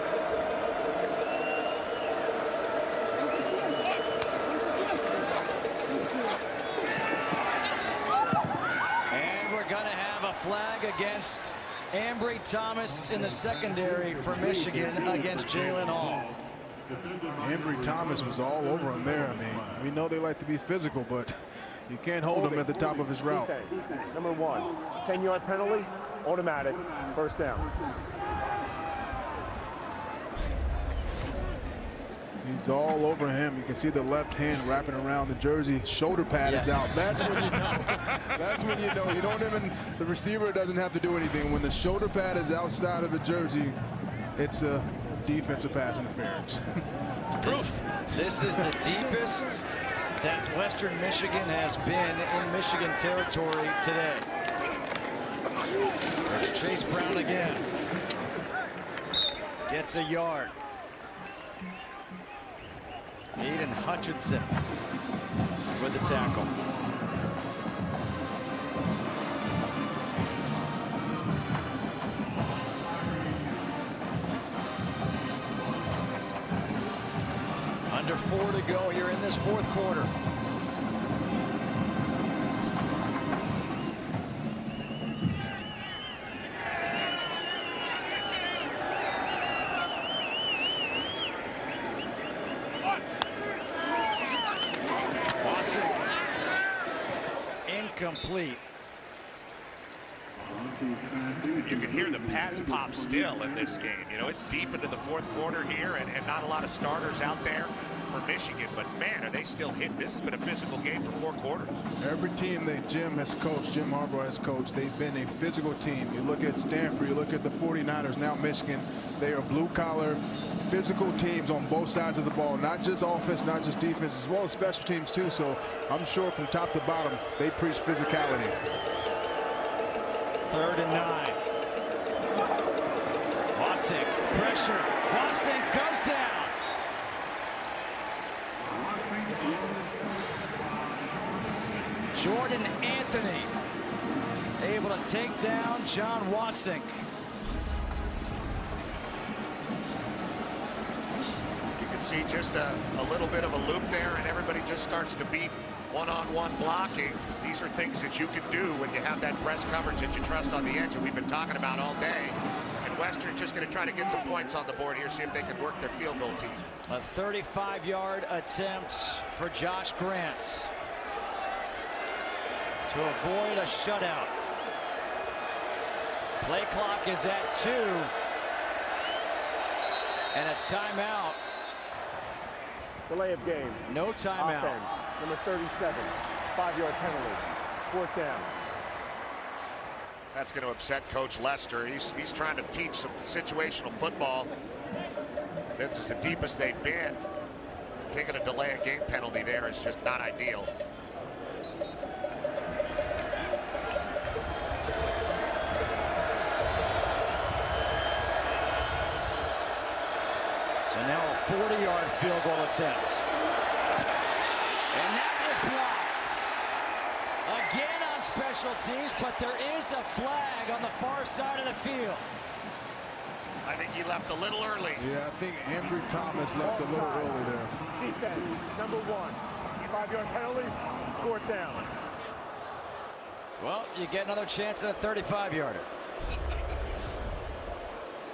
Speaker 1: And we're going to have a flag against Ambry Thomas in the secondary for Michigan against Jalen Hall.
Speaker 2: Ambry Thomas was all over him there. I mean, we know they like to be physical, but you can't hold him at the top of his route.
Speaker 5: Number 1, 10-yard penalty, automatic, 1st down.
Speaker 2: He's all over him. You can see the left hand wrapping around the jersey. Shoulder pad is out. That's when you know. That's when you know. You don't even, the receiver doesn't have to do anything. When the shoulder pad is outside of the jersey, it's a defensive pass interference.
Speaker 1: This is the deepest that Western Michigan has been in Michigan territory today. There's Chase Brown again. Gets a yard. Aiden Hutchinson with the tackle. Under 4 to go here in this 4th quarter. Incomplete.
Speaker 4: You can hear the pads pop still in this game. You know, it's deep into the fourth quarter here, and not a lot of starters out there for Michigan, but man, are they still hitting. This has been a physical game for 4 quarters.
Speaker 2: Every team that Jim has coached, Jim Harbaugh has coached, they've been a physical team. You look at Stanford, you look at the 49ers, now Michigan, they are blue-collar, physical teams on both sides of the ball, not just offense, not just defense, as well as special teams too. So I'm sure from top to bottom, they preach physicality.
Speaker 1: 3rd and 9. Wasik, pressure. Wasik goes down. Jordan Anthony able to take down John Wasik.
Speaker 4: You can see just a little bit of a loop there, and everybody just starts to beat one-on-one blocking. These are things that you can do when you have that press coverage that you trust on the edge that we've been talking about all day. And Western's just going to try to get some points on the board here, see if they can work their field goal team.
Speaker 1: A 35-yard attempt for Josh Grant to avoid a shutout. Play clock is at 2. And a timeout.
Speaker 5: Delay of game.
Speaker 1: No timeout.
Speaker 5: Offense, number 37, 5-yard penalty. 4th down.
Speaker 4: That's going to upset Coach Lester. He's trying to teach some situational football. This is the deepest they've been. Taking a delay of game penalty there is just not ideal.
Speaker 1: So now a 40-yard field goal attempt. And that is blocked. Again on special teams, but there is a flag on the far side of the field.
Speaker 4: I think he left a little early.
Speaker 2: Yeah, I think Ambry Thomas left a little early there.
Speaker 5: Defense, number 1, 5-yard penalty. 4th down.
Speaker 1: Well, you get another chance at a 35-yarder.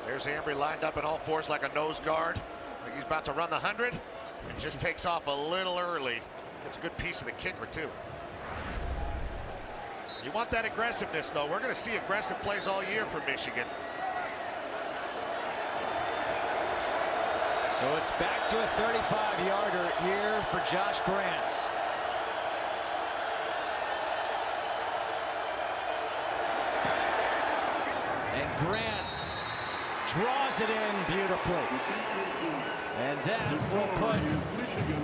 Speaker 4: There's Ambry lined up in all fours like a nose guard. Like he's about to run the 100 and just takes off a little early. Gets a good piece of the kicker too. You want that aggressiveness though. We're going to see aggressive plays all year from Michigan.
Speaker 1: So it's back to a 35-yarder here for Josh Grant. And Grant draws it in beautifully. And that will put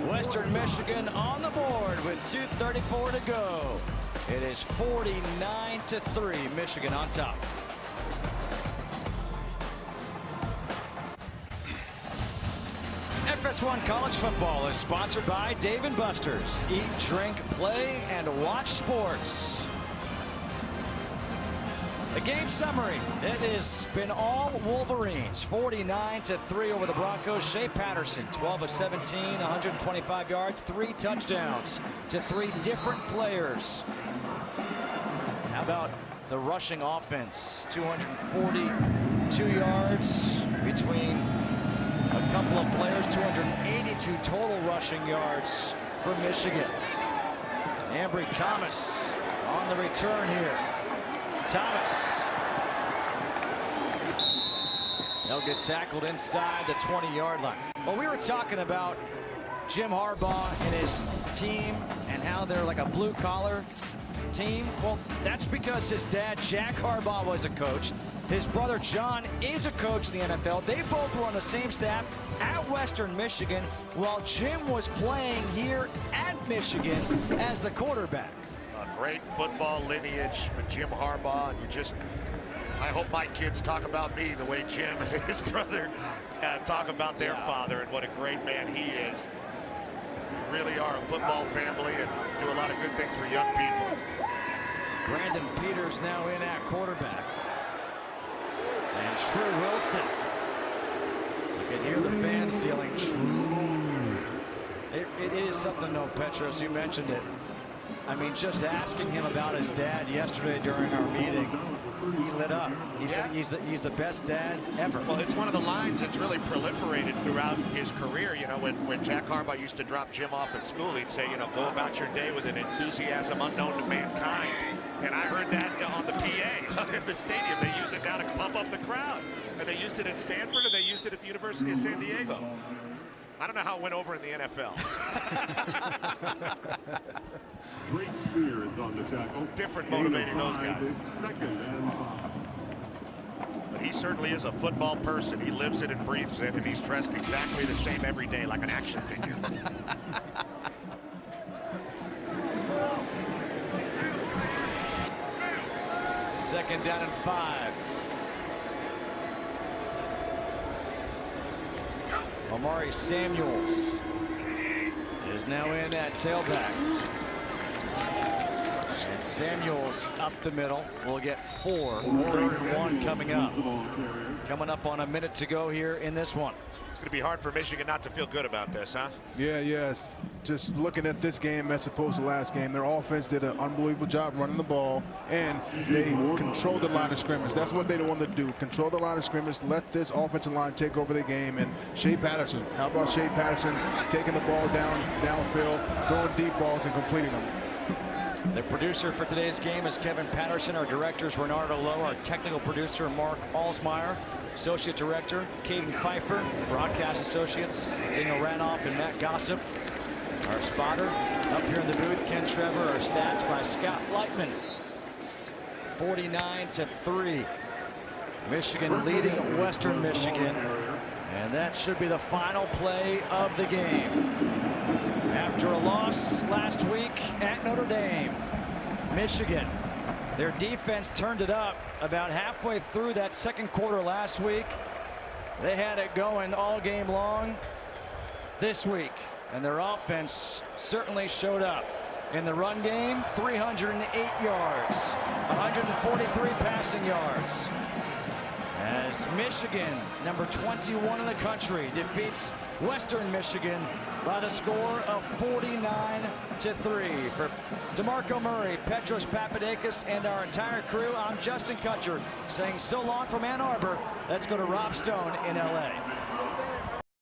Speaker 1: Western Michigan on the board with 2:34 to go. It is 49-3, Michigan on top. FS1 College Football is sponsored by Dave & Buster's. Eat, drink, play, and watch sports. The game summary, it has been all Wolverines. 49-3 over the Broncos. Shea Patterson, 12 of 17, 125 yards, 3 touchdowns to 3 different players. How about the rushing offense? 242 yards between a couple of players, 282 total rushing yards for Michigan. Ambry Thomas on the return here. Thomas. They'll get tackled inside the 20-yard line. Well, we were talking about Jim Harbaugh and his team and how they're like a blue-collar team. Well, that's because his dad, Jack Harbaugh, was a coach. His brother, John, is a coach in the NFL. They both were on the same staff at Western Michigan while Jim was playing here at Michigan as the quarterback.
Speaker 4: A great football lineage with Jim Harbaugh. I hope my kids talk about me the way Jim and his brother talk about their father and what a great man he is. We really are a football family and do a lot of good things for young people.
Speaker 1: Brandon Peters now in at quarterback. And True Wilson. You can hear the fans yelling, True. It is something, though, Petros, you mentioned it. I mean, just asking him about his dad yesterday during our meeting, he lit up. He said he's the best dad ever.
Speaker 4: Well, it's one of the lines that's really proliferated throughout his career. You know, when Jack Harbaugh used to drop Jim off at school, he'd say, you know, go about your day with an enthusiasm unknown to mankind. And I heard that on the PA in the stadium. They use it now to pump up the crowd. And they used it at Stanford, and they used it at the University of San Diego. I don't know how it went over in the NFL.
Speaker 8: Great Spear is on the tackle.
Speaker 4: It's different motivating those guys.
Speaker 8: Second and 5.
Speaker 4: But he certainly is a football person. He lives it and breathes it, and he's dressed exactly the same every day, like an action figure.
Speaker 1: Second down and 5. Omari Samuels is now in at tailback. And Samuels up the middle will get 4. 3rd and 1 coming up. Coming up on a minute to go here in this one.
Speaker 4: It's going to be hard for Michigan not to feel good about this, huh?
Speaker 2: Yeah, yes. Just looking at this game as opposed to last game, their offense did an unbelievable job running the ball, and they controlled the line of scrimmage. That's what they want to do. Control the line of scrimmage, let this offensive line take over the game. And Shea Patterson, how about Shea Patterson taking the ball downfield, throwing deep balls and completing them?
Speaker 1: The producer for today's game is Kevin Patterson. Our director is Renardo Lowe. Our technical producer, Mark Alsmeyer. Associate director, Caden Pfeiffer. Broadcast associates, Daniel Ranoff and Matt Gossip. Our spotter up here in the booth, Ken Trevor. Our stats by Scott Lightman. 49-3. Michigan leading Western Michigan. And that should be the final play of the game. After a loss last week at Notre Dame, Michigan, their defense turned it up about halfway through that second quarter last week. They had it going all game long this week, and their offense certainly showed up. In the run game, 308 yards, 143 passing yards. As Michigan, number 21 in the country, defeats Western Michigan by the score of 49-3. For DeMarco Murray, Petros Papadakis, and our entire crew, I'm Justin Kutcher saying so long from Ann Arbor. Let's go to Rob Stone in LA.